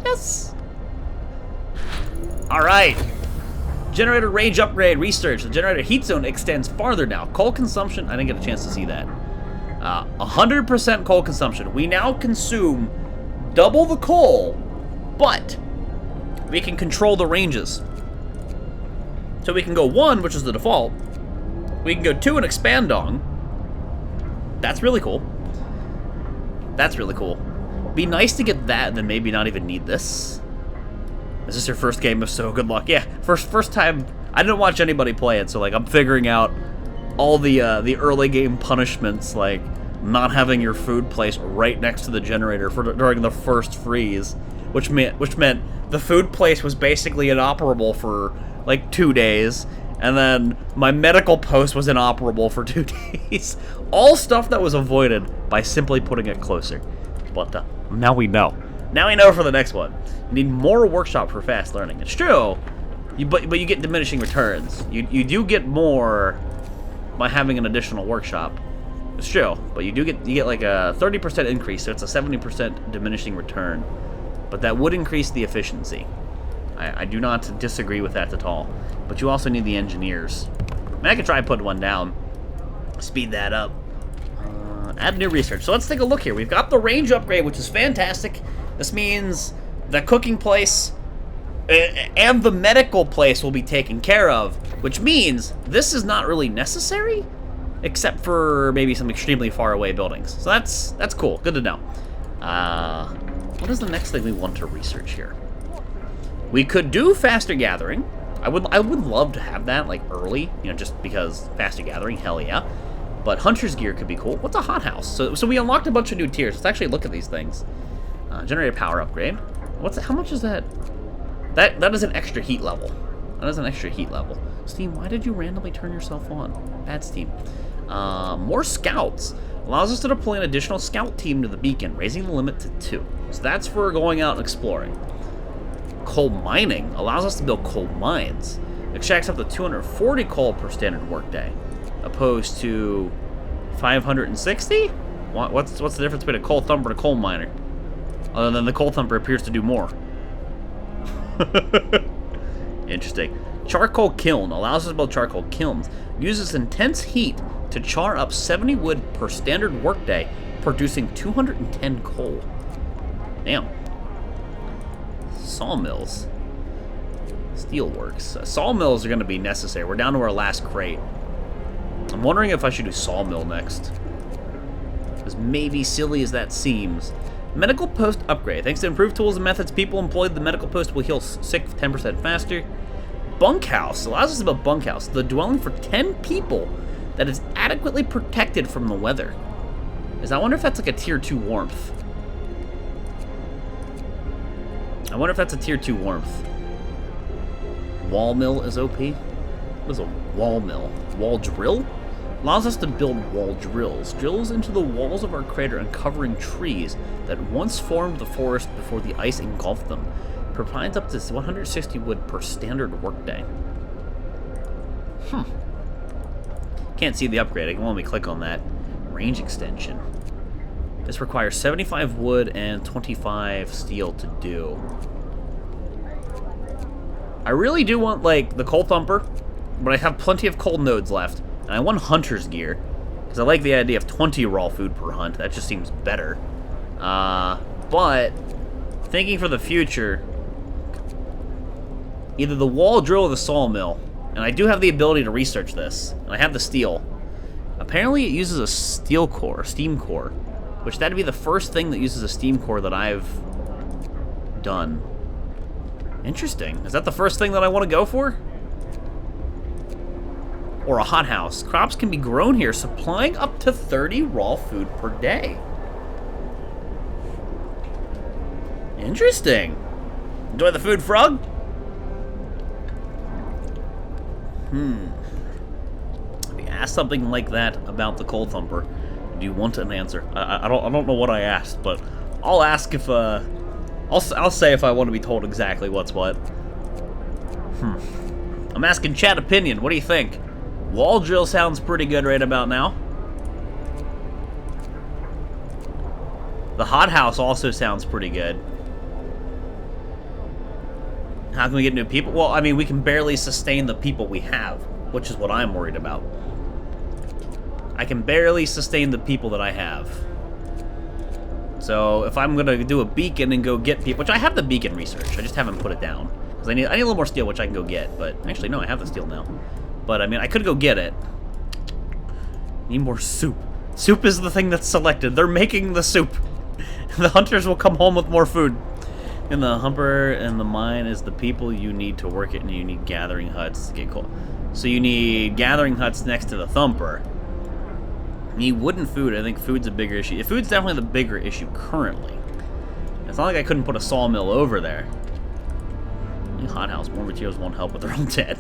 Yes. All right. Generator range upgrade research. The generator heat zone extends farther now. Coal consumption. I didn't get a chance to see that. 100% coal consumption. We now consume double the coal, but we can control the ranges. So we can go 1, which is the default. We can go 2 and expand on. That's really cool. That's really cool. Be nice to get that and then maybe not even need this. Is this your first game? If so, good luck. Yeah, first time. I didn't watch anybody play it, so like I'm figuring out all the early game punishments, like not having your food placed right next to the generator during the first freeze, which meant the food place was basically inoperable for like 2 days, and then my medical post was inoperable for 2 days. All stuff that was avoided by simply putting it closer. But now we know. Now we know for the next one. You need more workshop for fast learning. It's true, but you get diminishing returns. You do get more by having an additional workshop. It's true, but you get like a 30% increase, so it's a 70% diminishing return. But that would increase the efficiency. I do not disagree with that at all. But you also need the engineers. I mean, I could try and put one down, speed that up. Add new research. So let's take a look here. We've got the range upgrade, which is fantastic. This means the cooking place and the medical place will be taken care of, which means this is not really necessary, except for maybe some extremely far away buildings. So that's cool. Good to know. What is the next thing we want to research here? We could do faster gathering. I would love to have that like early, you know, just because faster gathering, hell yeah. But hunter's gear could be cool. What's a hothouse? So we unlocked a bunch of new tiers. Let's actually look at these things. Generator power upgrade. How much is that? That is an extra heat level. That is an extra heat level. Steam, why did you randomly turn yourself on? Bad Steam. More scouts. Allows us to deploy an additional scout team to the beacon, raising the limit to 2. So that's for going out and exploring. Coal mining allows us to build coal mines. Extracts up to 240 coal per standard workday, opposed to 560? What's the difference between a coal thumper and a coal miner? Other than the coal thumper appears to do more. Interesting. Charcoal kiln allows us to build charcoal kilns. Uses intense heat to char up 70 wood per standard workday, producing 210 coal. Damn. Sawmills. Steelworks. Sawmills are going to be necessary. We're down to our last crate. I'm wondering if I should do sawmill next. As maybe silly as that seems. Medical post upgrade. Thanks to improved tools and methods people employed, the medical post will heal sick 10% faster. Bunkhouse allows us to build bunkhouse, the dwelling for 10 people that is adequately protected from the weather. I wonder if that's like a tier 2 warmth. I wonder if that's a tier 2 warmth. Wall mill is OP. What is a wall mill? Wall drill? Allows us to build wall drills. Drills into the walls of our crater, uncovering trees that once formed the forest before the ice engulfed them. Provides up to 160 wood per standard workday. Can't see the upgrade. I can only click on that. Range extension. This requires 75 wood and 25 steel to do. I really do want, like, the coal thumper, but I have plenty of coal nodes left. And I want hunter's gear, because I like the idea of 20 raw food per hunt. That just seems better. But, thinking for the future, either the wall drill or the sawmill. And I do have the ability to research this. And I have the steel. Apparently it uses a steel core, steam core. Which that'd be the first thing that uses a steam core that I've done. Interesting. Is that the first thing that I want to go for? Or a hothouse. Crops can be grown here, supplying up to 30 raw food per day. Interesting. Enjoy the food, frog? If you ask something like that about the coal thumper, do you want an answer? I don't know what I asked, but I'll ask if I'll say if I want to be told exactly what's what. I'm asking chat opinion. What do you think? Wall drill sounds pretty good right about now. The hothouse also sounds pretty good. How can we get new people? Well, I mean, we can barely sustain the people we have, which is what I'm worried about. I can barely sustain the people that I have. So if I'm going to do a beacon and go get people, which I have the beacon research, I just haven't put it down. Because I need a little more steel, which I can go get. But actually, no, I have the steel now. But, I mean, I could go get it. Need more soup. Soup is the thing that's selected. They're making the soup. The hunters will come home with more food. And the humper and the mine is the people you need to work it, and you need gathering huts to get coal. So you need gathering huts next to the thumper. You need wooden food. I think food's a bigger issue. Food's definitely the bigger issue currently. It's not like I couldn't put a sawmill over there. Hothouse, more materials won't help, but they're all dead.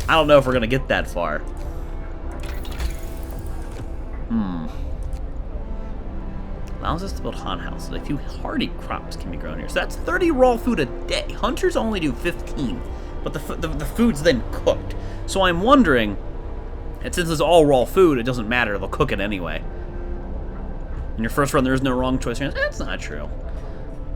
I don't know if we're gonna get that far. Allows us to build hothouses. A few hardy crops can be grown here. So that's 30 raw food a day. Hunters only do 15, but the food's then cooked. So I'm wondering, and since it's all raw food, it doesn't matter. They'll cook it anyway. In your first run, there is no wrong choice. That's not true.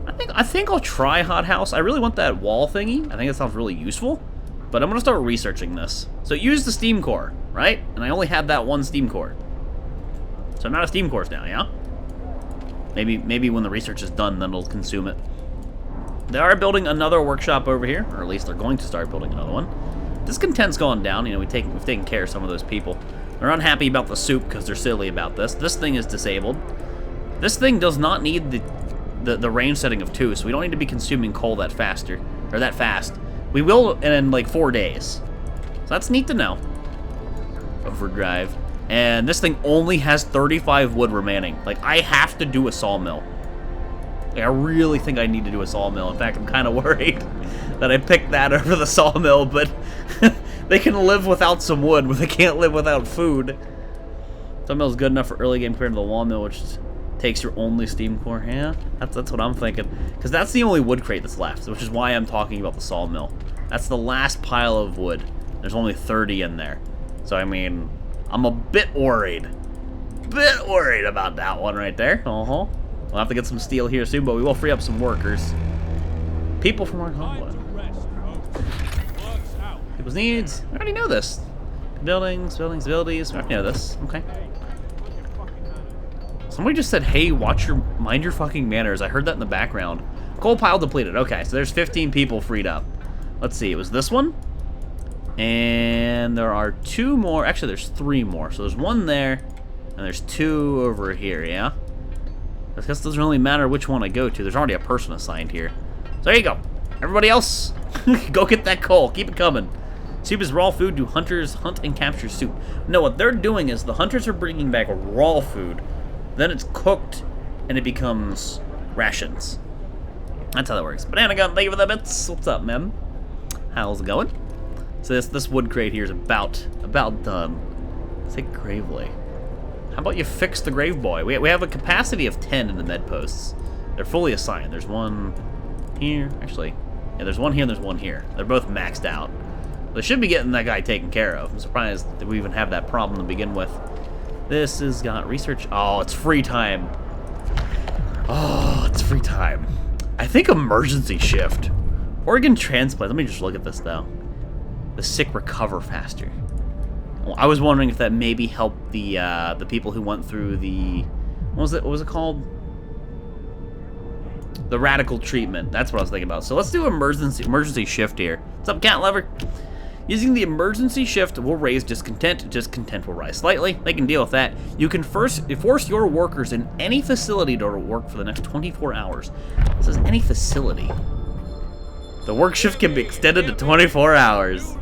I think I'll try hothouse. I really want that wall thingy. I think it sounds really useful. But I'm going to start researching this. So use the steam core, right? And I only have that one steam core. So I'm out of steam cores now, yeah? Maybe when the research is done, then it'll consume it. They are building another workshop over here, or at least they're going to start building another one. Discontent's gone down. You know, we've taken care of some of those people. They're unhappy about the soup because they're silly about this. This thing is disabled. This thing does not need the range setting of 2, so we don't need to be consuming coal that fast. We will in like 4 days. So that's neat to know. Overdrive. And this thing only has 35 wood remaining. Like, I have to do a sawmill. Like, I really think I need to do a sawmill. In fact, I'm kind of worried that I picked that over the sawmill, but they can live without some wood, but they can't live without food. Sawmill's good enough for early game compared to the wall mill, which takes your only steam core. Yeah, that's what I'm thinking. Because that's the only wood crate that's left, which is why I'm talking about the sawmill. That's the last pile of wood. There's only 30 in there. So, I mean, I'm a bit worried. About that one right there. We'll have to get some steel here soon, but we will free up some workers. People from our homeland. People's needs. I already know this. Buildings, abilities. I already know this. Okay. Somebody just said, hey, mind your fucking manners. I heard that in the background. Coal pile depleted. Okay, so there's 15 people freed up. Let's see, it was this one. And there are 2 more. Actually, there's 3 more. So there's 1 there, and there's 2 over here, yeah? I guess it doesn't really matter which one I go to. There's already a person assigned here. So there you go. Everybody else, go get that coal. Keep it coming. Soup is raw food. Do hunters hunt and capture soup? No, what they're doing is the hunters are bringing back raw food. Then it's cooked, and it becomes rations. That's how that works. Banana Gun, thank you for the bits. What's up, man? How's it going? So this wood crate here is about done. Let's take Gravely. How about you fix the Grave Boy? We have a capacity of 10 in the med posts. They're fully assigned. There's 1 here, actually. Yeah, there's 1 here and there's 1 here. They're both maxed out. They should be getting that guy taken care of. I'm surprised that we even have that problem to begin with. This has got research. Oh, it's free time. Oh, it's free time. I think emergency shift. Organ transplant. Let me just look at this, though. The sick recover faster. Well, I was wondering if that maybe helped the people who went through the... What was it called? The radical treatment. That's what I was thinking about. So let's do emergency shift here. What's up, Cat Lover? Using the emergency shift will raise discontent. Discontent will rise slightly. They can deal with that. You can force your workers in any facility to work for the next 24 hours. It says any facility. The work shift can be extended to 24 hours.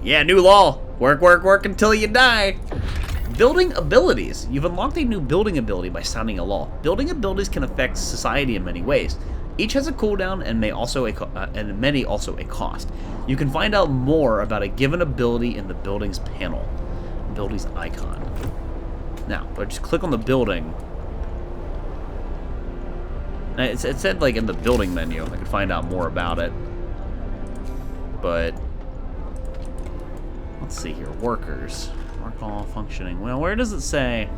Yeah, new law. Work until you die. Building abilities. You've unlocked a new building ability by sounding a law. Building abilities can affect society in many ways. Each has a cooldown and many also a cost. You can find out more about a given ability in the building's panel. Abilities icon. Now, if I just click on the building. Now, it said like in the building menu, I could find out more about it. But let's see here, workers. Work all functioning. Well, where does it say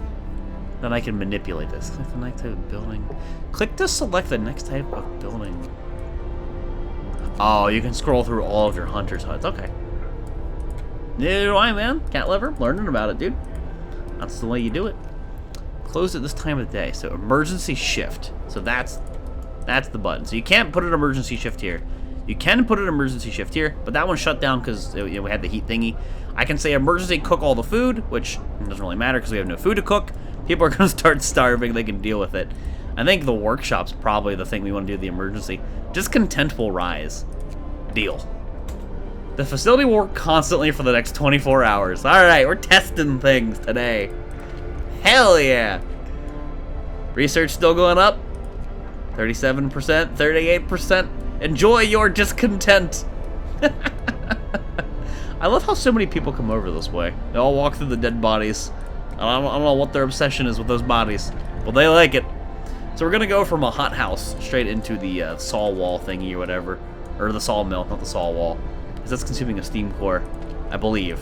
that I can manipulate this? Click the next type of building. Click to select the next type of building. Oh, you can scroll through all of your hunters' huts. Okay. Neither do I, man. Cat Lover, learning about it, dude. That's the way you do it. Closed at this time of the day. So emergency shift. So that's the button. So you can't put an emergency shift here. You can put an emergency shift here, but that one shut down because we had the heat thingy. I can say emergency cook all the food, which doesn't really matter because we have no food to cook. People are going to start starving. They can deal with it. I think the workshop's probably the thing we want to do the emergency. Discontent will rise. Deal. The facility will work constantly for the next 24 hours. All right, we're testing things today. Hell yeah. Research still going up. 37%, 38%. Enjoy your discontent. I love how so many people come over this way. They all walk through the dead bodies. I don't know what their obsession is with those bodies. Well, they like it. So we're going to go from a hothouse straight into the saw wall thingy or whatever. Or the sawmill, not the saw wall. Because that's consuming a steam core, I believe.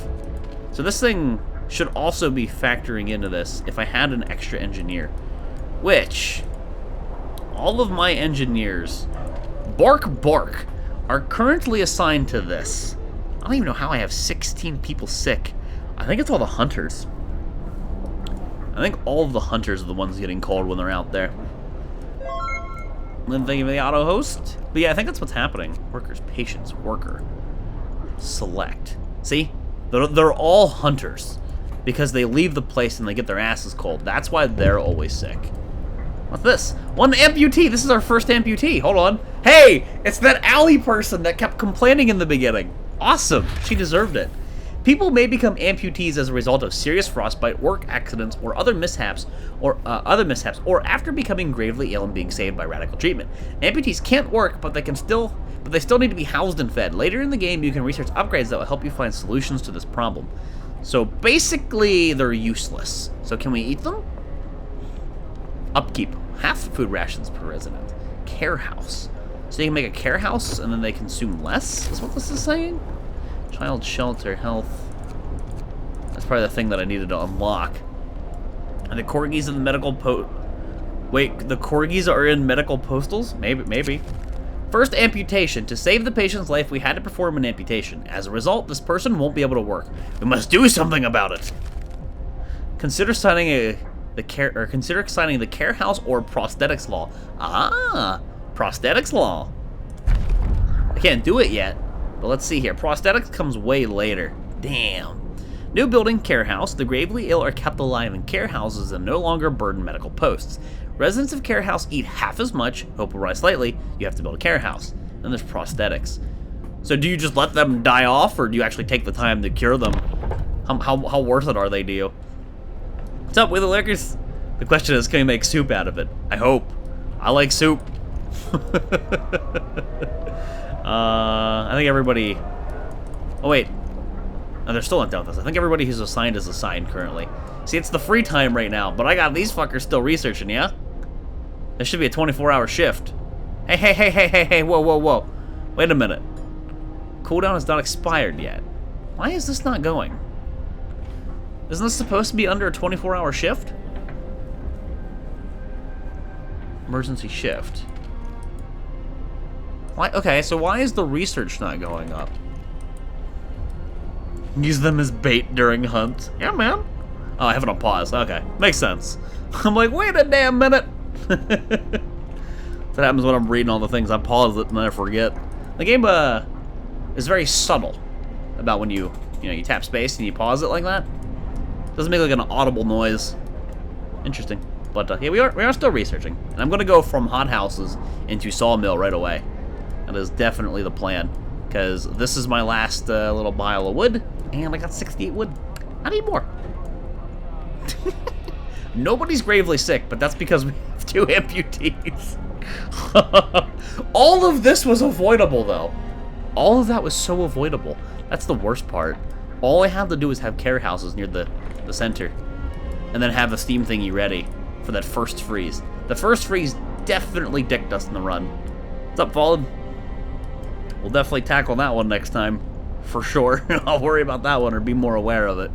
So this thing should also be factoring into this if I had an extra engineer. Which, all of my engineers, bark, are currently assigned to this. I don't even know how I have 16 people sick. I think it's all the hunters. I think all of the hunters are the ones getting called when they're out there. then thank you for the auto host. But yeah, I think that's what's happening. Workers, patients, worker. Select. See? They're all hunters. Because they leave the place and they get their asses cold. That's why they're always sick. What's this? One amputee. This is our first amputee. Hold on. Hey, it's that alley person that kept complaining in the beginning. Awesome. She deserved it. People may become amputees as a result of serious frostbite, work accidents, or other mishaps, or after becoming gravely ill and being saved by radical treatment. Amputees can't work, but they still need to be housed and fed. Later in the game, you can research upgrades that will help you find solutions to this problem. So basically, they're useless. So can we eat them? Upkeep. Half food rations per resident. Care house. So you can make a care house and then they consume less? Is what this is saying? Child shelter, health. That's probably the thing that I needed to unlock. And the corgis in the medical Wait, the corgis are in medical postals? Maybe. First amputation. To save the patient's life, we had to perform an amputation. As a result, this person won't be able to work. We must do something about it. Consider signing the care house or prosthetics law. Ah, prosthetics law. I can't do it yet, but let's see here. Prosthetics comes way later. Damn. New building, care house. The gravely ill are kept alive in care houses and no longer burden medical posts. Residents of care house eat half as much, hope will rise slightly, you have to build a care house. Then there's prosthetics. So do you just let them die off, or do you actually take the time to cure them? How worth it are they to you? What's up, Wheeler Liquors? The question is, can we make soup out of it? I hope. I like soup. I think everybody... Oh wait. No, they're still not done with this. I think everybody who's assigned is assigned currently. See, it's the free time right now, but I got these fuckers still researching, yeah? There should be a 24-hour shift. Hey, whoa. Wait a minute. Cooldown is not expired yet. Why is this not going? Isn't this supposed to be under a 24-hour shift? Emergency shift. Why? Okay, so why is the research not going up? Use them as bait during hunts. Yeah, man. Oh, I have it on pause. Okay, makes sense. I'm like, wait a damn minute. That happens when I'm reading all the things. I pause it and then I forget. The game is very subtle about when you tap space and you pause it like that. Doesn't make like an audible noise. Interesting. But yeah, we are still researching. And I'm gonna go from hothouses into sawmill right away. That is definitely the plan. Because this is my last little pile of wood. And I got 68 wood. I need more. Nobody's gravely sick, but that's because we have 2 amputees. All of this was avoidable, though. All of that was so avoidable. That's the worst part. All I have to do is have care houses near the center. And then have the steam thingy ready for that first freeze. The first freeze definitely dicked us in the run. What's up, Fallen? We'll definitely tackle that one next time. For sure. I'll worry about that one or be more aware of it.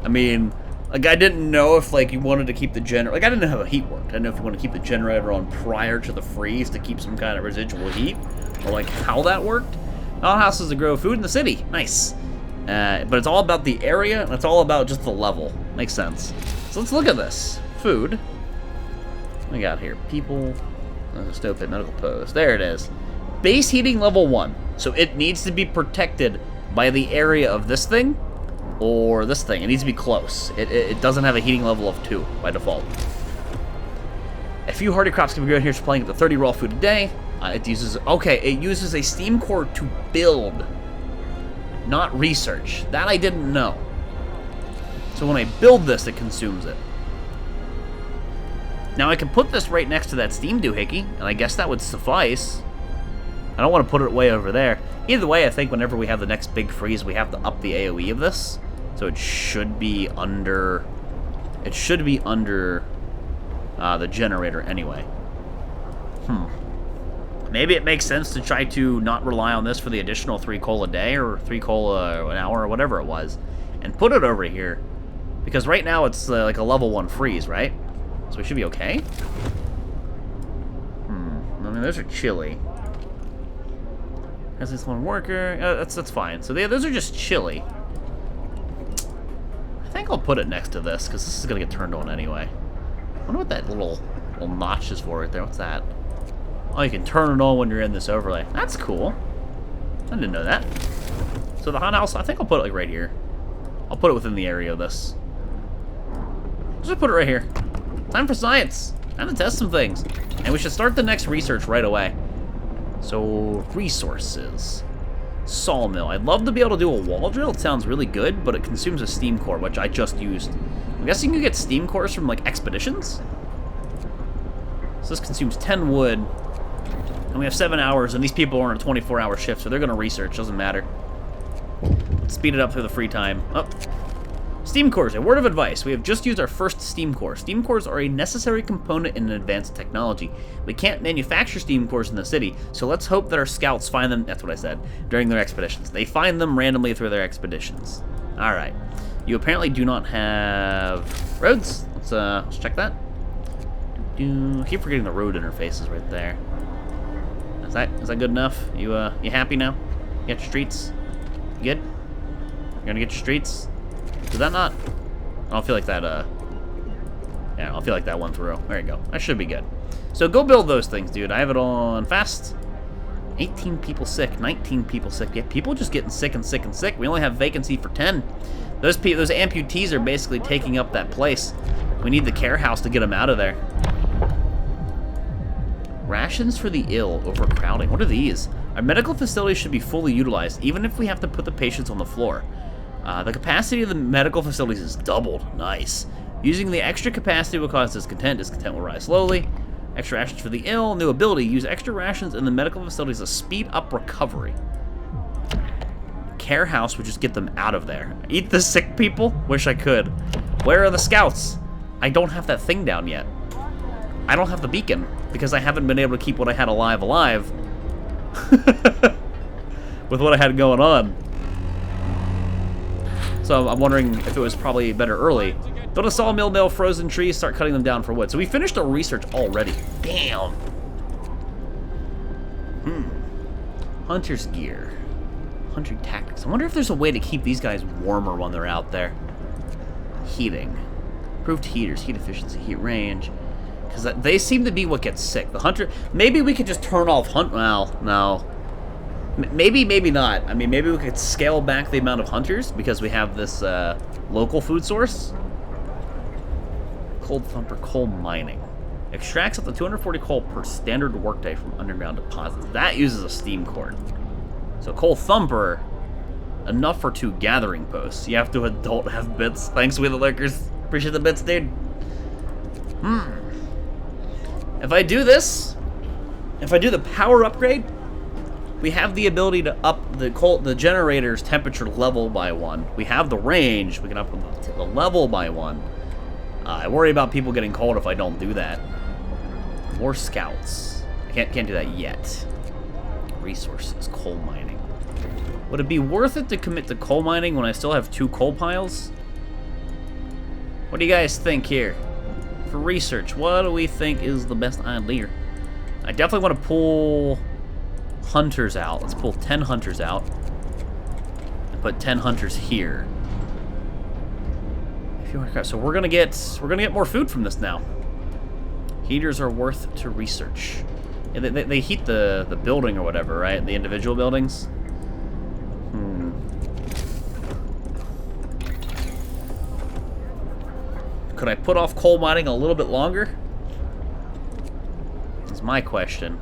I mean... Like, I didn't know if, like, you wanted to keep the generator... Like, I didn't know how heat worked. I didn't know if you want to keep the generator on prior to the freeze to keep some kind of residual heat. Or, like, how that worked. Outhouses to grow food in the city. Nice. But it's all about the area, and it's all about just the level. Makes sense. So let's look at this. Food. What we got here? People... a stove pit, medical post. There it is. Base heating level 1. So it needs to be protected by the area of this thing. Or this thing. It needs to be close. It doesn't have a heating level of 2 by default. A few hardy crops can be grown here, supplying up to 30 raw food a day. It uses a steam core to build, not research. That I didn't know. So when I build this, it consumes it. Now I can put this right next to that steam doohickey, and I guess that would suffice. I don't want to put it way over there. Either way, I think whenever we have the next big freeze, we have to up the AoE of this. So it should be under... It should be under the generator anyway. Maybe it makes sense to try to not rely on this for the additional 3 coal a day or 3 coal an hour or whatever it was. And put it over here. Because right now it's like a level 1 freeze, right? So we should be okay. I mean, those are chilly. Has this one worker? That's fine. So those are just chilly. I think I'll put it next to this because this is gonna get turned on anyway. I wonder what that little notch is for right there. What's that? Oh, you can turn it on when you're in this overlay. That's cool. I didn't know that. So the hot house, I think I'll put it like right here. I'll put it within the area of this. Just put it right here. Time for science. Time to test some things. And we should start the next research right away. So, resources. Sawmill. I'd love to be able to do a wall drill. It sounds really good, but it consumes a steam core, which I just used. I'm guessing you get steam cores from, like, expeditions? So this consumes 10 wood. And we have 7 hours, and these people are on a 24-hour shift, so they're going to research. Doesn't matter. Let's speed it up through the free time. Oh. Steam cores, a word of advice. We have just used our first steam core. Steam cores are a necessary component in advanced technology. We can't manufacture steam cores in the city, so let's hope that our scouts find them, that's what I said, during their expeditions. They find them randomly through their expeditions. Alright. You apparently do not have roads. Let's check that. I keep forgetting the road interfaces right there. Is that good enough? You happy now? You got your streets? You good? You're gonna get your streets? Did that not? I don't feel like that, yeah, I don't feel like that went through. There you go. That should be good. So go build those things, dude. I have it on fast. 18 people sick, 19 people sick. Yeah, people just getting sick and sick and sick. We only have vacancy for 10. Those amputees are basically taking up that place. We need the care house to get them out of there. Rations for the ill, overcrowding. What are these? Our medical facilities should be fully utilized, even if we have to put the patients on the floor. The capacity of the medical facilities is doubled. Nice. Using the extra capacity will cause discontent. Discontent will rise slowly. Extra rations for the ill. New ability. Use extra rations in the medical facilities to speed up recovery. Care house would just get them out of there. Eat the sick people? Wish I could. Where are the scouts? I don't have that thing down yet. I don't have the beacon because I haven't been able to keep what I had alive with what I had going on. So I'm wondering if it was probably better early. Build a sawmill, mill frozen trees, start cutting them down for wood. So we finished our research already. Damn. Hunter's gear. Hunting tactics. I wonder if there's a way to keep these guys warmer when they're out there. Heating. Improved heaters, heat efficiency, heat range. Because they seem to be what gets sick. The hunter... Maybe we could just turn off Well, no. Maybe not. I mean, maybe we could scale back the amount of hunters because we have this local food source. Cold thumper, coal mining. Extracts up to 240 coal per standard workday from underground deposits. That uses a steam core. So coal thumper, enough for 2 gathering posts. You have to have bits. Thanks, We the Lurkers. Appreciate the bits, dude. If I do this, if I do the power upgrade, we have the ability to up the generator's temperature level by 1. We have the range. We can up the level by 1. I worry about people getting cold if I don't do that. More scouts. I can't do that yet. Resources, coal mining. Would it be worth it to commit to coal mining when I still have 2 coal piles? What do you guys think here? For research, what do we think is the best idea? I definitely want to pull hunters out. Let's pull 10 hunters out and put 10 hunters here. So we're gonna get more food from this now. Heaters are worth to research. Yeah, they heat the building or whatever, right? The individual buildings. Could I put off coal mining a little bit longer? That's my question.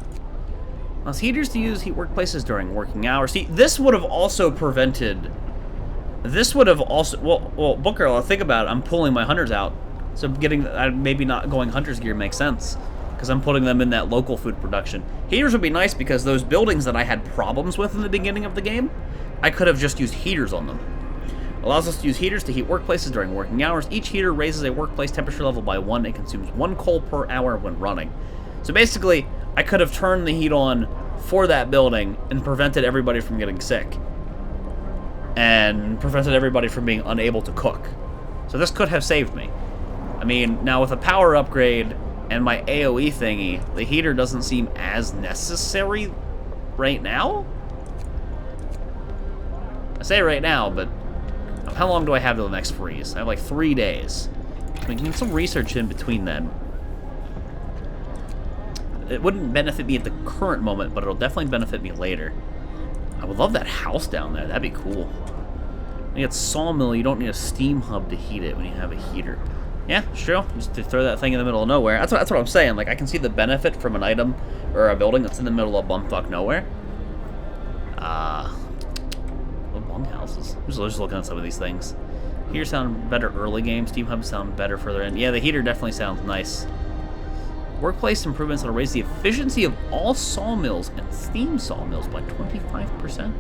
Allows heaters to use heat workplaces during working hours. See, this would have also prevented... This would have also... Well, Booker, I'll think about it. I'm pulling my hunters out. So maybe not going hunter's gear makes sense. Because I'm putting them in that local food production. Heaters would be nice because those buildings that I had problems with in the beginning of the game, I could have just used heaters on them. Allows us to use heaters to heat workplaces during working hours. Each heater raises a workplace temperature level by 1 and consumes 1 coal per hour when running. So basically, I could have turned the heat on for that building and prevented everybody from getting sick. And prevented everybody from being unable to cook. So this could have saved me. I mean, now with a power upgrade and my AoE thingy, the heater doesn't seem as necessary right now? I say right now, but how long do I have till the next freeze? I have like 3 days. We can get some research in between then. it wouldn't benefit me at the current moment, but it'll definitely benefit me later. I would love that house down there. That'd be cool. When you get sawmill, you don't need a steam hub to heat it when you have a heater. Yeah, sure. Just to throw that thing in the middle of nowhere. That's what I'm saying. Like, I can see the benefit from an item or a building that's in the middle of bumfuck nowhere. What bum houses? Just looking at some of these things. Heaters sound better early game. Steam hubs sound better further in. Yeah, the heater definitely sounds nice. Workplace improvements that'll raise the efficiency of all sawmills and steam sawmills by 25%.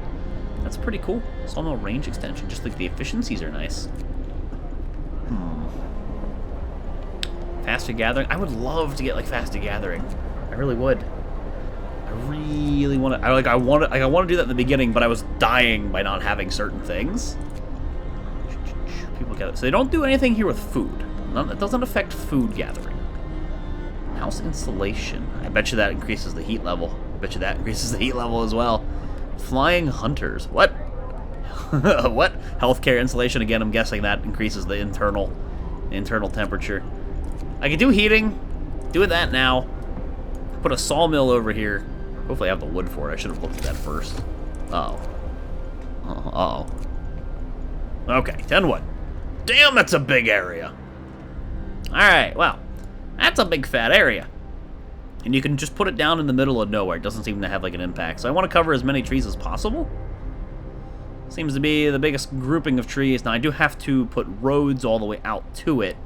That's pretty cool. Sawmill range extension. Just like the efficiencies are nice. Faster gathering. I would love to get like faster gathering. I really would. I really want to. I want to do that in the beginning, but I was dying by not having certain things. People get it. So they don't do anything here with food. It doesn't affect food gathering. House insulation. I bet you that increases the heat level. I bet you that increases the heat level as well. Flying hunters. What? What? Healthcare insulation. Again, I'm guessing that increases the internal temperature. I could do heating. Do that now. Put a sawmill over here. Hopefully I have the wood for it. I should have looked at that first. Uh-oh. Uh-oh. Okay, 10 wood. Damn, that's a big area. Alright, well. That's a big fat area. And you can just put it down in the middle of nowhere. It doesn't seem to have like an impact. So I want to cover as many trees as possible. Seems to be the biggest grouping of trees. Now I do have to put roads all the way out to it.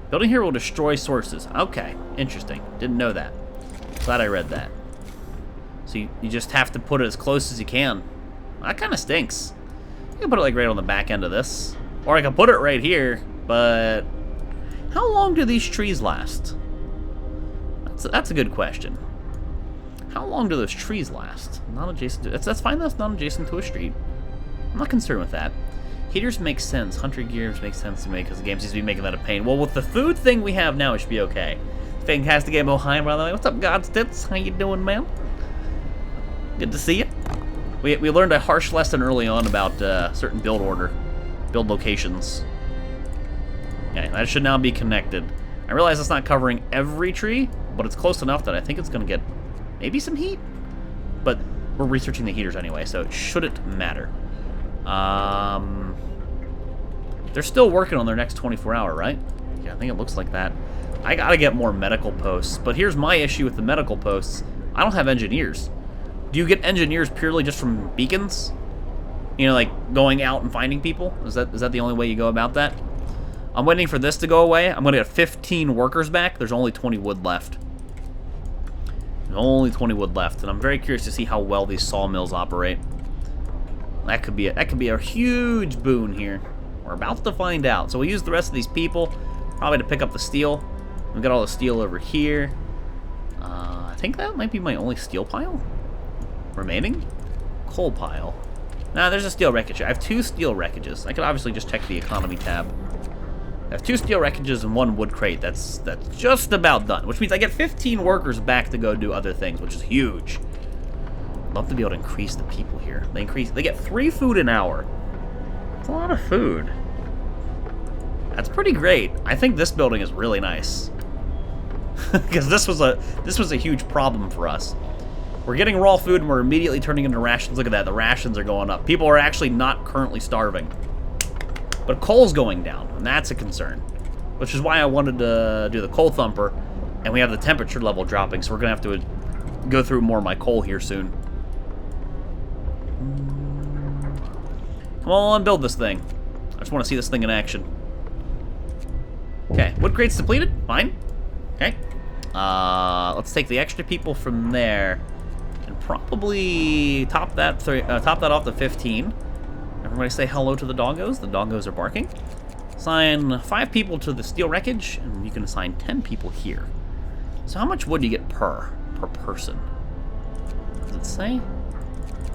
Building here will destroy sources. Okay, interesting. Didn't know that. Glad I read that. So you just have to put it as close as you can. That kind of stinks. I can put it like right on the back end of this. Or I can put it right here, but how long do these trees last? That's a good question. How long do those trees last? Not adjacent to... That's fine, that's not adjacent to a street. I'm not concerned with that. Heaters make sense. Hunter gears make sense to me because the game seems to be making that a pain. Well, with the food thing we have now, it should be okay. Fantastic game behind, by the way. What's up, God's Tits? How you doing, man? Good to see you. We learned a harsh lesson early on about certain build locations. Yeah, that should now be connected. I realize it's not covering every tree, but it's close enough that I think it's going to get maybe some heat. But we're researching the heaters anyway, so it shouldn't matter. They're still working on their next 24-hour, right? Yeah, I think it looks like that. I gotta get more medical posts, but here's my issue with the medical posts. I don't have engineers. Do you get engineers purely just from beacons? You know, like going out and finding people? Is that the only way you go about that? I'm waiting for this to go away. I'm gonna get 15 workers back. There's only 20 wood left. There's only 20 wood left, and I'm very curious to see how well these sawmills operate. That could be a huge boon here. We're about to find out. So we'll use the rest of these people probably to pick up the steel. We've got all the steel over here. I think that might be my only steel pile remaining. Coal pile. Nah, there's a steel wreckage. I have 2 steel wreckages. I could obviously just check the economy tab. I have 2 steel wreckages and 1 wood crate. That's just about done, which means I get 15 workers back to go do other things, which is huge. Love to be able to increase the people here. They get 3 food an hour. That's a lot of food. That's pretty great. I think this building is really nice. Because this was a huge problem for us. We're getting raw food and we're immediately turning into rations. Look at that, the rations are going up. People are actually not currently starving. But coal's going down, and that's a concern. Which is why I wanted to do the coal thumper, and we have the temperature level dropping, so we're gonna have to go through more of my coal here soon. Come on, build this thing. I just want to see this thing in action. Okay, wood crates depleted. Fine. Okay. Let's take the extra people from there and probably top that off to 15. Everybody say hello to the doggos. The doggos are barking. Assign 5 people to the steel wreckage, and you can assign 10 people here. So how much wood do you get per person? Does it say?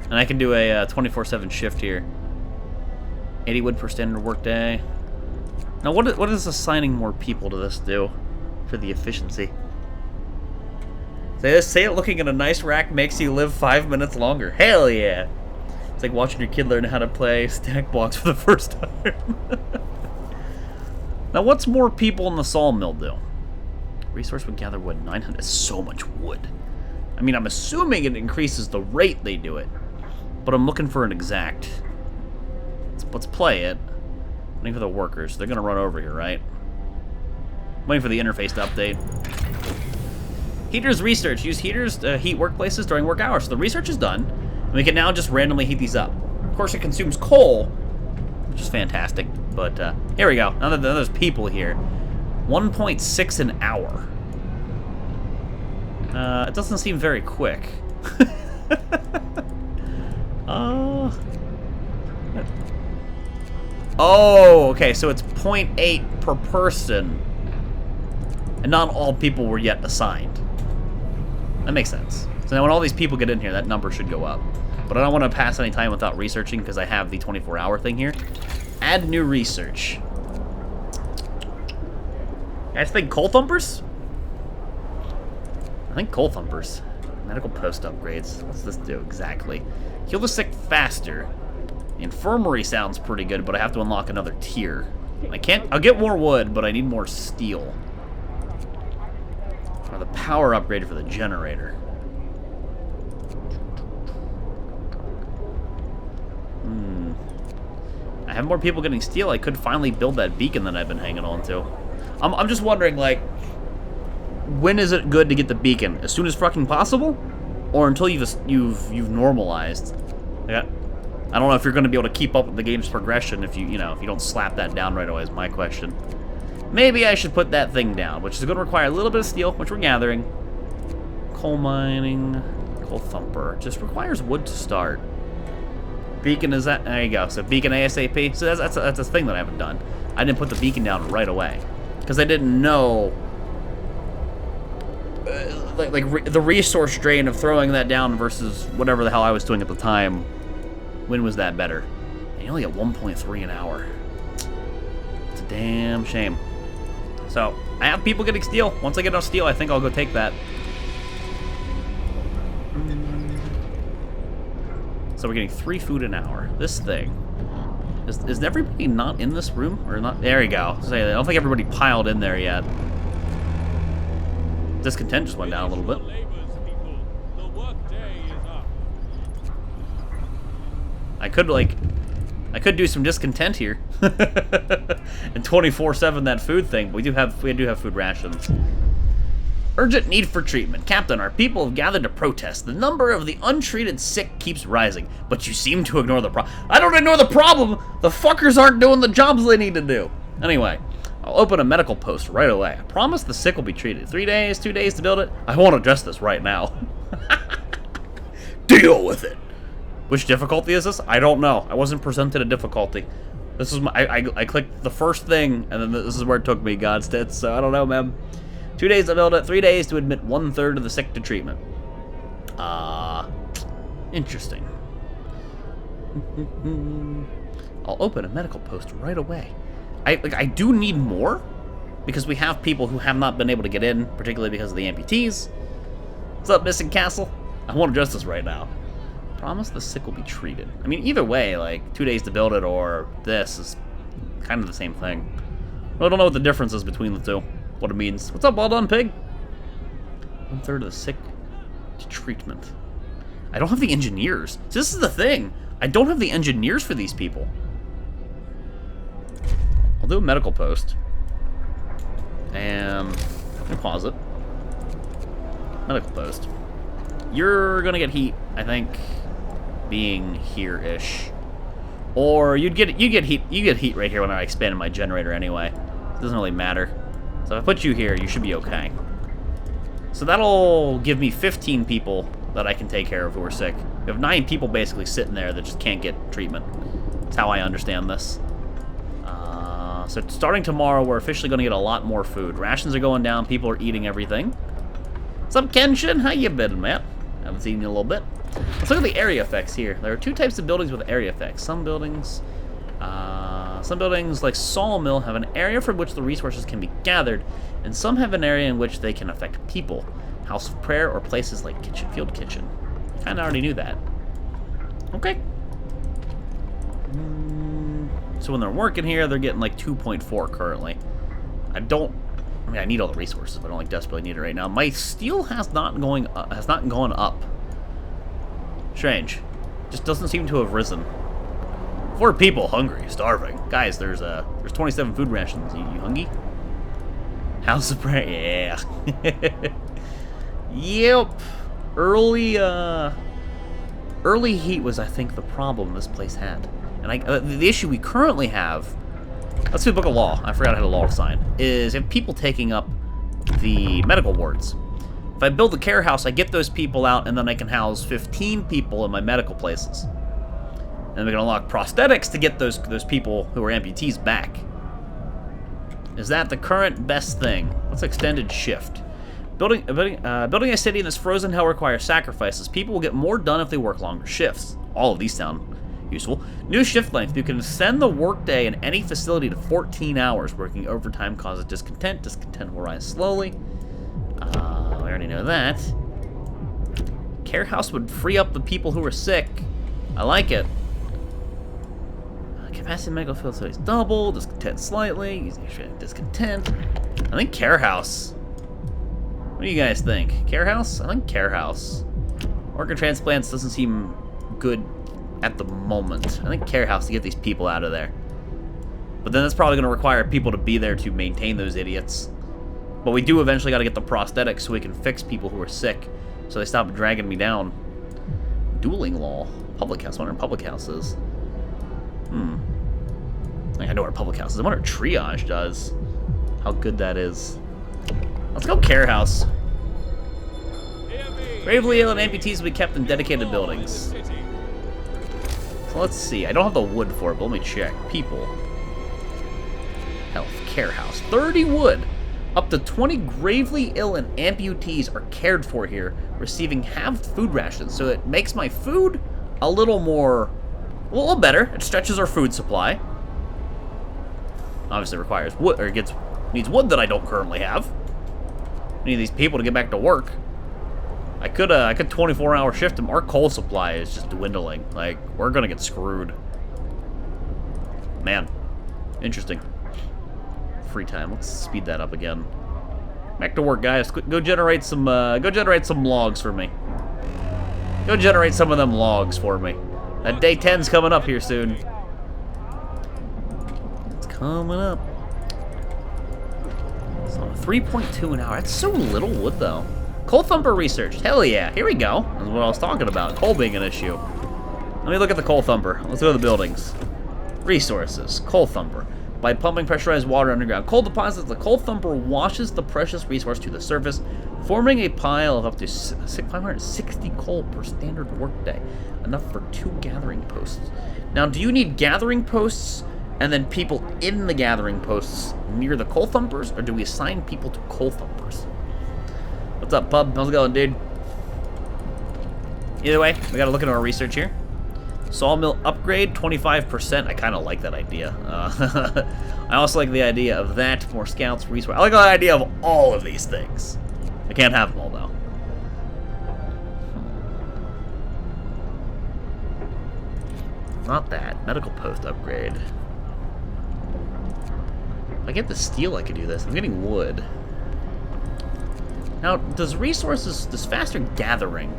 And I can do a 24/7 shift here. 80 wood per standard work day. Now, what does assigning more people to this do for the efficiency? Say it looking at a nice rack makes you live 5 minutes longer. Hell yeah! It's like watching your kid learn how to play stack blocks for the first time. Now, what's more people in the sawmill do? Resource would gather wood. 900. That's so much wood. I mean, I'm assuming it increases the rate they do it. But I'm looking for an exact. Let's play it. Waiting for the workers. They're going to run over here, right? Waiting for the interface to update. Heaters research. Use heaters to heat workplaces during work hours. So the research is done. And we can now just randomly heat these up. Of course, it consumes coal, which is fantastic. But here we go. Now that there's people here. 1.6 an hour. It doesn't seem very quick. Oh, okay, so it's 0.8 per person. And not all people were yet assigned. That makes sense. So now when all these people get in here, that number should go up. But I don't want to pass any time without researching because I have the 24-hour thing here. Add new research. You guys think coal thumpers? I think coal thumpers. Medical post upgrades. What's this do exactly? Heal the sick faster. The infirmary sounds pretty good, but I have to unlock another tier. I can't. I'll get more wood, but I need more steel. Or the power upgrade for the generator. I have more people getting steel. I could finally build that beacon that I've been hanging on to. I'm just wondering, like, when is it good to get the beacon? As soon as fucking possible, or until you've normalized? Like, I don't know if you're going to be able to keep up with the game's progression if you don't slap that down right away. Is my question. Maybe I should put that thing down, which is going to require a little bit of steel, which we're gathering. Coal mining, coal thumper, just requires wood to start. Beacon is that? There you go. So beacon ASAP. So that's a thing that I haven't done. I didn't put the beacon down right away because I didn't know the resource drain of throwing that down versus whatever the hell I was doing at the time. When was that better? And you only get 1.3 an hour. It's a damn shame. So I have people getting steel. Once I get enough steel, I think I'll go take that. So we're getting 3 food an hour. This thing. Is everybody not in this room? Or not? There you go. So I don't think everybody piled in there yet. Discontent just went down a little bit. I could do some discontent here. And 24/7 that food thing. But we do have food rations. Urgent need for treatment. Captain, our people have gathered to protest. The number of the untreated sick keeps rising, but you seem to ignore the problem. I don't ignore the problem! The fuckers aren't doing the jobs they need to do. Anyway, I'll open a medical post right away. I promise the sick will be treated. 3 days, 2 days to build it. I won't address this right now. Deal with it! Which difficulty is this? I don't know. I wasn't presented a difficulty. This is I clicked the first thing, and then this is where it took me, God's tits, so I don't know, man. 2 days to build it, 3 days to admit 1/3 of the sick to treatment. Interesting. I'll open a medical post right away. I do need more, because we have people who have not been able to get in, particularly because of the amputees. What's up, Missing Castle? I won't address this right now. Promise the sick will be treated. I mean, either way, like, 2 days to build it or this is kind of the same thing. I don't know what the difference is between the two. What it means. What's up, well done, pig? 1/3 of the sick to treatment. I don't have the engineers. So this is the thing. I don't have the engineers for these people. I'll do a medical post. And let me pause it. Medical post. You're gonna get heat, I think, being here-ish. Or you get heat right here when I expanded my generator anyway. It doesn't really matter. So if I put you here, you should be okay. So that'll give me 15 people that I can take care of who are sick. We have 9 people basically sitting there that just can't get treatment. That's how I understand this. So starting tomorrow, we're officially going to get a lot more food. Rations are going down. People are eating everything. What's up, Kenshin? How you been, man? Haven't seen you in a little bit. Let's look at the area effects here. There are 2 types of buildings with area effects. Some buildings like Sawmill have an area from which the resources can be gathered, and some have an area in which they can affect people. House of Prayer or places like Field Kitchen. Kinda already knew that. Okay. So when they're working here, they're getting like 2.4 currently. I mean, I need all the resources, but I don't like desperately need it right now. My steel has not gone up. Strange. Just doesn't seem to have risen. 4 people hungry, starving. Guys, there's 27 food rations. You hungry? House of Prayer. Yeah. Yep. Early heat was, I think, the problem this place had. And the issue we currently have, let's do the Book of Law. I forgot I had a law to sign. Is if people taking up the medical wards. If I build the care house, I get those people out, and then I can house 15 people in my medical places. And we can unlock prosthetics to get those people who are amputees back. Is that the current best thing? What's extended shift? Building a city in this frozen hell requires sacrifices. People will get more done if they work longer shifts. All of these sound useful. New shift length. You can extend the workday in any facility to 14 hours. Working overtime causes discontent. Discontent will rise slowly. We already know that. Care house would free up the people who are sick. I like it. Capacity medical facilities double. Discontent slightly. Using extra discontent. I think care house. What do you guys think? Care house? I think care house. Organ transplants doesn't seem good at the moment. I think care house to get these people out of there. But then that's probably going to require people to be there to maintain those idiots. But we do eventually got to get the prosthetics so we can fix people who are sick, so they stop dragging me down. Dueling law. Public house. I wonder where public house is. I know where public house is. I wonder what triage does. How good that is. Let's go care house. Gravely ill and amputees will be kept in dedicated buildings. So let's see. I don't have the wood for it, but let me check. People. Health. Care house. 30 wood. Up to 20 gravely ill and amputees are cared for here, receiving halved food rations. So it makes my food a little better. It stretches our food supply. Obviously requires wood, or needs wood that I don't currently have. I need these people to get back to work. I could 24-hour shift them. Our coal supply is just dwindling. Like, we're gonna get screwed. Man, interesting. Free time. Let's speed that up again. Back to work, guys. Go generate some logs for me. Go generate some of them logs for me. That day 10's coming up here soon. It's coming up. So 3.2 an hour. That's so little wood, though. Coal thumper researched. Hell yeah. Here we go. That's what I was talking about. Coal being an issue. Let me look at the coal thumper. Let's go to the buildings. Resources. Coal thumper. By pumping pressurized water underground coal deposits, the coal thumper washes the precious resource to the surface, forming a pile of up to 560 coal per standard workday. Enough for 2 gathering posts. Now, do you need gathering posts and then people in the gathering posts near the coal thumpers, or do we assign people to coal thumpers? What's up, bub? How's it going, dude? Either way, we gotta look at our research here. Sawmill upgrade, 25%. I kind of like that idea. I also like the idea of that. More scouts, resource. I like the idea of all of these things. I can't have them all, though. Not that. Medical post upgrade. If I get the steel, I could do this. I'm getting wood. Now, does faster gathering,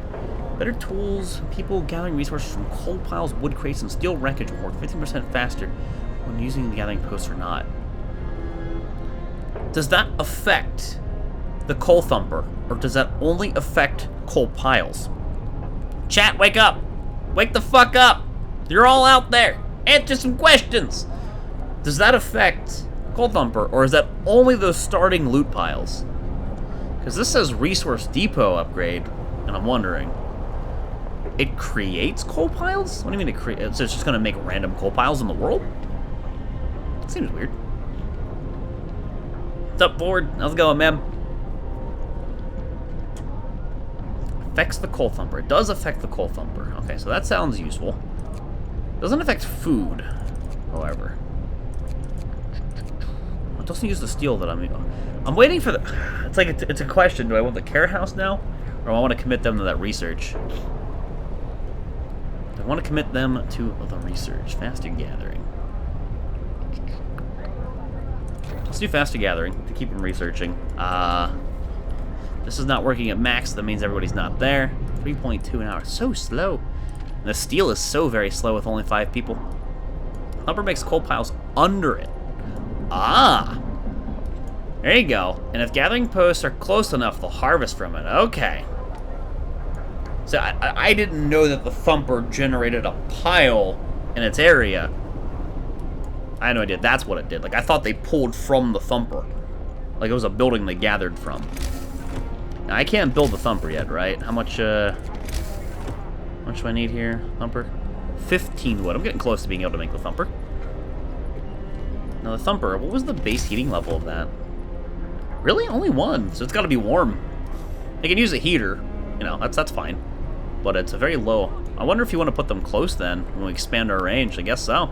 better tools, people gathering resources from coal piles, wood crates, and steel wreckage will work 15% faster when using the gathering post or not? Does that affect the coal thumper, or does that only affect coal piles? Chat, wake up! Wake the fuck up! You're all out there! Answer some questions! Does that affect coal thumper, or is that only those starting loot piles? Because this says resource depot upgrade, and I'm wondering, it creates coal piles? What do you mean it creates? So it's just going to make random coal piles in the world? Seems weird. What's up, Ford? How's it going, man? Affects the coal thumper. It does affect the coal thumper. Okay, so that sounds useful. Doesn't affect food, however. It doesn't use the steel that I'm waiting for the... It's like, it's a question. Do I want the care house now? Or do I want to commit them to that research? I want to commit them to the research. Faster gathering. Let's do faster gathering to keep them researching. This is not working at max. That means everybody's not there. 3.2 an hour. So slow. And the steel is so very slow with only 5 people. Lumber makes coal piles under it. Ah! There you go. And if gathering posts are close enough, they'll harvest from it. Okay. So I didn't know that the thumper generated a pile in its area. I had no idea that's what it did. Like, I thought they pulled from the thumper. Like, it was a building they gathered from. Now, I can't build the thumper yet, right? How much do I need here? Thumper? 15 wood. I'm getting close to being able to make the thumper. Now, the thumper, what was the base heating level of that? Really? Only 1, so it's got to be warm. They can use a heater. You know, that's fine. But it's a very low. I wonder if you want to put them close then, when we expand our range. I guess so.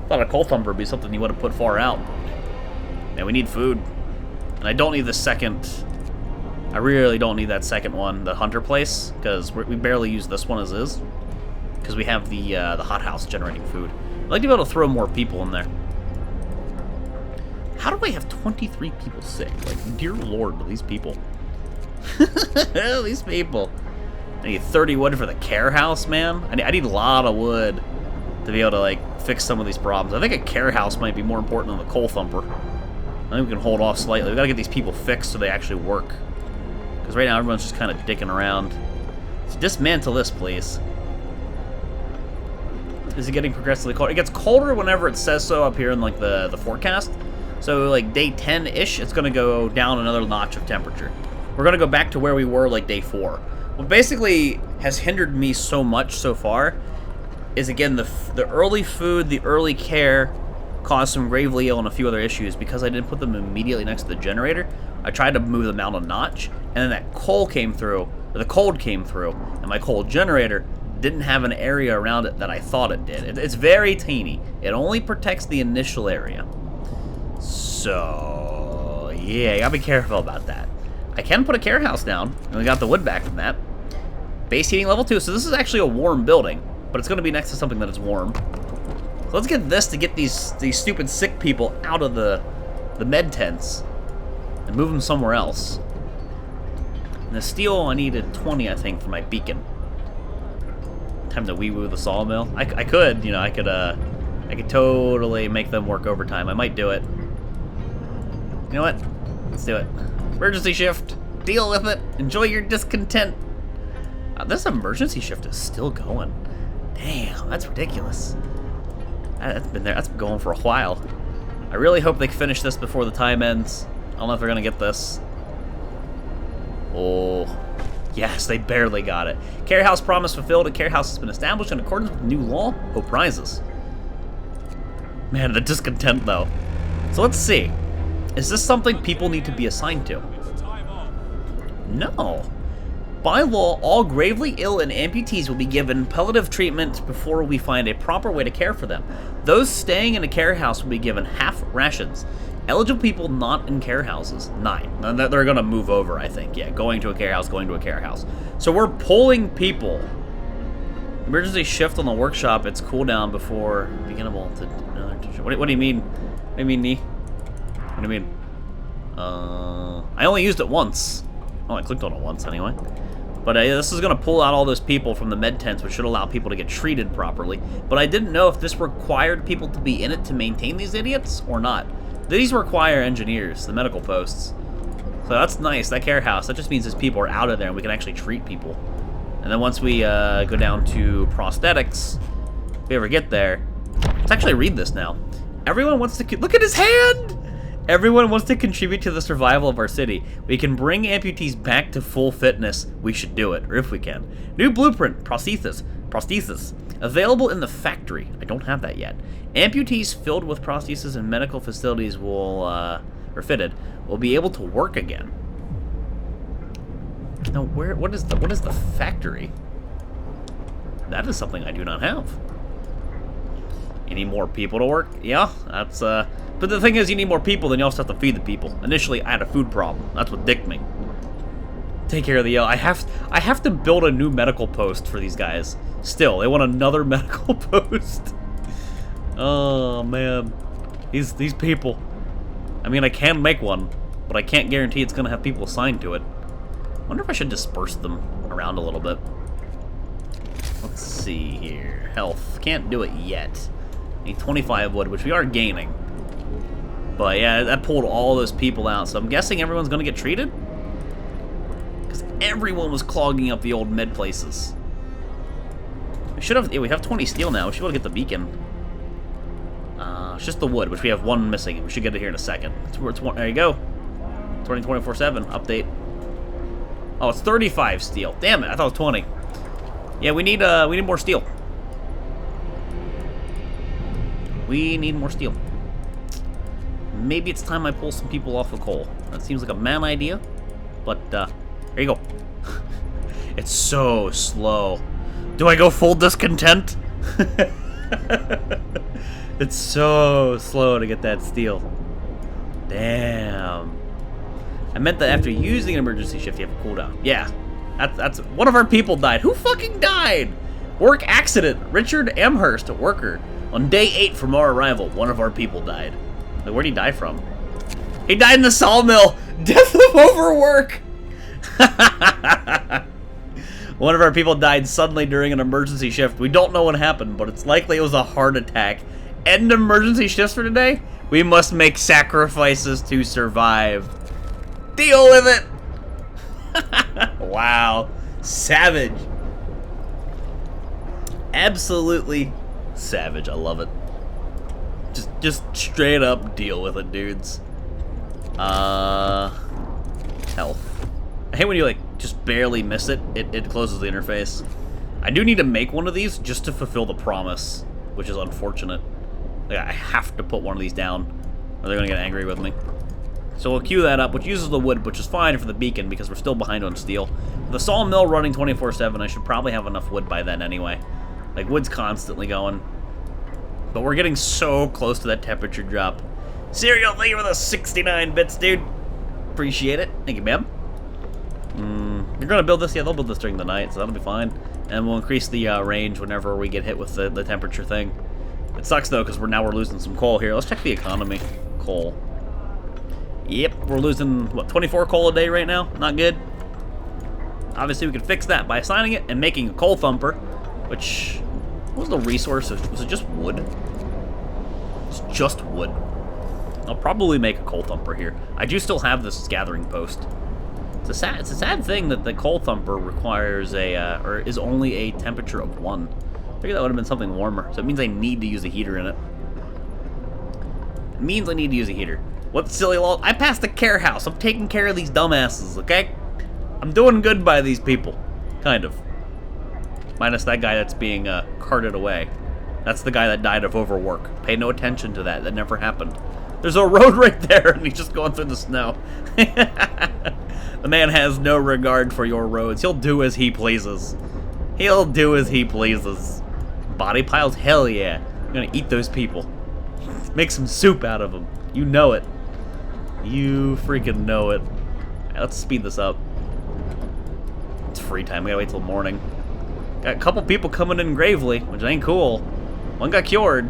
Thought a coal thumper would be something you want to put far out. Man, we need food. And I don't need the second... I really don't need that second one, the hunter place, because we barely use this one as is. Because we have the hothouse generating food. I'd like to be able to throw more people in there. How do I have 23 people sick? Like, dear lord, these people. These people. I need 30 wood for the care house, man. I need a lot of wood to be able to, like, fix some of these problems. I think a care house might be more important than the coal thumper. I think we can hold off slightly. We gotta get these people fixed so they actually work. Because right now everyone's just kind of dicking around. So dismantle this, please. Is it getting progressively colder? It gets colder whenever it says so up here in, like, the forecast. So, like, day 10-ish, it's gonna go down another notch of temperature. We're gonna go back to where we were, like, day 4. What basically has hindered me so much so far is, again, the early food, the early care caused some gravely ill and a few other issues because I didn't put them immediately next to the generator. I tried to move them down a notch, and then that cold came through, and my cold generator didn't have an area around it that I thought it did. It's very teeny. It only protects the initial area. So, yeah, you gotta be careful about that. I can put a care house down, and we got the wood back from that. Base heating level 2, so this is actually a warm building, but it's gonna be next to something that is warm. So let's get this to get these stupid sick people out of the med tents and move them somewhere else. And the steel, I needed 20, I think, for my beacon. Time to wee-woo the sawmill. I could, you know, I could totally make them work overtime. I might do it. You know what? Let's do it. Emergency shift. Deal with it. Enjoy your discontent. This emergency shift is still going. Damn, that's ridiculous. That's been there. That's been going for a while. I really hope they finish this before the time ends. I don't know if they're gonna get this. Oh, yes, they barely got it. Care house promise fulfilled. A care house has been established in accordance with new law. Hope prizes. Man, the discontent though. So let's see. Is this something people need to be assigned to? No. By law, all gravely ill and amputees will be given palliative treatment before we find a proper way to care for them. Those staying in a care house will be given half rations. Eligible people not in care houses, 9. Now, they're going to move over, I think. Yeah, going to a care house, So we're pulling people. Emergency shift on the workshop. It's cooldown before beginnable to... What do you mean? What do you mean, Nee? What do you mean? I only used it once. Oh, I clicked on it once anyway. But this is going to pull out all those people from the med tents, which should allow people to get treated properly. But I didn't know if this required people to be in it to maintain these idiots or not. These require engineers, the medical posts. So that's nice, that care house. That just means these people are out of there and we can actually treat people. And then once we go down to prosthetics, if we ever get there, let's actually read this now. Everyone wants to... Look at his hand! Everyone wants to contribute to the survival of our city. We can bring amputees back to full fitness. We should do it, or if we can. New blueprint, prosthesis. Available in the factory. I don't have that yet. Amputees filled with prosthesis and medical facilities will, or fitted, will be able to work again. Now, what is the factory? That is something I do not have. Any more people to work? Yeah, that's, but the thing is, you need more people, then you also have to feed the people. Initially, I had a food problem. That's what dicked me. Take care of the yell. I have to build a new medical post for these guys. Still, they want another medical post. Oh, man. These people. I mean, I can make one, but I can't guarantee it's going to have people assigned to it. I wonder if I should disperse them around a little bit. Let's see here. Health. Can't do it yet. Need 25 wood, which we are gaining. But yeah, that pulled all those people out, so I'm guessing everyone's going to get treated? Because everyone was clogging up the old med places. We should have... Yeah, we have 20 steel now. We should be able to get the beacon. It's just the wood, which we have one missing. We should get it here in a second. There you go. 2024/7 update. Oh, it's 35 steel. Damn it, I thought it was 20. Yeah, we need more steel. We need more steel. Maybe it's time I pull some people off of coal. That seems like a man idea, but there you go. It's so slow. Do I go full discontent? It's so slow to get that steel. Damn. I meant that after using an emergency shift, you have a cooldown. Yeah, that's one of our people died. Who fucking died? Work accident. Richard Amherst, a worker. On day 8 from our arrival, one of our people died. Like, where'd he die from? He died in the sawmill. Death of overwork. One of our people died suddenly during an emergency shift. We don't know what happened, but it's likely it was a heart attack. End emergency shifts for today? We must make sacrifices to survive. Deal with it. Wow. Savage. Absolutely savage. I love it. Just straight up deal with it, dudes. Health. I hate when you, like, just barely miss it. It closes the interface. I do need to make one of these just to fulfill the promise, which is unfortunate. Like, I have to put one of these down, or they're gonna get angry with me. So we'll queue that up, which uses the wood, which is fine for the beacon because we're still behind on steel. With the sawmill running 24/7, I should probably have enough wood by then anyway. Like, wood's constantly going. But we're getting so close to that temperature drop. Serial, thank you for the 69 bits, dude. Appreciate it. Thank you, ma'am. You're gonna build this? Yeah, they'll build this during the night, so that'll be fine. And we'll increase the range whenever we get hit with the temperature thing. It sucks, though, because we're losing some coal here. Let's check the economy. Coal. Yep, we're losing, what, 24 coal a day right now? Not good. Obviously, we could fix that by assigning it and making a coal thumper, which... What was the resource? Was it just wood? It's just wood. I'll probably make a coal thumper here. I do still have this gathering post. It's a sad thing that the coal thumper requires or is only a temperature of 1. I figured that would have been something warmer. So it means I need to use a heater in it. It means I need to use a heater. What silly law? I passed the care house. I'm taking care of these dumbasses, okay? I'm doing good by these people. Kind of. Minus that guy that's being carted away. That's the guy that died of overwork. Pay no attention to that. That never happened. There's a road right there, and he's just going through the snow. The man has no regard for your roads. He'll do as he pleases. He'll do as he pleases. Body piles? Hell yeah. I'm gonna eat those people. Make some soup out of them. You know it. You freaking know it. Right, let's speed this up. It's free time. We gotta wait till morning. Got a couple people coming in gravely, which ain't cool. One got cured,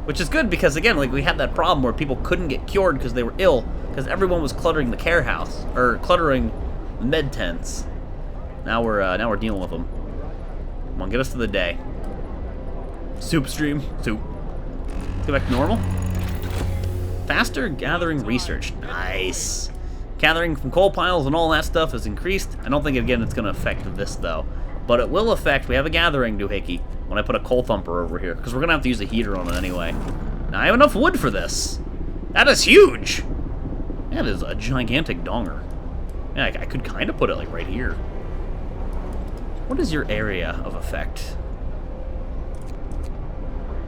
which is good because, again, like, we had that problem where people couldn't get cured because they were ill because everyone was cluttering the care house or cluttering the med tents. Now we're dealing with them. Come on, get us to the day. Soup stream, soup. Go back to normal. Faster gathering research. Nice. Gathering from coal piles and all that stuff is increased. I don't think, again, it's going to affect this, though. But it will affect, we have a gathering doohickey when I put a coal thumper over here, because we're going to have to use a heater on it anyway. Now, I have enough wood for this. That is huge. That is a gigantic donger. Yeah, I could kind of put it, like, right here. What is your area of effect?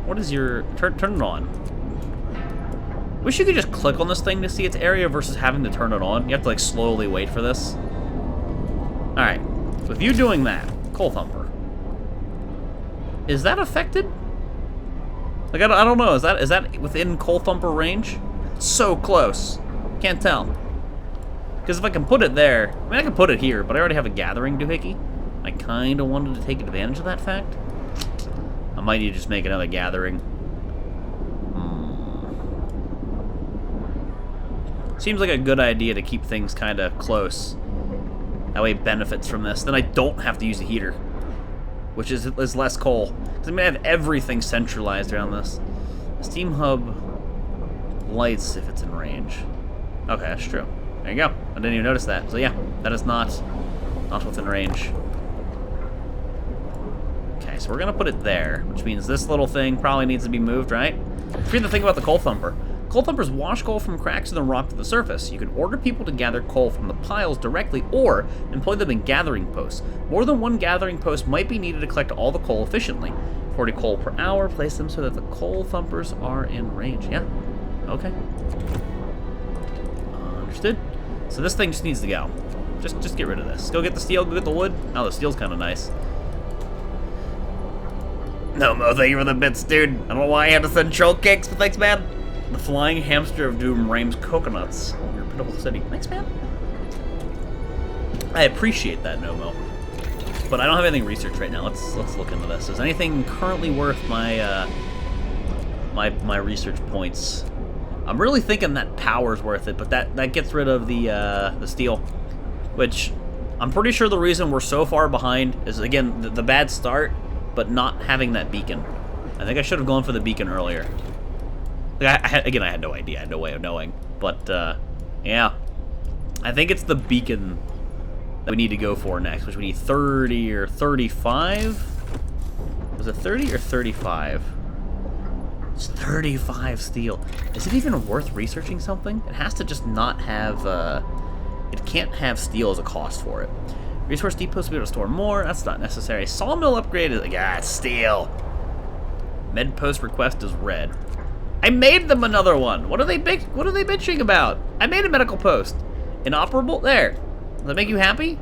What is your... Turn it on. Wish you could just click on this thing to see its area versus having to turn it on. You have to, like, slowly wait for this. Alright. With you doing that, coal thumper. Is that affected? Like, I don't know. Is that within coal thumper range? So close. Can't tell. Because if I can put it there, I mean, I can put it here, but I already have a gathering doohickey. I kind of wanted to take advantage of that fact. I might need to just make another gathering. Seems like a good idea to keep things kind of close. That way it benefits from this. Then I don't have to use a heater, which is less coal. Because I'm going to have everything centralized around this. Steam hub lights if it's in range. Okay, that's true. There you go. I didn't even notice that. So yeah, that is not within range. Okay, so we're going to put it there, which means this little thing probably needs to be moved, right? Forget the thing about the coal thumper. Coal thumpers wash coal from cracks in the rock to the surface. You can order people to gather coal from the piles directly or employ them in gathering posts. More than one gathering post might be needed to collect all the coal efficiently. 40 coal per hour, place them so that the coal thumpers are in range. Yeah, okay. Understood. So this thing just needs to go. Just get rid of this. Go get the steel, go get the wood. Oh, the steel's kind of nice. No, Mo, thank you for the bits, dude. I don't know why I had to send troll cakes, but thanks, man. The flying hamster of doom rains coconuts on your pitiful city. Thanks, man. I appreciate that, Nomo. But I don't have anything researched right now. Let's look into this. Is anything currently worth my my research points? I'm really thinking that power's worth it, but that gets rid of the steel, which I'm pretty sure the reason we're so far behind is, again, the bad start, but not having that beacon. I think I should have gone for the beacon earlier. Like, I had no idea. I had no way of knowing. But, yeah. I think it's the beacon that we need to go for next, which we need 30 or 35? Was it 30 or 35? It's 35 steel. Is it even worth researching something? It has to just not have, it can't have steel as a cost for it. Resource depots to be able to store more. That's not necessary. Sawmill upgrade is, it's steel. Med post request is red. I made them another one. What are they bitching about? I made a medical post. Inoperable? There. Does that make you happy?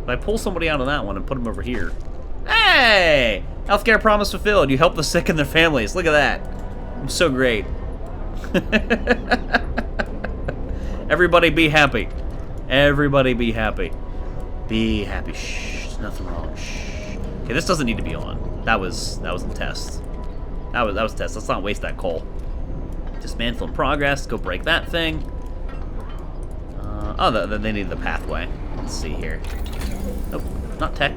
If I pull somebody out of that one and put them over here. Hey! Healthcare promise fulfilled. You help the sick and their families. Look at that. I'm so great. Everybody be happy. Everybody be happy. Be happy. Shh. There's nothing wrong. Shh. Okay, this doesn't need to be on. That was the test. That was a test. Let's not waste that coal. Dismantle in progress. Go break that thing. They need the pathway. Let's see here. Nope, not tech.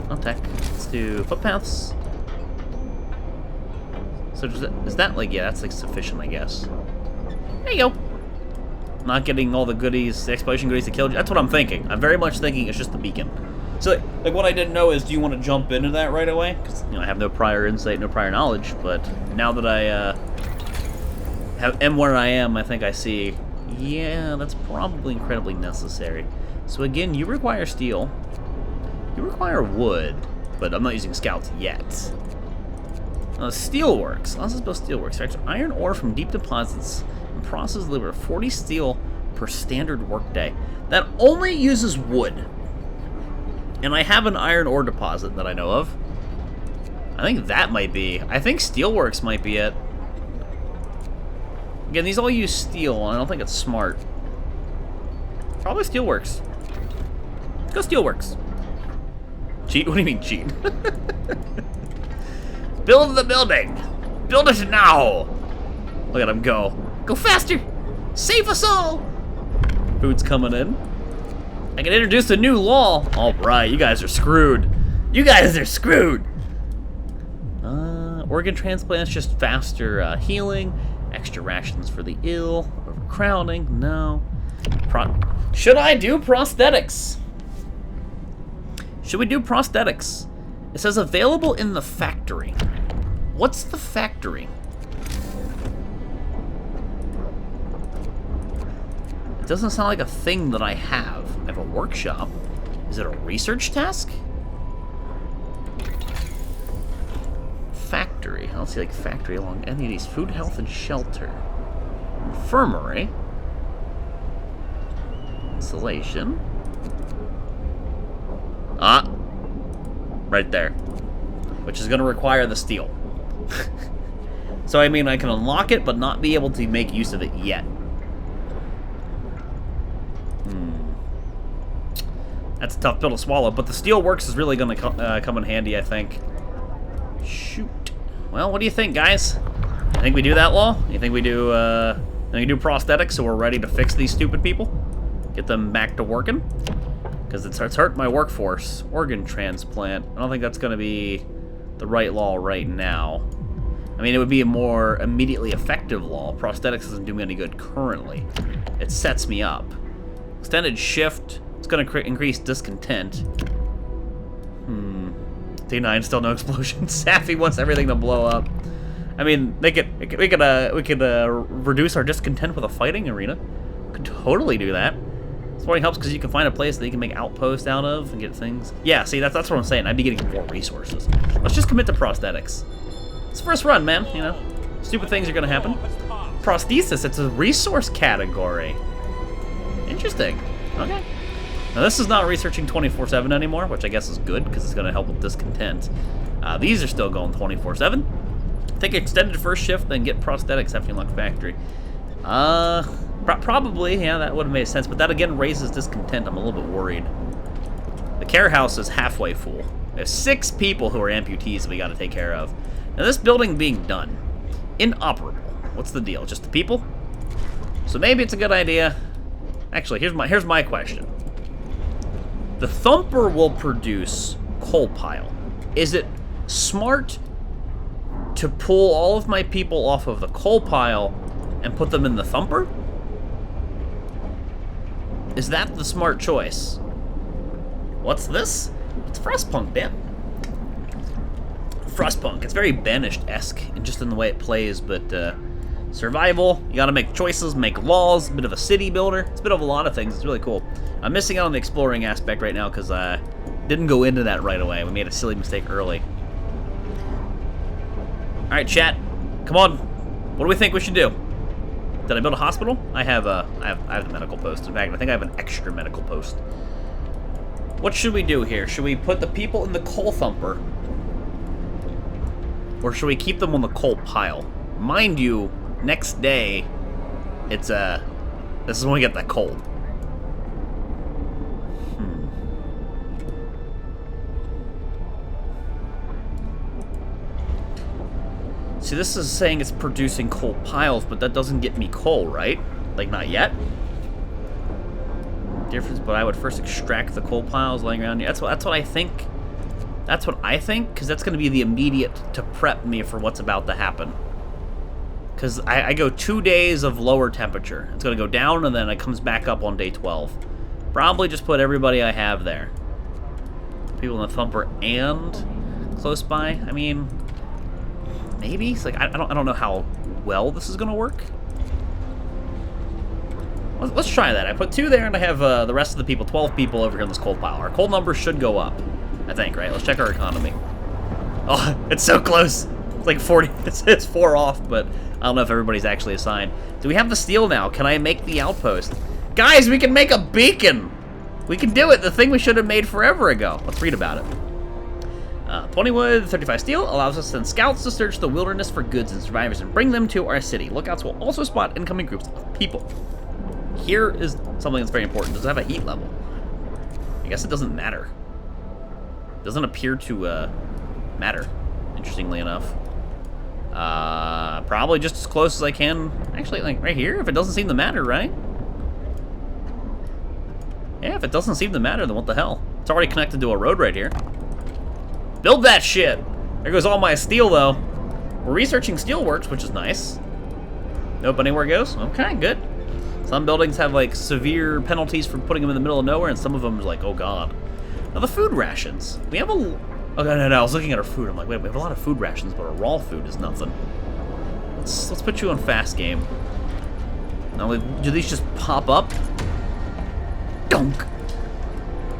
Not tech. Let's do footpaths. So is that like, yeah, that's like sufficient, I guess. There you go. Not getting all the goodies, the exploration goodies to kill you. That's what I'm thinking. I'm very much thinking it's just the beacon. So, like, what I didn't know is, do you want to jump into that right away? Because, I have no prior insight, no prior knowledge, but now that I am where I am, I think I see, yeah, that's probably incredibly necessary. So again, you require steel. You require wood, but I'm not using scouts yet. Steelworks. Let's just build steelworks. Extract iron ore from deep deposits and process deliver 40 steel per standard workday. That only uses wood. And I have an iron ore deposit that I know of. I think that might be. I think steelworks might be it. Again, these all use steel, and I don't think it's smart. Probably steelworks. Let's go steelworks. Cheat? What do you mean cheat? Build the building. Build it now. Look at him go. Go faster. Save us all. Food's coming in. I can introduce a new law. All right, you guys are screwed. You guys are screwed. Organ transplants, just faster healing. Extra rations for the ill. Overcrowding, no. Should I do prosthetics? Should we do prosthetics? It says available in the factory. What's the factory? It doesn't sound like a thing that I have. I have a workshop. Is it a research task? Factory. I don't see like factory along any of these. Food, health, and shelter. Infirmary. Installation. Ah. Right there. Which is going to require the steel. So, I mean, I can unlock it, but not be able to make use of it yet. That's a tough pill to swallow, but the steel works is really going to come in handy, I think. Shoot. Well, what do you think, guys? You think we do that law? You think we do Then we do prosthetics, so we're ready to fix these stupid people. Get them back to working. Because it's hurt my workforce. Organ transplant. I don't think that's going to be the right law right now. I mean, it would be a more immediately effective law. Prosthetics doesn't do me any good currently. It sets me up. Extended shift. It's going to increase discontent. D9, still no explosions. Safi wants everything to blow up. I mean, we could reduce our discontent with a fighting arena. Could totally do that. Exploring helps because you can find a place that you can make outposts out of and get things. Yeah, see, that's what I'm saying. I'd be getting more resources. Let's just commit to prosthetics. It's the first run, man. You know, stupid things are gonna happen. Prosthesis. It's a resource category. Interesting. Okay. Now this is not researching 24/7 anymore, which I guess is good because it's gonna help with discontent. These are still going 24/7. Take extended first shift, then get prosthetics after you unlock factory. Probably, yeah, that would have made sense, but that again raises discontent. I'm a little bit worried. The care house is halfway full. There's 6 people who are amputees that we got to take care of. Now this building being done, inoperable. What's the deal? Just the people? So maybe it's a good idea. Actually, here's my question. The Thumper will produce coal pile. Is it smart to pull all of my people off of the coal pile and put them in the Thumper? Is that the smart choice? What's this? It's Frostpunk, man. Frostpunk. It's very Banished-esque, just in the way it plays, but survival, you gotta make choices, make laws, a bit of a city builder. It's a bit of a lot of things. It's really cool. I'm missing out on the exploring aspect right now because I didn't go into that right away. We made a silly mistake early. Alright, chat. Come on. What do we think we should do? Did I build a hospital? I have the medical post. In fact, I think I have an extra medical post. What should we do here? Should we put the people in the coal Thumper? Or should we keep them on the coal pile? Mind you, next day, it's this is when we get that coal. See, this is saying it's producing coal piles, but that doesn't get me coal, right? Like, not yet. Difference, but I would first extract the coal piles laying around here. That's what I think. That's what I think, because that's going to be the immediate to prep me for what's about to happen. Because I go 2 days of lower temperature. It's going to go down, and then it comes back up on day 12. Probably just put everybody I have there. People in the Thumper and close by. I mean, maybe. It's like I don't know how well this is going to work. Let's try that. I put 2 there, and I have the rest of the people, 12 people over here in this coal pile. Our coal number should go up, I think, right? Let's check our economy. Oh, it's so close. It's like 40. It's 4 off, but I don't know if everybody's actually assigned. Do we have the steel now? Can I make the outpost? Guys, we can make a beacon! We can do it! The thing we should have made forever ago. Let's read about it. 20 wood, 35 steel allows us to send scouts to search the wilderness for goods and survivors and bring them to our city. Lookouts will also spot incoming groups of people. Here is something that's very important. Does it have a heat level? I guess it doesn't matter. It doesn't appear to matter, interestingly enough. Probably just as close as I can. Actually, like right here, if it doesn't seem to matter, right? Yeah, if it doesn't seem to matter, then what the hell? It's already connected to a road right here. Build that shit! There goes all my steel, though. We're researching steelworks, which is nice. Nope, anywhere goes? Okay, good. Some buildings have, like, severe penalties for putting them in the middle of nowhere, and some of them are like, oh god. Now, the food rations. We have a... Oh, no, I was looking at our food. I'm like, wait, we have a lot of food rations, but our raw food is nothing. Let's put you on fast game. Now, do these just pop up? Dunk!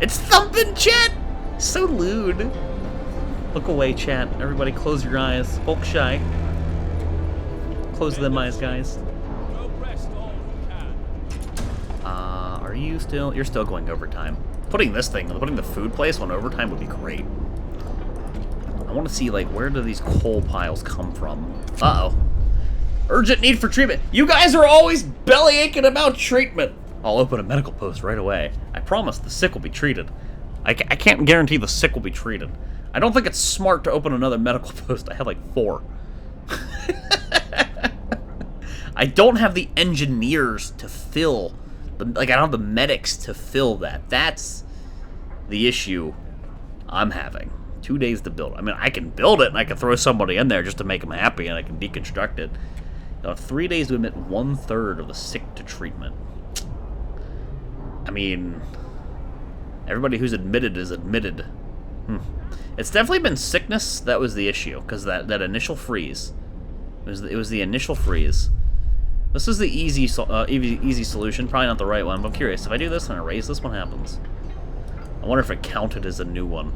It's thumping, chat! So lewd. Look away, chat. Everybody close your eyes. Hulk shy. Close them eyes, guys. Are you still... You're still going overtime. Putting the food place on overtime would be great. I want to see, like, where do these coal piles come from? Uh-oh. Urgent need for treatment. You guys are always belly aching about treatment. I'll open a medical post right away. I promise the sick will be treated. I can't guarantee the sick will be treated. I don't think it's smart to open another medical post. I have like 4. I don't have the engineers to fill, like I don't have the medics to fill that. That's the issue I'm having. 2 days to build it. I mean, I can build it and I can throw somebody in there just to make them happy and I can deconstruct it. 3 days to admit 1/3 of the sick to treatment. I mean, everybody who's admitted is admitted. It's definitely been sickness that was the issue, because that initial freeze. It was the initial freeze. This is the easy solution, probably not the right one, but I'm curious. If I do this and I raise this, what happens? I wonder if it counted as a new one.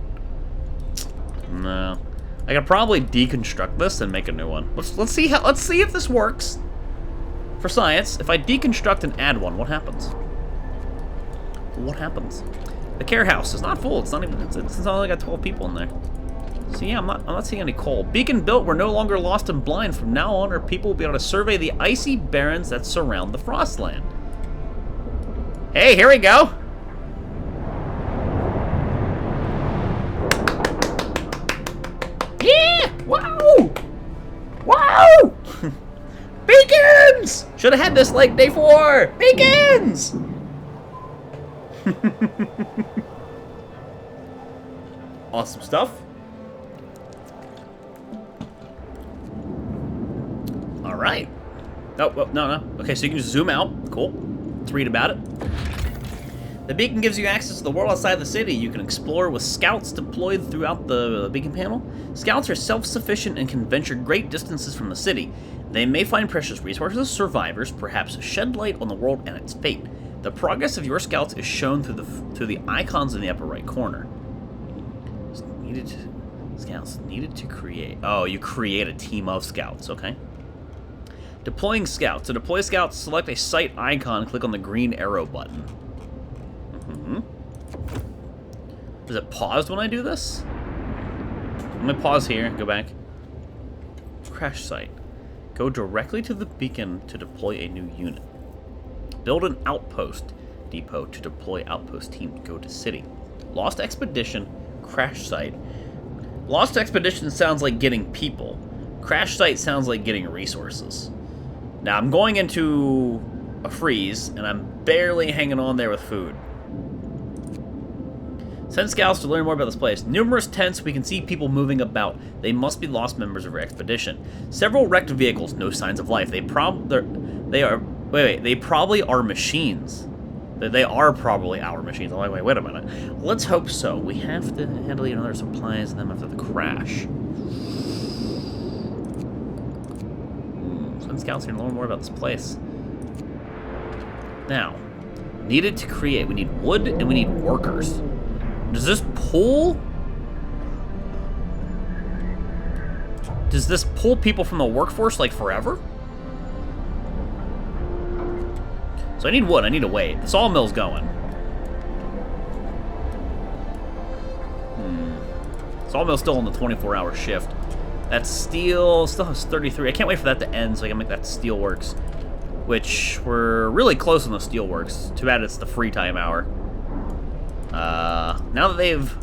No. I could probably deconstruct this and make a new one. Let's see if this works. For science, if I deconstruct and add one, what happens? What happens? The care house is not full. It's not even. It's only got 12 people in there. So yeah, I'm not seeing any coal. Beacon built. We're no longer lost and blind. From now on, our people will be able to survey the icy barrens that surround the Frostland. Hey, here we go. Yeah! Wow! Wow! Beacons! Should have had this like day 4. Beacons! Awesome stuff. All right. Oh, well, no. Okay, so you can just zoom out. Cool. Let's read about it. The beacon gives you access to the world outside the city. You can explore with scouts deployed throughout the beacon panel. Scouts are self-sufficient and can venture great distances from the city. They may find precious resources, survivors, perhaps shed light on the world and its fate. The progress of your scouts is shown through the icons in the upper right corner. Scouts needed to create. Oh, you create a team of scouts. Okay. Deploying scouts. To deploy scouts, select a site icon and click on the green arrow button. Is it paused when I do this? I'm gonna pause here. Go back. Crash site. Go directly to the beacon to deploy a new unit. Build an outpost depot to deploy outpost team. Go to city. Lost expedition. Crash site. Lost expedition sounds like getting people. Crash site sounds like getting resources. Now I'm going into a freeze and I'm barely hanging on there with food. Send scouts to learn more about this place. Numerous tents, we can see people moving about. They must be lost members of our expedition. Several wrecked vehicles, no signs of life. They probably are machines. They are probably our machines. I'm like, wait a minute. Let's hope so. We have to handle another supplies and them after the crash. Send scouts here to learn more about this place. Now, needed to create. We need wood and we need workers. Does this pull? Does this pull people from the workforce like forever? So I need wood. I need to wait. The sawmill's going. Sawmill's still on the 24-hour shift. That steel still has 33. I can't wait for that to end so I can make that steelworks, which we're really close on the steelworks. Too bad it's the free time hour. Now that they've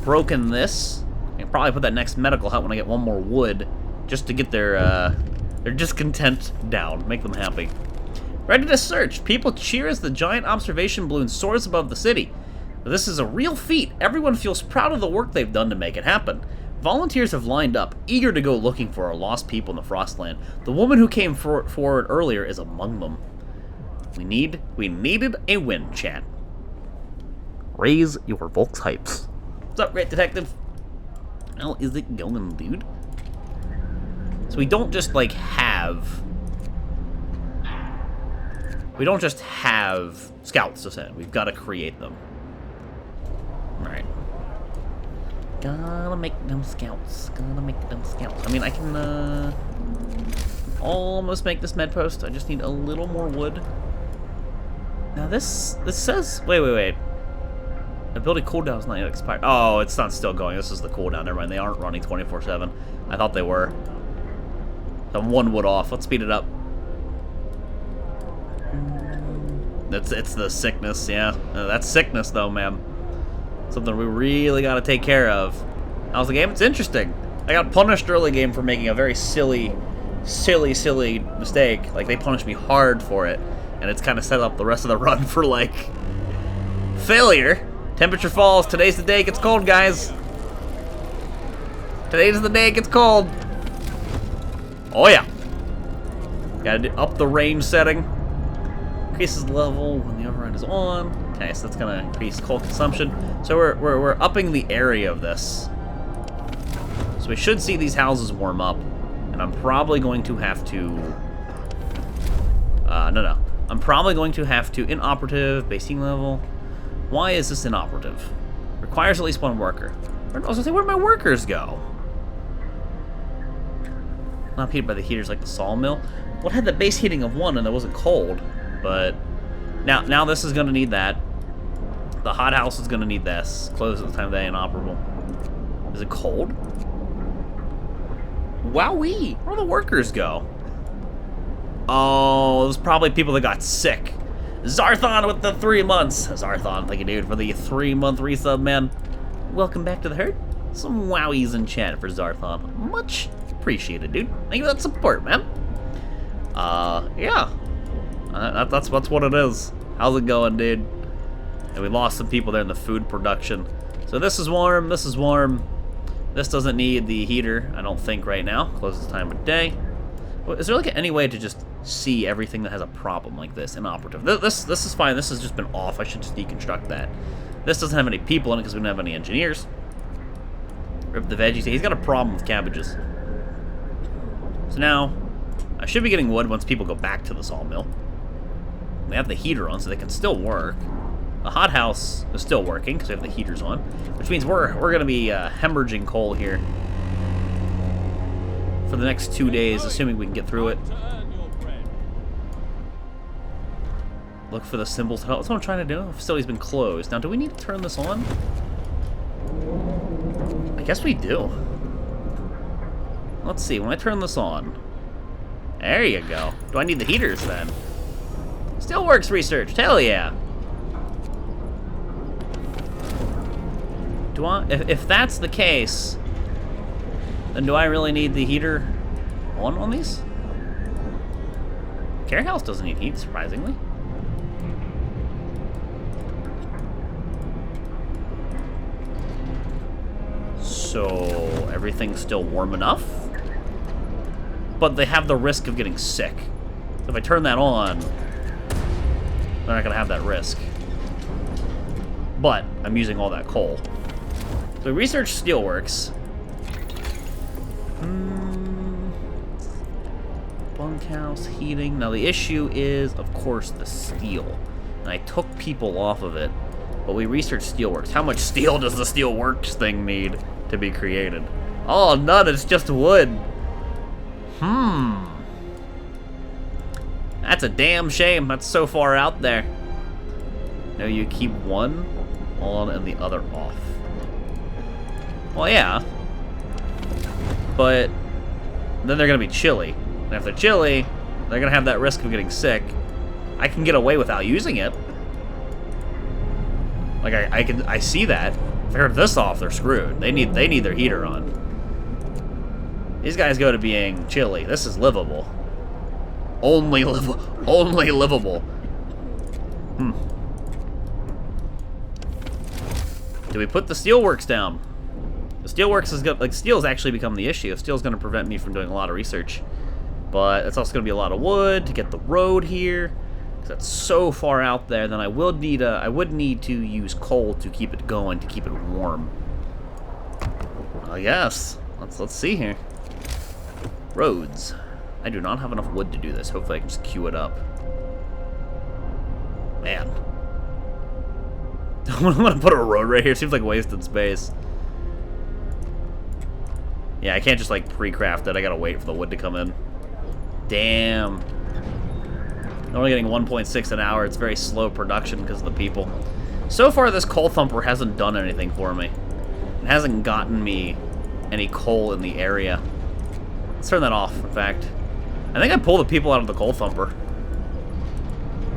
broken this, I can probably put that next medical hut when I get one more wood, just to get their discontent down, make them happy. Ready to search. People cheer as the giant observation balloon soars above the city. This is a real feat. Everyone feels proud of the work they've done to make it happen. Volunteers have lined up, eager to go looking for our lost people in the Frostland. The woman who came forward earlier is among them. We needed a win, chat. Raise your Volx hypes. What's up, Great Detective? How is it going, dude? So we don't just, like, have... We don't just have scouts to send. We've got to create them. Alright. Gotta make them scouts. Gotta make them scouts. I mean, I can, almost make this med post. I just need a little more wood. Now this says... Wait. Ability cooldown is not yet expired. Oh, it's not still going. This is the cooldown. Never mind. They aren't running 24/7. I thought they were. So I'm 1 wood off. Let's speed it up. It's the sickness, yeah. That's sickness, though, ma'am. Something we really got to take care of. How's the game? It's interesting. I got punished early game for making a very silly silly mistake. Like, they punished me hard for it, and it's kind of set up the rest of the run for, like, failure. Temperature falls. Today's the day it gets cold, guys. Today's the day it gets cold. Oh, yeah. Gotta up the range setting. Increases level when the override is on. Okay, so that's gonna increase coal consumption. So we're upping the area of this. So we should see these houses warm up. And I'm probably going to have to... no. I'm probably going to have to... Inoperative, base heating level. Why is this inoperative? Requires at least one worker. I was gonna say, where'd my workers go? Not heated by the heaters like the sawmill. What had the base heating of 1 and it wasn't cold? But now this is gonna need that. The hothouse is gonna need this. Closed at the time of day, inoperable. Is it cold? Wowee! Where'd the workers go? Oh, it was probably people that got sick. Zarthon with the 3 months. Zarthon, thank you, dude, for the 3-month resub, man. Welcome back to the herd. Some wowies in chat for Zarthon. Much appreciated, dude. Thank you for that support, man. Yeah. That's what it is. How's it going, dude? And we lost some people there in the food production. So this is warm, this is warm. This doesn't need the heater, I don't think, right now. Closest time of day. Is there like any way to just see everything that has a problem like this inoperative? This is fine. This has just been off. I should just deconstruct that. This doesn't have any people in it because we don't have any engineers. Rip the veggies. He's got a problem with cabbages. So now, I should be getting wood once people go back to the sawmill. They have the heater on, so they can still work. The hothouse is still working because we have the heaters on, which means we're going to be hemorrhaging coal here for the next 2 days, assuming we can get through it. Look for the symbols. That's what I'm trying to do. The facility's been closed. Now, do we need to turn this on? I guess we do. Let's see. When I turn this on, there you go. Do I need the heaters then? Still works research. Hell yeah. Do I? If that's the case, then do I really need the heater on these? Care House doesn't need heat, surprisingly. So everything's still warm enough, but they have the risk of getting sick. If I turn that on, they're not gonna have that risk. But I'm using all that coal. So research steelworks. Bunkhouse, heating. Now the issue is, of course, the steel. And I took people off of it, but we researched steelworks. How much steel does the steelworks thing need to be created? Oh, none, it's just wood. That's a damn shame. That's so far out there. Now you keep one on and the other off. Well, yeah. But then they're gonna be chilly. And if they're chilly, they're gonna have that risk of getting sick. I can get away without using it. Like I see that. If I turn this off, they're screwed. They need their heater on. These guys go to being chilly. This is livable. Only livable. Do we put the steelworks down? The steelworks is like steel's actually become the issue. Steel's going to prevent me from doing a lot of research, but it's also going to be a lot of wood to get the road here. Because that's so far out there. Then I would need to use coal to keep it going, to keep it warm. I guess. Let's see here. Roads. I do not have enough wood to do this. Hopefully I can just queue it up. Man. I'm gonna put a road right here. Seems like wasted space. Yeah, I can't just like pre-craft it. I gotta wait for the wood to come in. Damn. I'm only getting 1.6 an hour. It's very slow production because of the people. So far, this coal thumper hasn't done anything for me. It hasn't gotten me any coal in the area. Let's turn that off, in fact. I think I pull the people out of the coal thumper.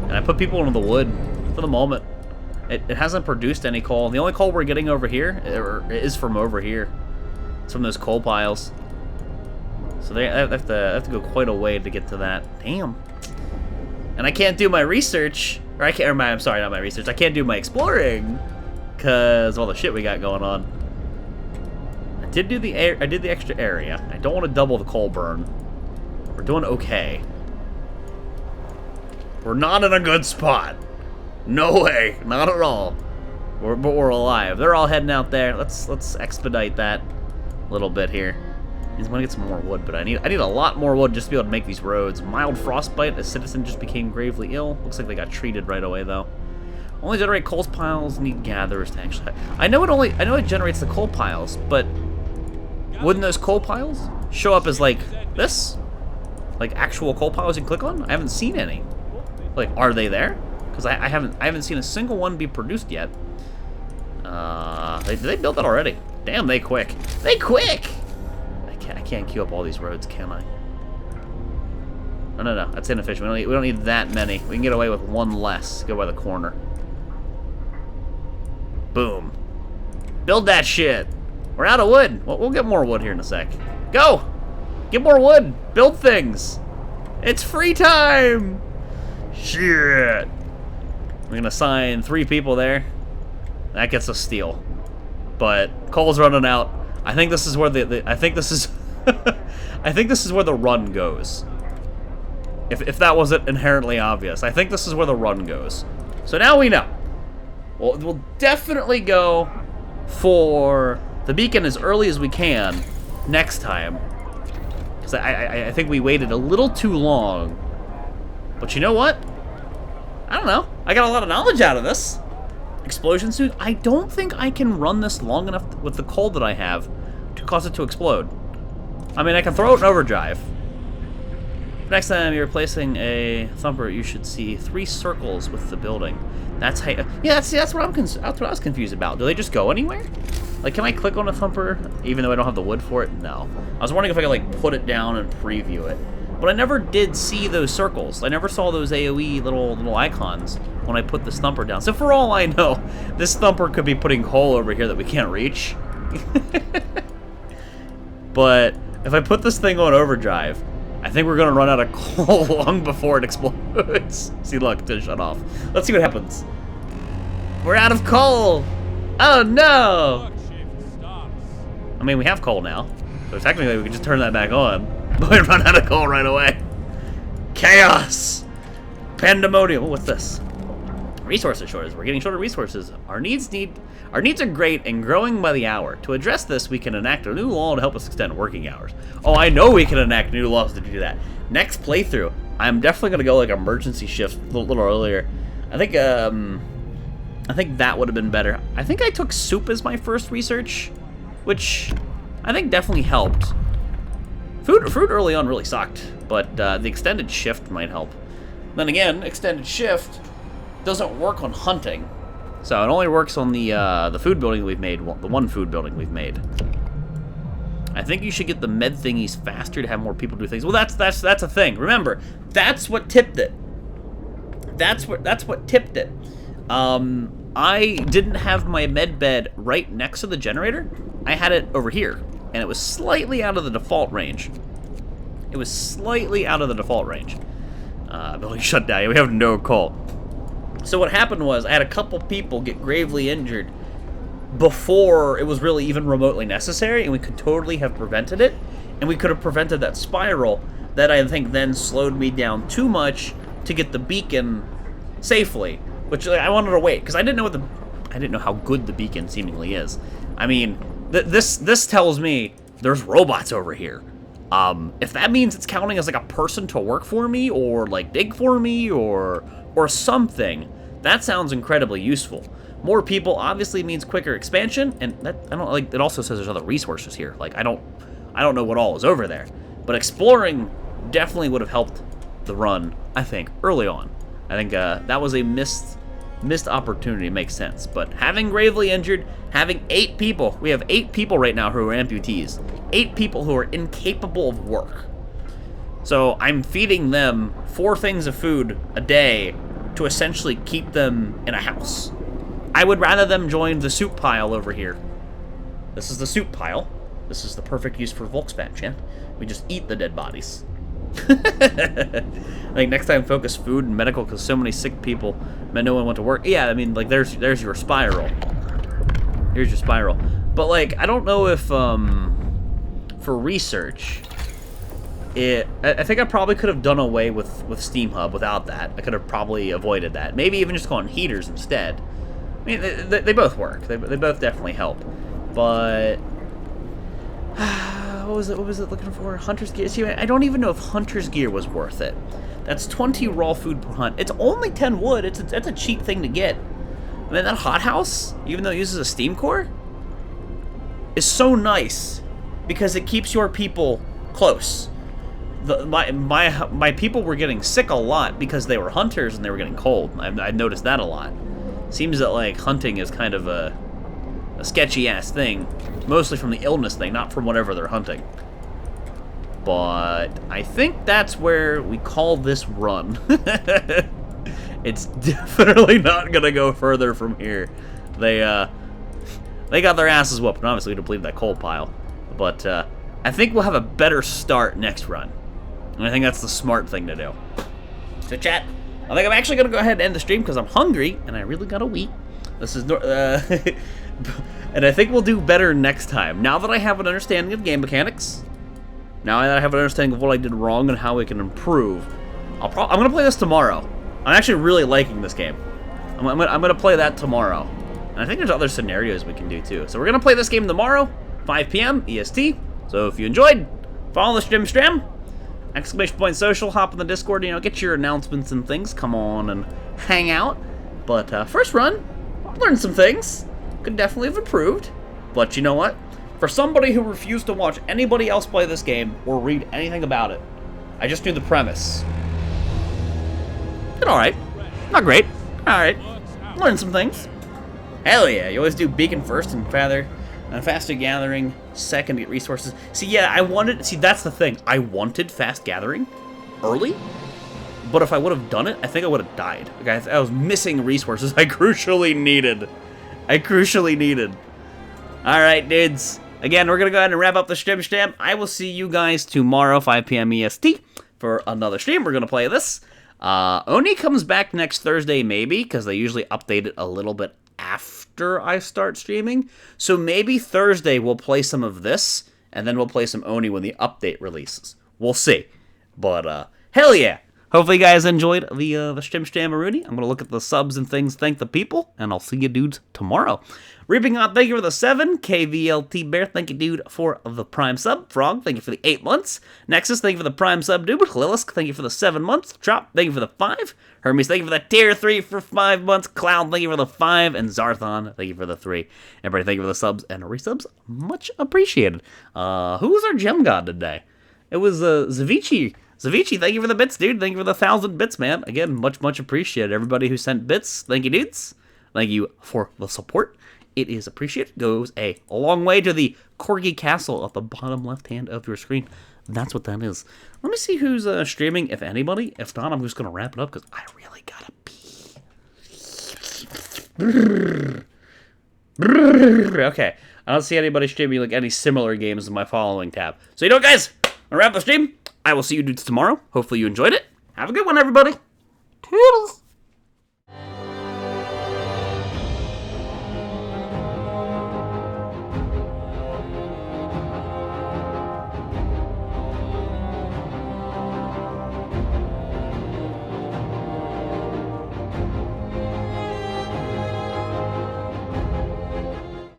And I put people into the wood for the moment. It hasn't produced any coal. The only coal we're getting over here is from over here. It's from those coal piles. So I have to go quite a way to get to that. Damn. And I can't do my research, or I'm sorry, not my research. I can't do my exploring because of all the shit we got going on. I did the extra area. I don't want to double the coal burn. We're doing okay. We're not in a good spot. No way, not at all. But we're alive. They're all heading out there. Let's expedite that a little bit here. I just want to get some more wood, but I need a lot more wood just to be able to make these roads. Mild frostbite. A citizen just became gravely ill. Looks like they got treated right away though. Only generate coal piles. Need gatherers to actually. I know it generates the coal piles, but wouldn't those coal piles show up as like this? Like actual coal piles you can click on? I haven't seen any. Like, are they there? Because I haven't seen a single one be produced yet. Did they build that already? Damn, they quick. They quick! I can't queue up all these roads, can I? No, that's inefficient. We don't need that many. We can get away with one less. Go by the corner. Boom. Build that shit. We're out of wood. We'll get more wood here in a sec. Go! Get more wood. Build things. It's free time. Shit. We're gonna assign 3 people there. That gets us steel. But coal's running out. I think this is where I think this is I think this is where the run goes. If that wasn't inherently obvious. I think this is where the run goes. So now we know. We'll definitely go for the beacon as early as we can next time. Because I think we waited a little too long. But you know what? I don't know. I got a lot of knowledge out of this. Explosion suit? I don't think I can run this long enough with the coal that I have to cause it to explode. I mean, I can throw it in overdrive. Next time you're placing a thumper, you should see 3 circles with the building. That's how. Yeah, that's what I was confused about. Do they just go anywhere? Like, can I click on a thumper even though I don't have the wood for it? No. I was wondering if I could like put it down and preview it, but I never did see those circles. I never saw those AOE little icons when I put this thumper down. So for all I know, this thumper could be putting coal over here that we can't reach. But if I put this thing on overdrive, I think we're gonna run out of coal long before it explodes. See, look, it didn't shut off. Let's see what happens. We're out of coal! Oh no! I mean, we have coal now, so technically we can just turn that back on. But we run out of coal right away. Chaos! Pandemonium. Oh, what's this? Resources shortage. We're getting shorter resources. Our needs are great and growing by the hour. To address this, we can enact a new law to help us extend working hours. Oh, I know we can enact new laws to do that. Next playthrough, I'm definitely gonna go like emergency shift a little earlier. I think that would have been better. I think I took soup as my first research, which I think definitely helped. Food early on really sucked, but the extended shift might help. Then again, extended shift doesn't work on hunting, so it only works on the food building we've made, the one food building we've made. I think you should get the med thingies faster to have more people do things. Well, that's a thing. Remember, that's what tipped it. That's what tipped it. I didn't have my med bed right next to the generator. I had it over here, and it was slightly out of the default range. It was slightly out of the default range. Building shut down. We have no coal. So what happened was I had a couple people get gravely injured before it was really even remotely necessary, and we could totally have prevented it, and we could have prevented that spiral that I think then slowed me down too much to get the beacon safely, which I wanted to wait because I didn't know how good the beacon seemingly is. I mean, this tells me there's robots over here. If that means it's counting as like a person to work for me or like dig for me or something, that sounds incredibly useful. More people obviously means quicker expansion, and that I don't like. It also says there's other resources here. Like I don't know what all is over there, but exploring definitely would have helped the run. I think early on. I think that was a missed opportunity. Makes sense. But having gravely injured, having 8 people, we have 8 people right now who are amputees. 8 people who are incapable of work. So I'm feeding them 4 things of food a day to essentially keep them in a house. I would rather them join the soup pile over here. This is the soup pile. This is the perfect use for Volx fat, chat. We just eat the dead bodies. Like, next time, focus food and medical, because so many sick people, no one went to work. Yeah, I mean, like, there's your spiral. Here's your spiral. But, like, I don't know if, for research, I think I probably could have done away with Steam Hub without that. I could have probably avoided that. Maybe even just gone heaters instead. I mean, they both work. They both definitely help. But what was it looking for? Hunter's gear. See, I don't even know if Hunter's gear was worth it. That's 20 raw food per hunt. It's only 10 wood. That's a cheap thing to get. I mean, that hothouse, even though it uses a steam core, is so nice because it keeps your people close. My people were getting sick a lot because they were hunters and they were getting cold. I've noticed that a lot. Seems that, like, hunting is kind of a sketchy-ass thing, mostly from the illness thing, not from whatever they're hunting. But I think that's where we call this run. It's definitely not gonna go further from here. They got their asses whooped, and obviously we depleted that coal pile. But I think we'll have a better start next run. And I think that's the smart thing to do. So chat, I think I'm actually gonna go ahead and end the stream because I'm hungry and I really gotta wee. This is and I think we'll do better next time. Now that I have an understanding of game mechanics, now that I have an understanding of what I did wrong and how we can improve, I'm gonna play this tomorrow. I'm actually really liking this game. I'm gonna play that tomorrow. And I think there's other scenarios we can do too. So we're gonna play this game tomorrow, 5 p.m. EST. So if you enjoyed, follow the stream. !social, hop in the Discord, get your announcements and things. Come on and hang out. But first run, learned some things. Could definitely have improved. But you know what? For somebody who refused to watch anybody else play this game or read anything about it, I just knew the premise. Did alright. Not great. Alright. Learned some things. Hell yeah, you always do beacon first and faster gathering second to get resources. See, yeah, that's the thing. I wanted fast gathering early, but if I would have done it, I think I would have died. Like, I was missing resources I crucially needed. Alright, dudes. Again, we're going to go ahead and wrap up the stream. I will see you guys tomorrow, 5 p.m. EST, for another stream. We're going to play this. Oni comes back next Thursday, maybe, because they usually update it a little bit after I start streaming. So maybe Thursday we'll play some of this, and then we'll play some Oni when the update releases. We'll see. But, hell yeah. Hopefully you guys enjoyed the stream, Rooney. I'm going to look at the subs and things, thank the people, and I'll see you dudes tomorrow. Reaping on, thank you for the 7. KVLT Bear, thank you, dude, for the Prime sub. Frog, thank you for the 8 months. Nexus, thank you for the Prime sub, dude. Lilisk, thank you for the 7 months. Trop, thank you for the 5. Hermes, thank you for the tier 3 for 5 months. Cloud, thank you for the 5. And Zarthon, thank you for the 3. Everybody, thank you for the subs and resubs. Much appreciated. Who was our gem god today? It was Zavici. Zavici, thank you for the bits, dude. Thank you for the 1,000 bits, man. Again, much appreciated. Everybody who sent bits, thank you, dudes. Thank you for the support. It is appreciated. Goes a long way to the Corgi Castle at the bottom left hand of your screen. That's what that is. Let me see who's streaming, if anybody. If not, I'm just going to wrap it up because I really gotta pee. Okay. I don't see anybody streaming like any similar games in my following tab. So you know what, guys? I'll wrap the stream. I will see you dudes tomorrow. Hopefully you enjoyed it. Have a good one, everybody. Toodles.